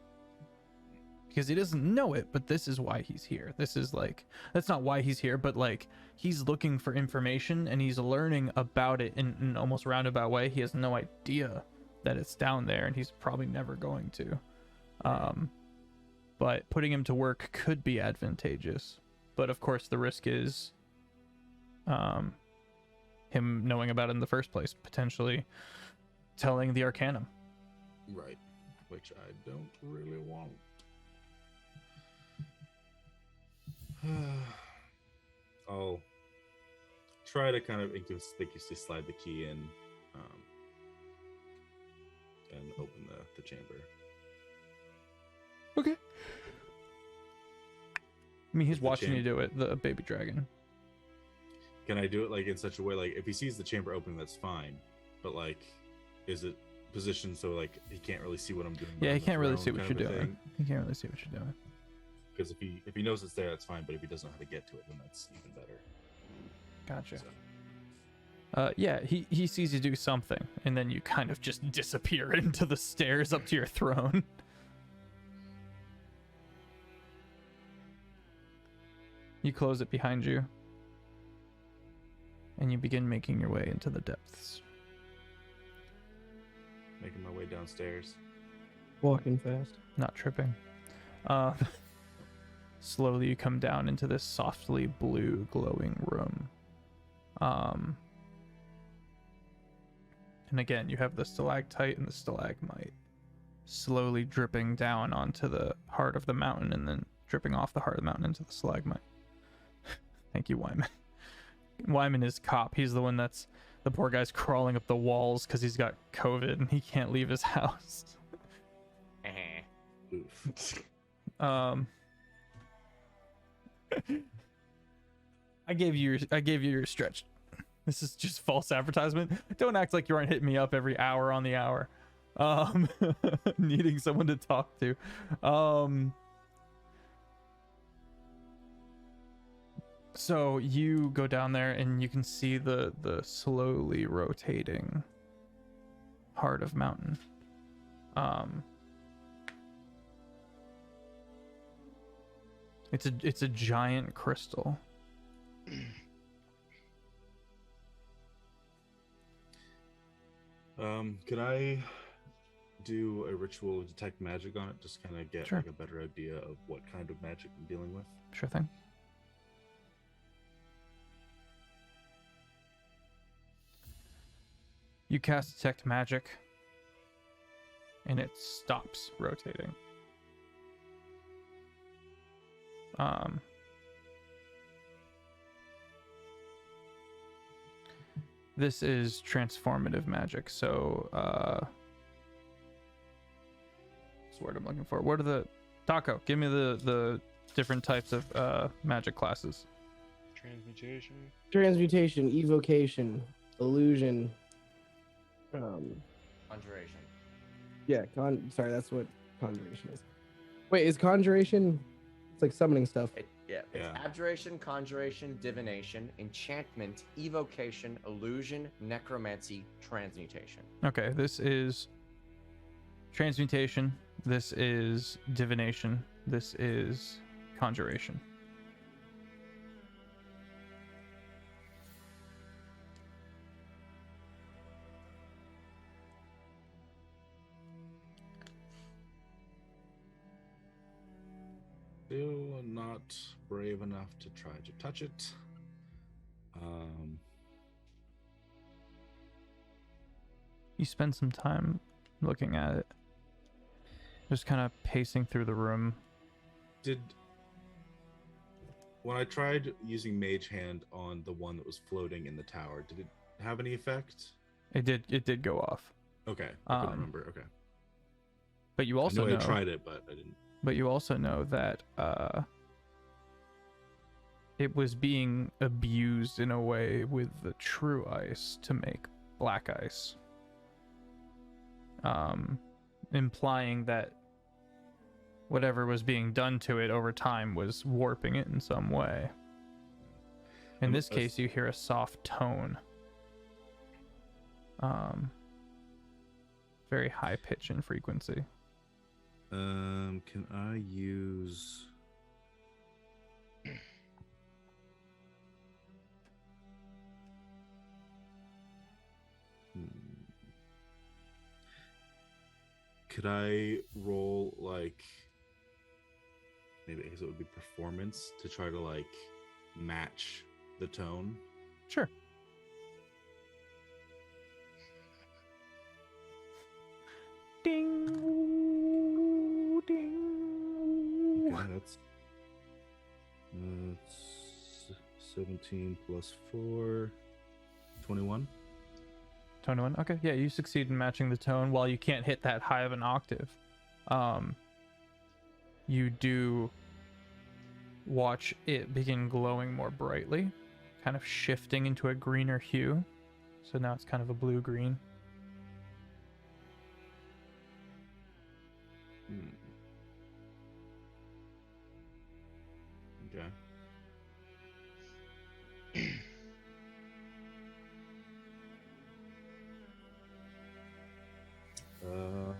Because he doesn't know it, but this is why he's here. This is like, that's not why he's here, but like, he's looking for information and he's learning about it in an almost roundabout way. He has no idea that it's down there, and he's probably never going to. But putting him to work could be advantageous. But of course, the risk is him knowing about it in the first place, potentially telling the Arcanum. Right. Which I don't really want. I'll try to kind of inconspicuously slide the key in and open the chamber. Okay. I mean, he's With the watching you chain. do it, the baby dragon. Can I do it like in such a way, like if he sees the chamber opening, that's fine, but like, is it positioned so like he can't really see what I'm doing? Yeah, he behind the can't really throne see what kind you're of a doing. thing? He can't really see what you're doing. Because if he knows it's there, that's fine. But if he doesn't know how to get to it, then that's even better. Gotcha. So, Yeah, he sees you do something, and then you kind of just disappear into the stairs up to your throne. You close it behind you, and you begin making your way into the depths. making my way downstairs. Walking fast. Not tripping. Slowly you come down into this softly blue glowing room. And again, you have the stalactite and the stalagmite slowly dripping down onto the heart of the mountain and then dripping off the heart of the mountain into the stalagmite. Thank you, Wyman. Wyman is cop. He's the one that's... The poor guy's crawling up the walls because he's got COVID and he can't leave his house. Oof. I gave you your stretch. This is just false advertisement. Don't act like you aren't hitting me up every hour on the hour. Needing someone to talk to. So you go down there and you can see the slowly rotating heart of mountain. It's a giant crystal. Could I do a ritual detect magic on it? Just kind of get Sure. like a better idea of what kind of magic I'm dealing with. Sure thing. You cast detect magic, and it stops rotating. This is transformative magic, so what's the word I'm looking for? What are the... Taco, give me the different types of magic classes. Transmutation. Transmutation, evocation, illusion. Conjuration. Yeah, sorry, that's what conjuration is. Wait, is conjuration? It's like summoning stuff. It's Yeah. abjuration, conjuration, divination, enchantment, evocation, illusion, necromancy, transmutation. Okay, this is transmutation. This is divination. This is conjuration. Still not brave enough to try to touch it. You spend some time looking at it, just kind of pacing through the room. When I tried using Mage Hand on the one that was floating in the tower, did it have any effect? It did go off. Okay, I couldn't Um, remember. Okay, But you also I know know I tried it, but I didn't. But you also know that it was being abused in a way with the true ice to make black ice. Implying that whatever was being done to it over time was warping it in some way. In this case, you hear a soft tone. Very high pitch and frequency. Can I use? Could I roll like maybe I guess it would be performance to try to like match the tone? Sure. Ding, ding. Okay, that's 17 plus 4, 21. 21. Okay, yeah, you succeed in matching the tone while you can't hit that high of an octave. you do watch it begin glowing more brightly, kind of shifting into a greener hue. So now it's kind of a blue-green. Okay. Um,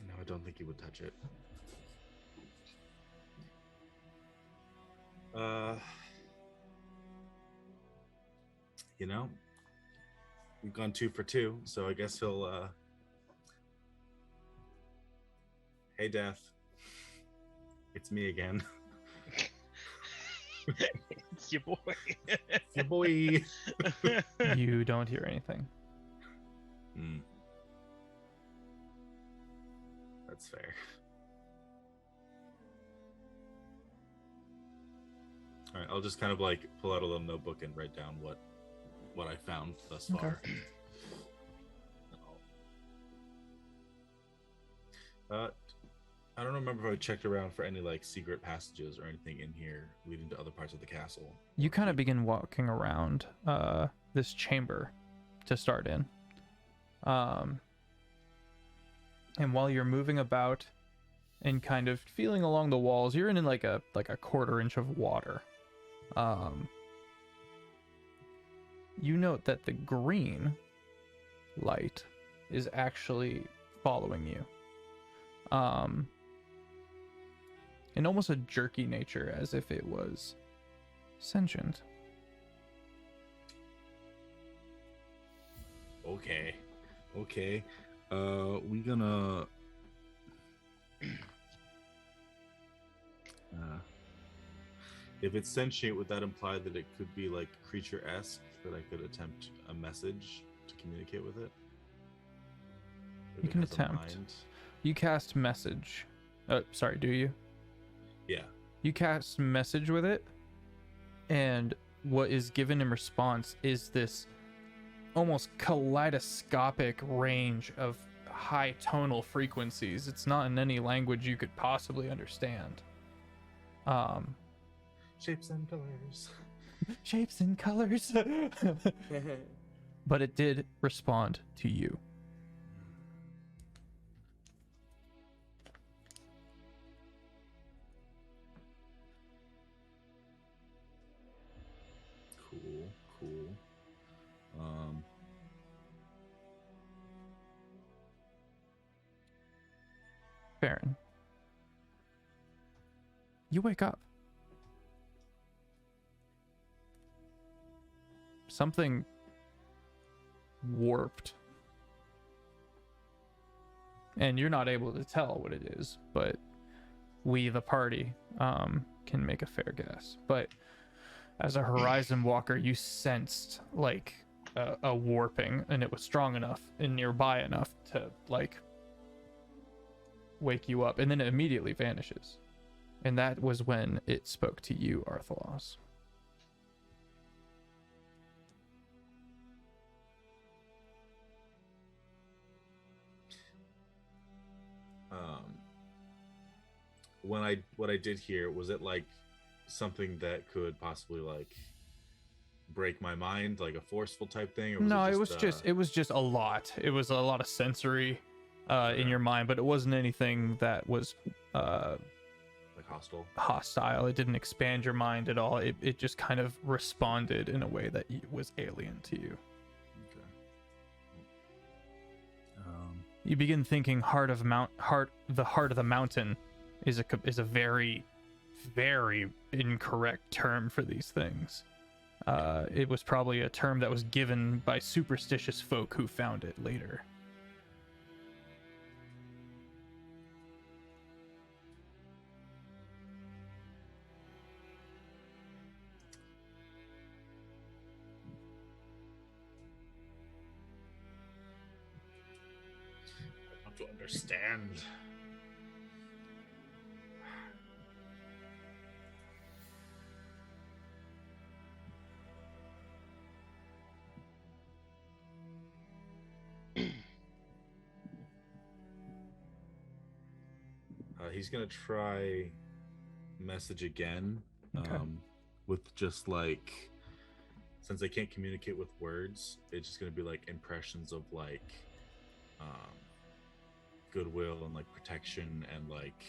no, I don't think he would touch it. You know, we've gone 2 for 2, so I guess he'll hey Death, it's me again. It's your boy. It's your boy. You don't hear anything. That's fair. All right, I'll just kind of like pull out a little notebook and write down what I found thus far. I don't remember if I checked around for any like secret passages or anything in here leading to other parts of the castle. You kind of begin walking around this chamber to start in. And while you're moving about and kind of feeling along the walls, you're in like a quarter inch of water. You note that the green light is actually following you. In almost a jerky nature, as if it was sentient. Okay. We gonna if it's sentient, would that imply that it could be like creature-esque, that I could attempt a message to communicate with it? If You it can has a attempt. mind? You cast message. Sorry, do you? Yeah. You cast message with it, and what is given in response is this almost kaleidoscopic range of high tonal frequencies. It's not in any language you could possibly understand. Shapes and colors. Shapes and colors. But it did respond to you. Cool. Baron, you wake up. Something warped. And you're not able to tell what it is, but we, the party, can make a fair guess. But as a Horizon Walker, you sensed like a warping, and it was strong enough and nearby enough to like wake you up, and then it immediately vanishes. And that was when it spoke to you, Arthalos. What I did here, was it like something that could possibly like break my mind, like a forceful type thing? Or was No, it it was just a lot. It was a lot of sensory in your mind, but it wasn't anything that was like hostile. It didn't expand your mind at all. It just kind of responded in a way that was alien to you. You begin thinking the heart of the mountain is a very, very incorrect term for these things. It was probably a term that was given by superstitious folk who found it later. understand. He's gonna try message again, Okay. with just like, since I can't communicate with words, it's just gonna be like impressions of like goodwill and like protection and like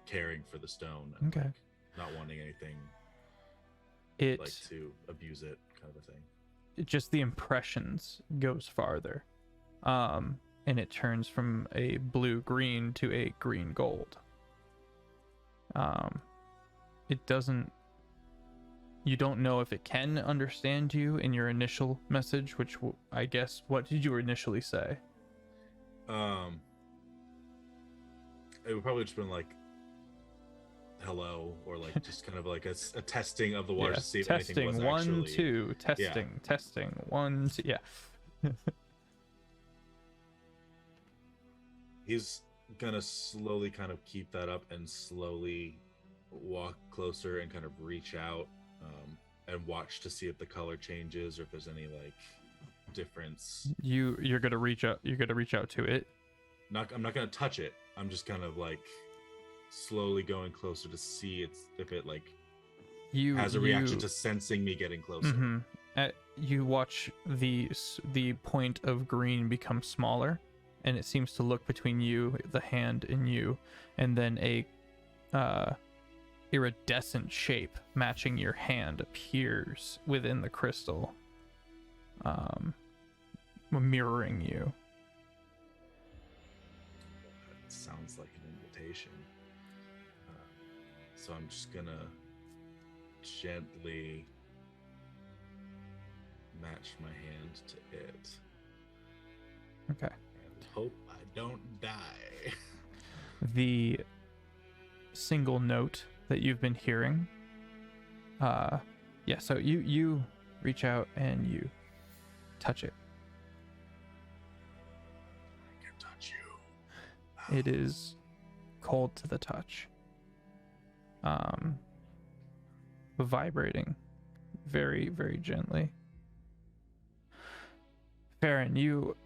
caring for the stone and Okay. like not wanting anything It like to abuse it, kind of a thing. just the impressions goes farther, and it turns from a blue green to a green gold. It doesn't. You don't know if it can understand you in your initial message, which I guess, what did you initially say? It would probably just been like hello, or like just kind of like a testing of the water to see if anything was testing, 1, actually 2, testing, 1, 2, yeah. He's gonna slowly kind of keep that up and slowly walk closer and kind of reach out, and watch to see if the color changes or if there's any like difference. You're gonna reach out. You're gonna reach out to it. I'm not gonna touch it. I'm just kind of like slowly going closer to see if it like has a reaction to sensing me getting closer. Mm-hmm. You watch the point of green become smaller, and it seems to look between you, the hand, and you, and then a iridescent shape matching your hand appears within the crystal, mirroring you. That sounds like an invitation. So I'm just gonna gently match my hand to it. Okay. And hope I don't die. The single note that you've been hearing, so you reach out and you touch it. I can touch you. It is cold to the touch, vibrating very, very gently. Farron, you,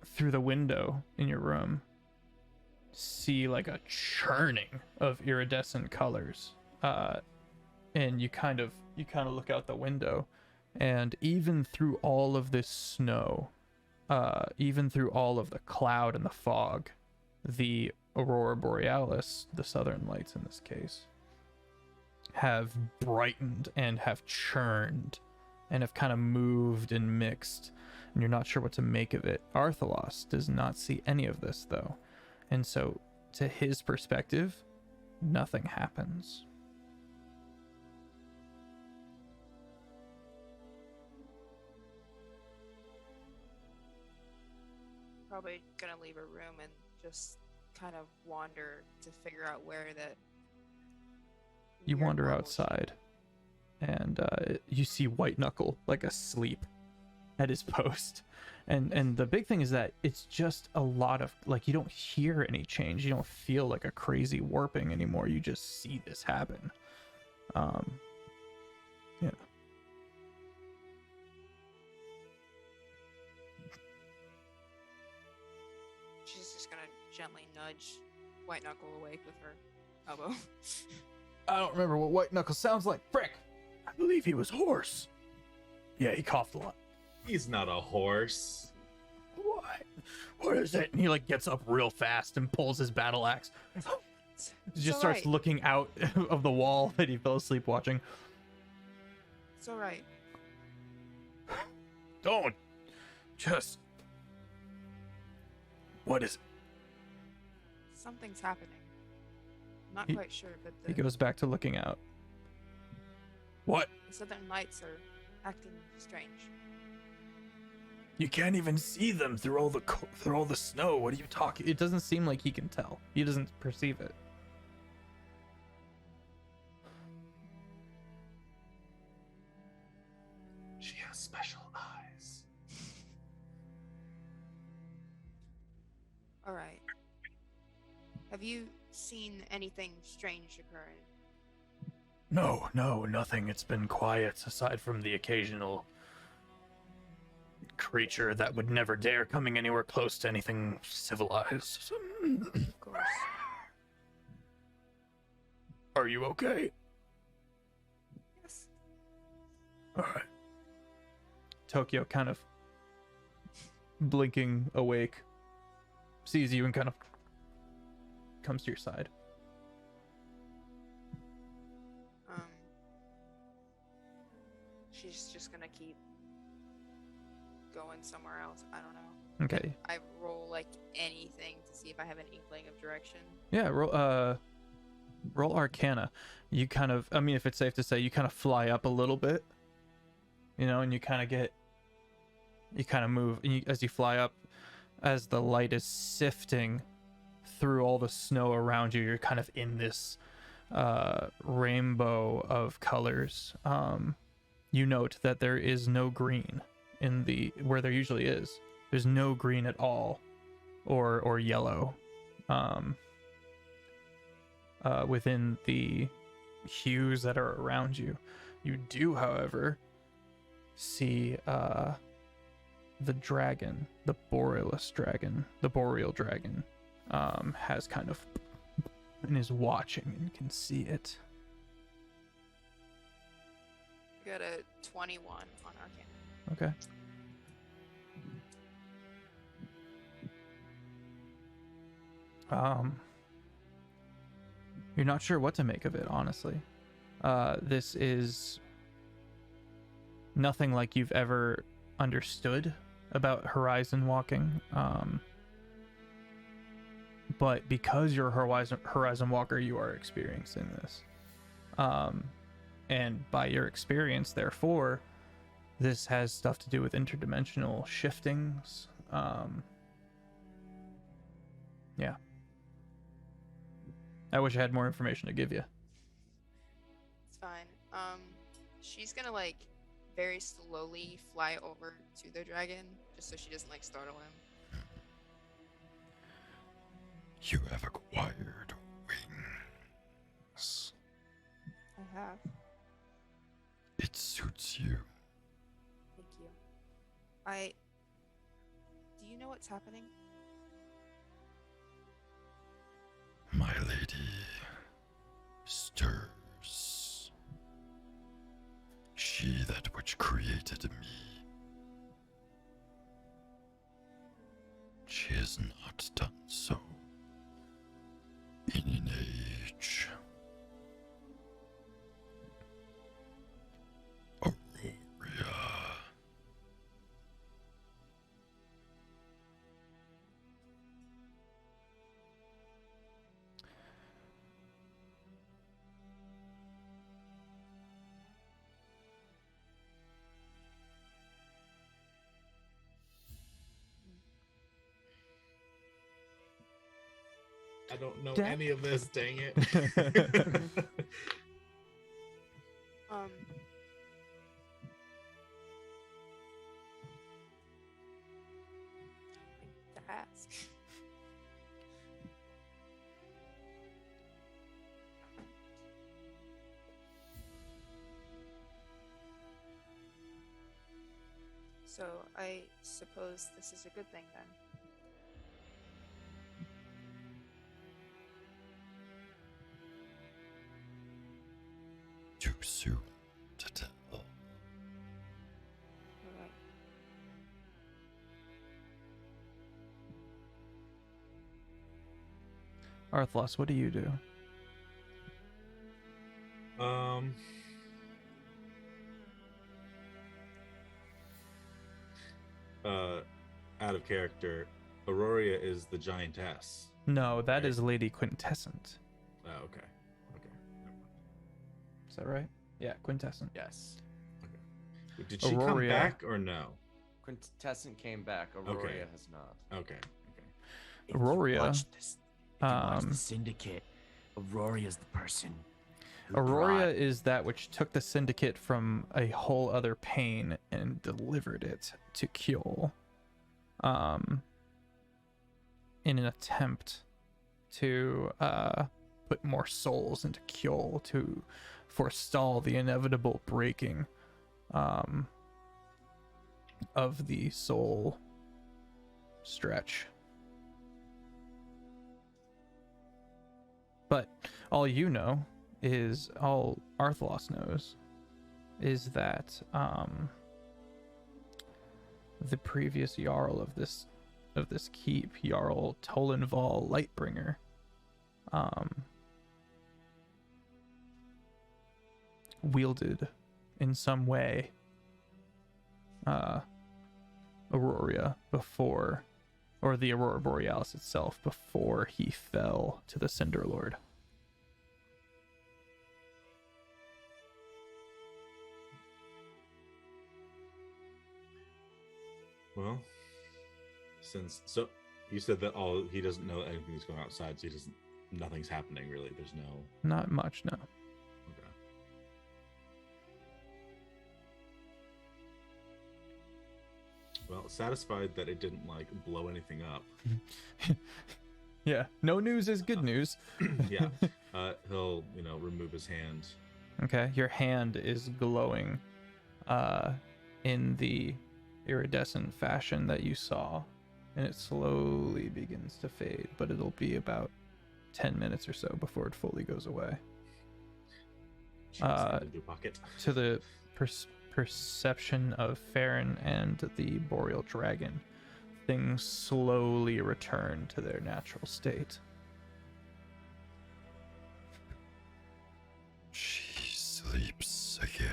through the window in your room, see like a churning of iridescent colors, and you kind of look out the window, and even through all of this snow, even through all of the cloud and the fog, the aurora borealis, the southern lights in this case, have brightened and have churned and have kind of moved and mixed, and you're not sure what to make of it. Arthalos does not see any of this though. And so, to his perspective, nothing happens. Probably gonna leave a room and just kind of wander to figure out where that. You weird wander bubble outside, and you see White Knuckle like asleep at his post. And the big thing is that it's just a lot of, like, you don't hear any change. You don't feel like a crazy warping anymore. You just see this happen. Yeah. She's just gonna gently nudge White Knuckle awake with her elbow. I don't remember what White Knuckle sounds like. Frick! I believe he was hoarse. Yeah, he coughed a lot. He's not a horse. What? What is it? And he like gets up real fast and pulls his battle axe. Just starts alright. looking out of the wall that he fell asleep watching. It's alright. Don't. Just. What is it? Something's happening. I'm not He- quite sure, but He the goes back to looking out. What? southern lights are acting strange. You can't even see them through all the snow. What are you talking? It doesn't seem like he can tell. He doesn't perceive it. She has special eyes. All right. Have you seen anything strange occurring? No, nothing. It's been quiet aside from the occasional creature that would never dare coming anywhere close to anything civilized. Of course. Are you okay? Yes. All right. Tokyo kind of blinking awake, sees you and kind of comes to your side. She's just gonna keep going somewhere else. I don't know. Okay. I roll like anything to see if I have an inkling of direction. Yeah, roll Arcana. You kind of, I mean, if it's safe to say, you kind of fly up a little bit, you know, and you kind of move, and as you fly up, as the light is sifting through all the snow around you, you're kind of in this rainbow of colors. You note that there is no green in where there usually is. There's no green at all, or yellow, within the hues that are around you. You do, however, see the dragon, the Boreal dragon, has kind of and is watching and can see it. Got a 21 on Arcana. Okay. You're not sure what to make of it, honestly. This is nothing like you've ever understood about horizon walking. But because you're a horizon walker, you are experiencing this. And by your experience, therefore, this has stuff to do with interdimensional shiftings. Yeah. I wish I had more information to give you. It's fine. She's gonna like very slowly fly over to the dragon just so she doesn't like startle him. You have acquired wings. I have. It suits you. Thank you. Do you know what's happening? My lady stirs. She that which created me. She has not done so in an age. Aurora. I don't know Dad? any of this, dang it. To ask. So I suppose this is a good thing then. Too soon to tell. Alright. Arthlos, what do you do? Out of character, Aurora is the giantess. No, that Right. is Lady Quintessent. Oh, okay. Okay. Is that right? Yeah, Quintessent. Yes. Did she come Aurora. back or no? Quintessent came back. Aurora Okay. has not. Okay. Aurora, Watch this. If you watch um, the Syndicate, Aurora's the person. who Aurora brought- is that which took the Syndicate from a whole other pain and delivered it to Kjol. in an attempt to put more souls into Kjol to forestall the inevitable breaking of the soul stretch. But all you know is, all Arthlos knows, is that the previous Jarl of this keep, Jarl Tolenval Lightbringer, wielded in some way Aurora before, or the Aurora Borealis itself, before he fell to the Cinder Lord. Well, so you said that he doesn't know anything's going outside, so nothing's happening really. There's no. Not much, no. Okay. Well, satisfied that it didn't like blow anything up. Yeah, no news is good news. Yeah, he'll remove his hand. Okay, your hand is glowing in the iridescent fashion that you saw, and it slowly begins to fade, but it'll be about 10 minutes or so before it fully goes away. Into pocket. To the perception of Farron and the Boreal Dragon, things slowly return to their natural state. She sleeps again.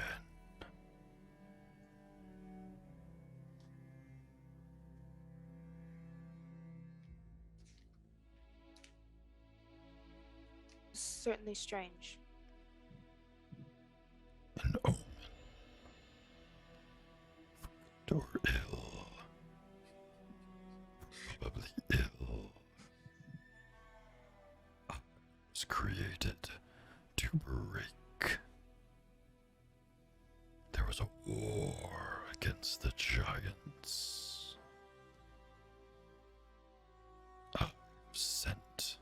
Certainly strange. An omen. For good or ill. Probably ill. I was created to break. There was a war against the giants. I was sent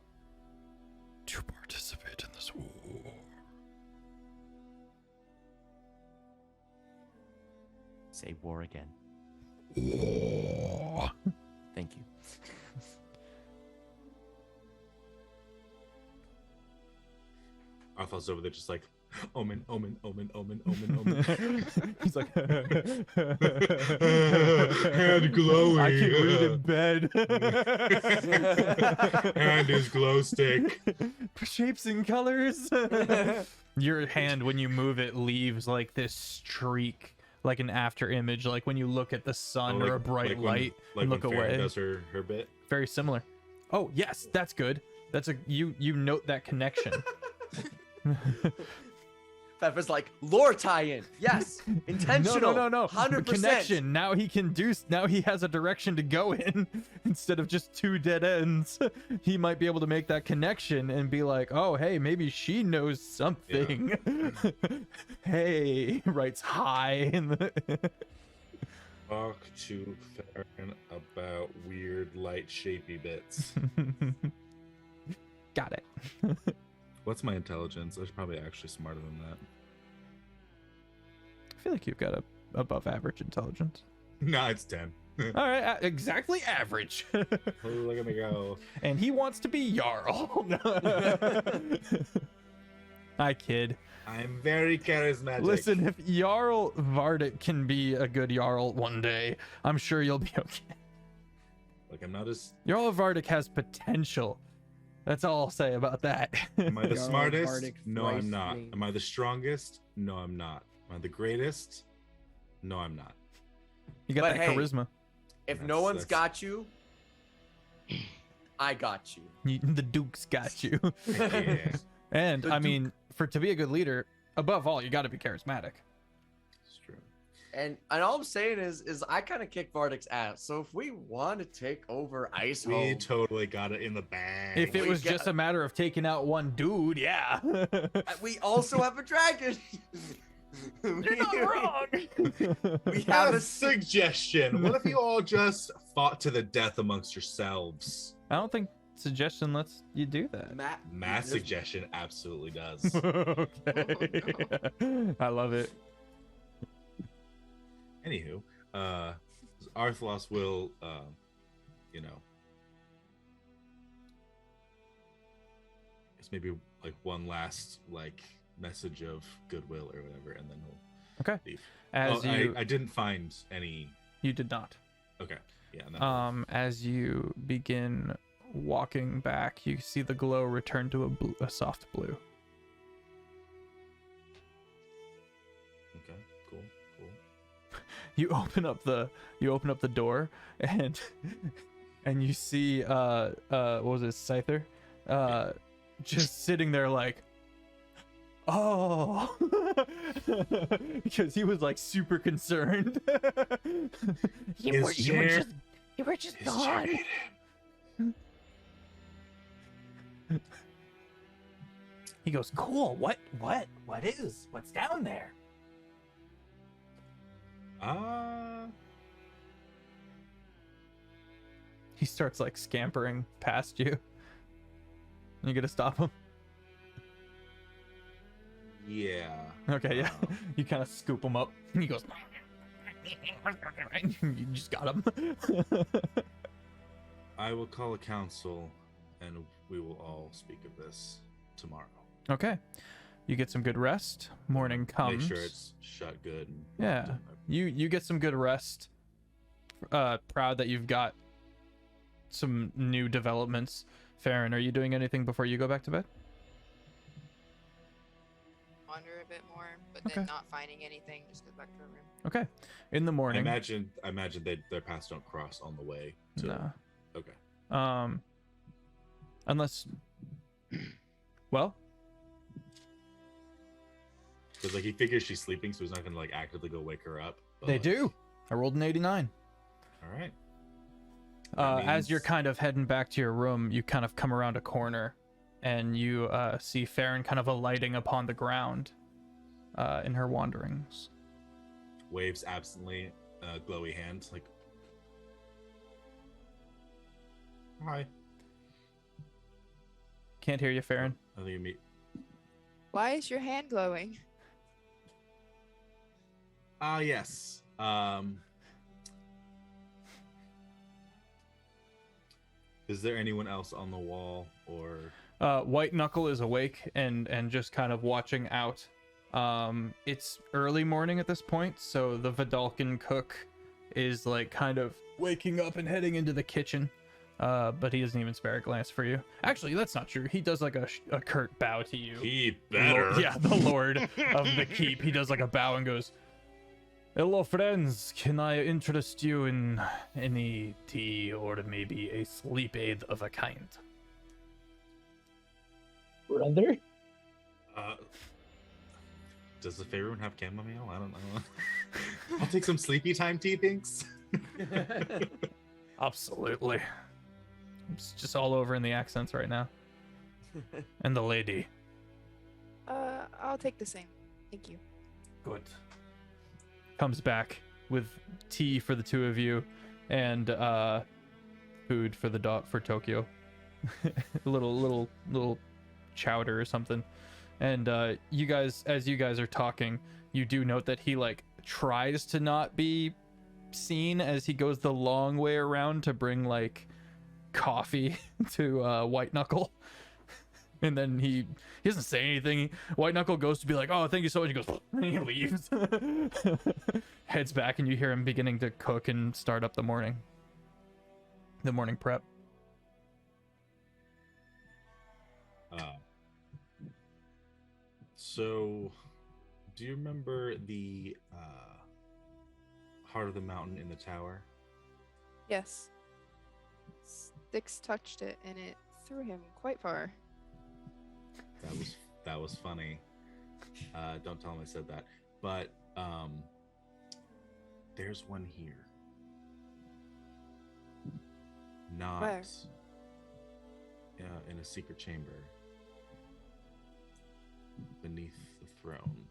to participate in this war. Say war again. War. Thank you. Arthur's over there just like, omen, omen, omen, omen, omen, omen. He's like, hand glowing. I can read in bed. Hand is glow stick. Shapes and colors. Your hand, when you move it, leaves like this streak, like an after image, like when you look at the sun or a bright light and look when away. Farron does her bit. Very similar. Oh yes, that's good. That's you note that connection. Feffers like lore tie-in. Yes, intentional. No. 100%. Connection. Now he can do. Now he has a direction to go in instead of just two dead ends. He might be able to make that connection and be like, "Oh, hey, maybe she knows something." Yeah. Hey, writes hi in the. Talk to Farron about weird light shapy bits. Got it. What's my intelligence? I was probably actually smarter than that. I feel like you've got a above average intelligence. No, it's 10. All right, exactly average. Oh, look at me go. And he wants to be Jarl. I kid. I'm very charismatic. Listen, if Jarl Vardic can be a good Jarl one day, I'm sure you'll be okay. Like, I'm not as... Jarl Vardic has potential. That's all I'll say about that. Am I the Jarl smartest? Vardic No, I'm thrice not. named. Am I the strongest? No, I'm not. Am I the greatest? No, I'm not. You got But that hey, charisma. If That's- no one's that's- got you, I got you. The Duke's got you. Yeah. And The I Duke. mean, to be a good leader, above all, you got to be charismatic. It's true. And all I'm saying is I kind of kick Vardic's ass. So if we want to take over Ice We Home, totally got it in the bag. If it We was got- just a matter of taking out one dude, yeah. we also have a dragon. You're not wrong. We have have a a suggestion. What if you all just fought to the death amongst yourselves? I don't think suggestion lets you do that. Mass suggestion absolutely does. Okay. I love it. Anywho, Arthlos will, you know, it's maybe like one last like message of goodwill or whatever, and then he'll Okay. leave. As you, I didn't find any. you did not. Okay. Yeah. No. As you begin walking back, you see the glow return to a soft blue. Okay. Cool. You open up the door and you see what was it, Scyther? Just sitting there like, oh, because he was like super concerned. you were just gone. He goes, cool. What's down there? He starts like scampering past you. You gonna stop him? Yeah. Okay, yeah. You kind of scoop him up. He goes, you just got him. I will call a council, and we will all speak of this tomorrow. Okay. You get some good rest. Morning comes. Make sure it's shut good. And Yeah. done. You get some good rest. Proud that you've got some new developments. Farron, are you doing anything before you go back to bed? Wander a bit more, but Okay. then not finding anything, just go back to our room. Okay. In the I morning. imagine their paths don't cross on the way. To, No. Okay. Unless, well, Because like he figures she's sleeping, so he's not gonna like actively go wake her up. they but- do. I rolled an 89. All right. As you're means- kind of heading back to your room, you kind of come around a corner, and you see Farron kind of alighting upon the ground in her wanderings. Waves absently, glowy hand, like. Hi. Can't hear you, Farron. I think you meet. Why is your hand glowing? Ah, yes. Is there anyone else on the wall or? White Knuckle is awake and just kind of watching out. It's early morning at this point, so the Vidalcan cook is like kind of waking up and heading into the kitchen. But he doesn't even spare a glance for you. Actually, that's not true. He does like a curt bow to you. He better. Yeah, the Lord of the Keep. He does like a bow and goes, "Hello, friends. Can I interest you in any tea or maybe a sleep aid of a kind?" Brother? Does the favorite one have chamomile? I don't know. I'll take some sleepy time tea, thanks. Absolutely. It's just all over in the accents right now. And the lady. I'll take the same. Thank you. Good. Comes back with tea for the two of you and food for the dog for Tokyo. A little chowder or something. And you guys, as you guys are talking, you do note that he like tries to not be seen as he goes the long way around to bring like coffee to White Knuckle. And then he doesn't say anything. White Knuckle goes to be like, "Oh, thank you so much." He goes, and he leaves. Heads back, and you hear him beginning to cook and start up the morning prep. So, do you remember the heart of the mountain in the tower? Yes. Styx touched it and it threw him quite far. That was funny. Don't tell him I said that. But there's one here. Not Where? In a secret chamber beneath the throne.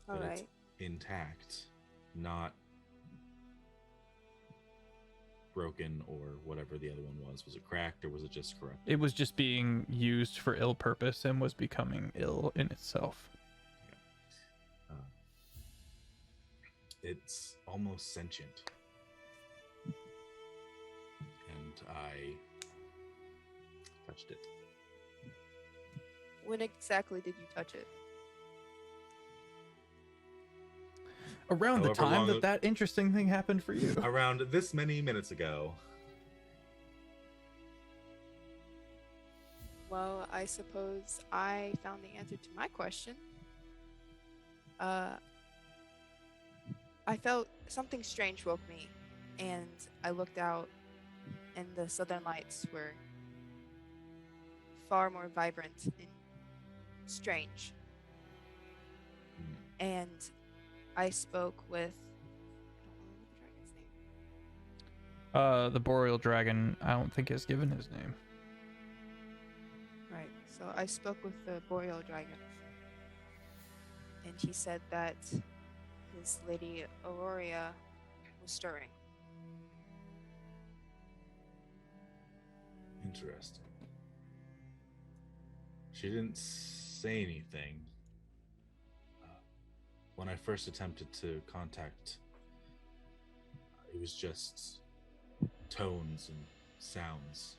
All But it's right. intact, not broken or whatever the other one was. Was it cracked or was it just corrupt? It was just being used for ill purpose and was becoming ill in itself. It's almost sentient. And I touched it. When exactly did you touch it? Around the However time long that it- that interesting thing happened for you. Around this many minutes ago. Well, I suppose I found the answer to my question. I felt something strange woke me, and I looked out, and the southern lights were far more vibrant and strange. And I spoke with, I don't remember the dragon's name. The Boreal dragon, I don't think has given his name. Right. So I spoke with the Boreal dragon, and he said that his lady Aurora was stirring. Interesting. She didn't say anything. When I first attempted to contact, it was just tones and sounds.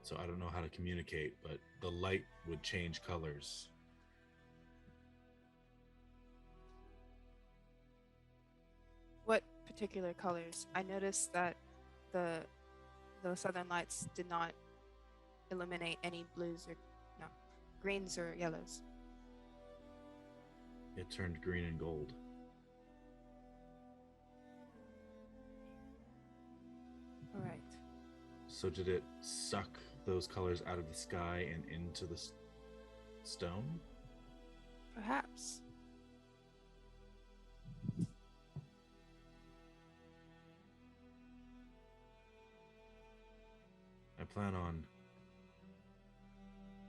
So I don't know how to communicate, but the light would change colors. What particular colors? I noticed that the southern lights did not illuminate any blues or no greens or yellows. It turned green and gold. All right. So did it suck those colors out of the sky and into the stone? Perhaps. I plan on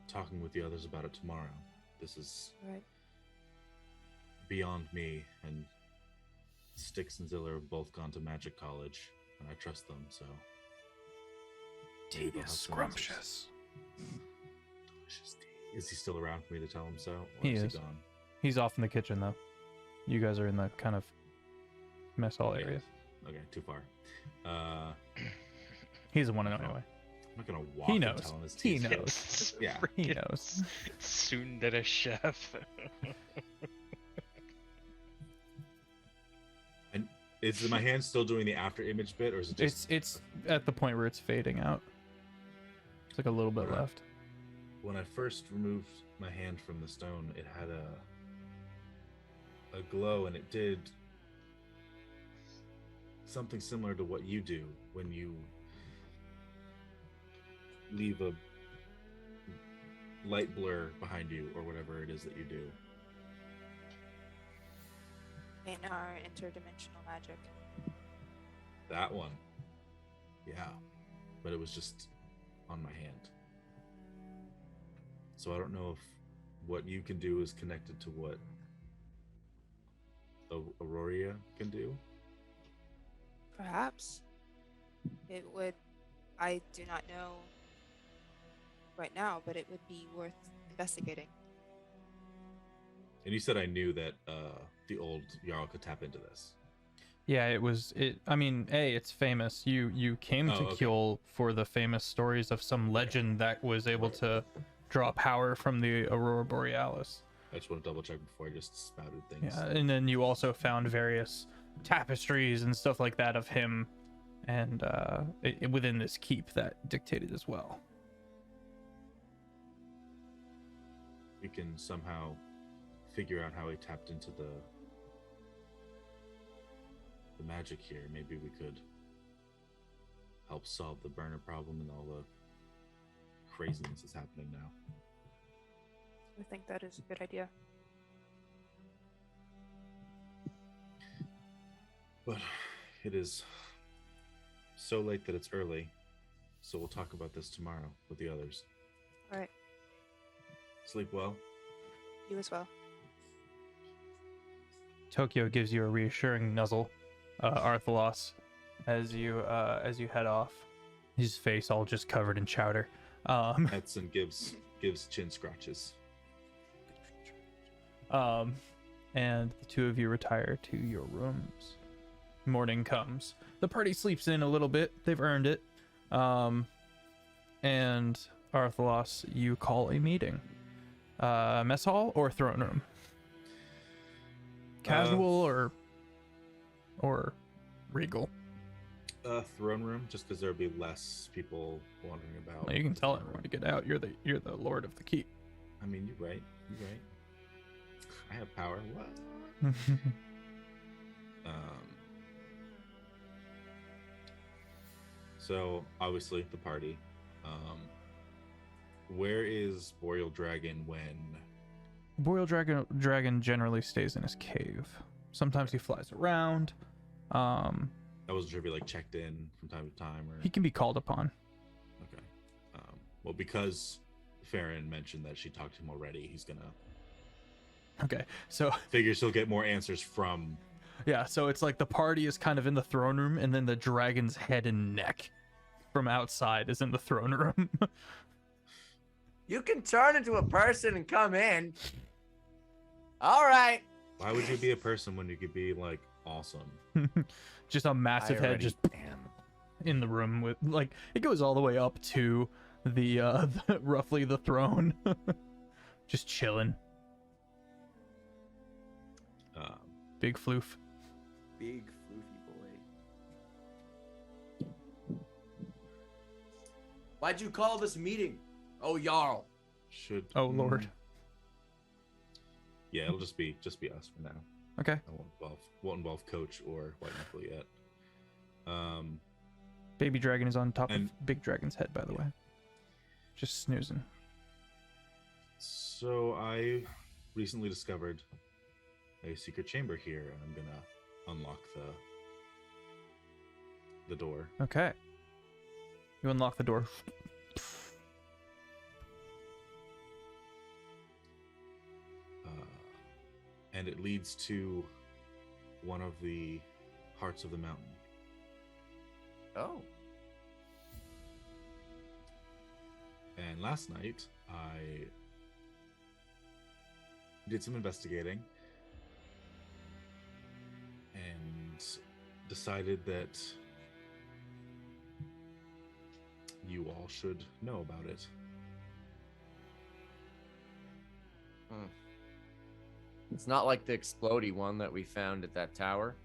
talking with the others about it tomorrow. This is Right. beyond me, and Styx and Ziller have both gone to magic college, and I trust them, so... maybe they'll have some answers. Scrumptious. Delicious tea. Is he still around for me to tell him so? Or He is is. he gone? He's off in the kitchen though. You guys are in the kind of mess hall Okay. area. Okay, too far. He's the one to know anyway. I'm not gonna walk He and knows. tell him his He tea's knows. Yeah. He knows. Tsundere chef. And is my hand still doing the after image bit, or is it just... It's at the point where it's fading out. It's like a little bit left. When I first removed my hand from the stone, it had a glow, and it did something similar to what you do when you leave a light blur behind you, or whatever it is that you do. In our interdimensional magic. That one. Yeah. But it was just on my hand. So I don't know if what you can do is connected to what Aurora can do. Perhaps. It would. I do not know right now, but it would be worth investigating. And you said I knew that the old Jarl could tap into this. Yeah, I mean, it's famous. You came to okay. Kjol for the famous stories of some legend that was able to draw power from the Aurora Borealis. I just want to double check before I just spouted things. Yeah, and then you also found various tapestries and stuff like that of him, and within this keep that dictated as well. We can somehow figure out how he tapped into the magic here. Maybe we could help solve the burner problem and all the craziness that's happening now. I think that is a good idea. But it is so late that it's early, so we'll talk about this tomorrow with the others. All right. Sleep well. You as well. Tokyo gives you a reassuring nuzzle, Arthalos, as you head off. His face all just covered in chowder. Edson gives chin scratches. And the two of you retire to your rooms. Morning comes. The party sleeps in a little bit. They've earned it. And Arthalos, you call a meeting. Mess hall or throne room? Casual or regal? Throne room, just because there'll be less people wandering about. Well, you can tell everyone to get out. You're the lord of the keep. I mean, you're right. I have power. What? So obviously the party. Where is Boreal Dragon when? Boreal Dragon generally stays in his cave. Sometimes he flies around. I wasn't sure if he like checked in from time to time or. He can be called upon. Okay. Well, because Farron mentioned that she talked to him already, he's gonna. Okay, so Figures he'll get more answers from. yeah, so it's like the party is kind of in the throne room, and then the dragon's head and neck from outside is in the throne room. You can turn into a person and come in. All right. Why would you be a person when you could be like awesome? Just a massive I head already just am. in the room with like it goes all the way up to the roughly the throne. Just chilling. Big floof. Big floofy boy. Why'd you call this meeting? Oh, Jarl. Should. Oh Lord. Yeah, it'll just be us for now. Okay. I won't involve Coach or White Knuckle yet. Baby dragon is on top and- of Big Dragon's head, by the way. Just snoozing. So I recently discovered a secret chamber here, and I'm gonna unlock the door. Okay. You unlock the door. And it leads to one of the hearts of the mountain. Oh. And last night, I did some investigating and decided that you all should know about it. It's not like the explodey one that we found at that tower.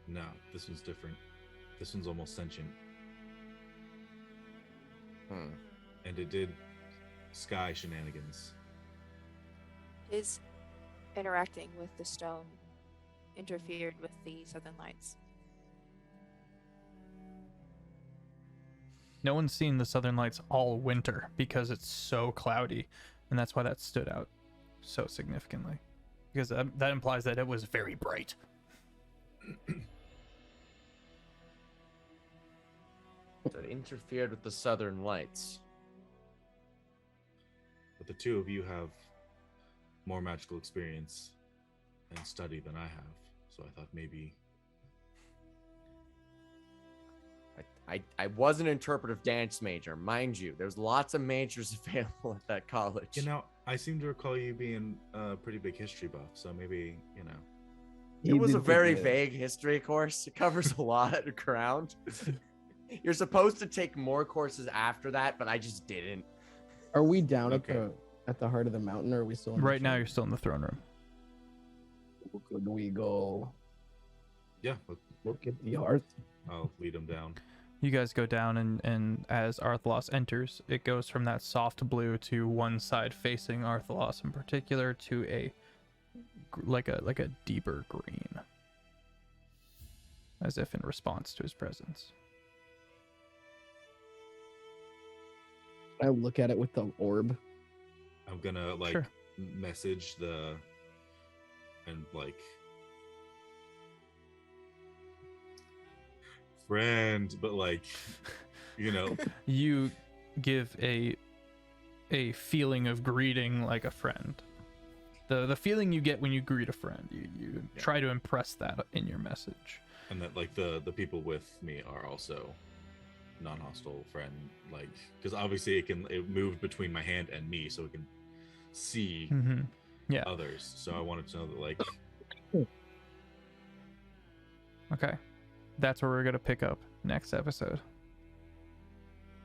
No, this one's different. This one's almost sentient. And it did sky shenanigans. His interacting with the stone interfered with the southern lights. No one's seen the southern lights all winter because it's so cloudy, and that's why that stood out so significantly. Because that implies that it was very bright. That interfered with the southern lights. But the two of you have more magical experience and study than I have, so I thought maybe. I was an interpretive dance major, mind you. There's lots of majors available at that college. You know, I seem to recall you being a pretty big history buff, so maybe, you know. It was a very vague history course. It covers a lot of ground. You're supposed to take more courses after that, but I just didn't. Are we down Okay. at the heart of the mountain, or are we still in the Right now, front? you're still in the throne room. Could we go Yeah, look at the heart? I'll lead them down. You guys go down, and as Arthalos enters, it goes from that soft blue to one side facing Arthalos in particular to a like a deeper green, as if in response to his presence. I look at it with the orb. I'm gonna like Sure. message and like friend, but like, you know, You give a feeling of greeting like a friend. the feeling you get when you greet a friend. You try to impress that in your message. And that like the people with me are also non-hostile friend, like because obviously it moved between my hand and me, so it can see Yeah. others. So I wanted to know that like Okay. That's where we're gonna pick up next episode.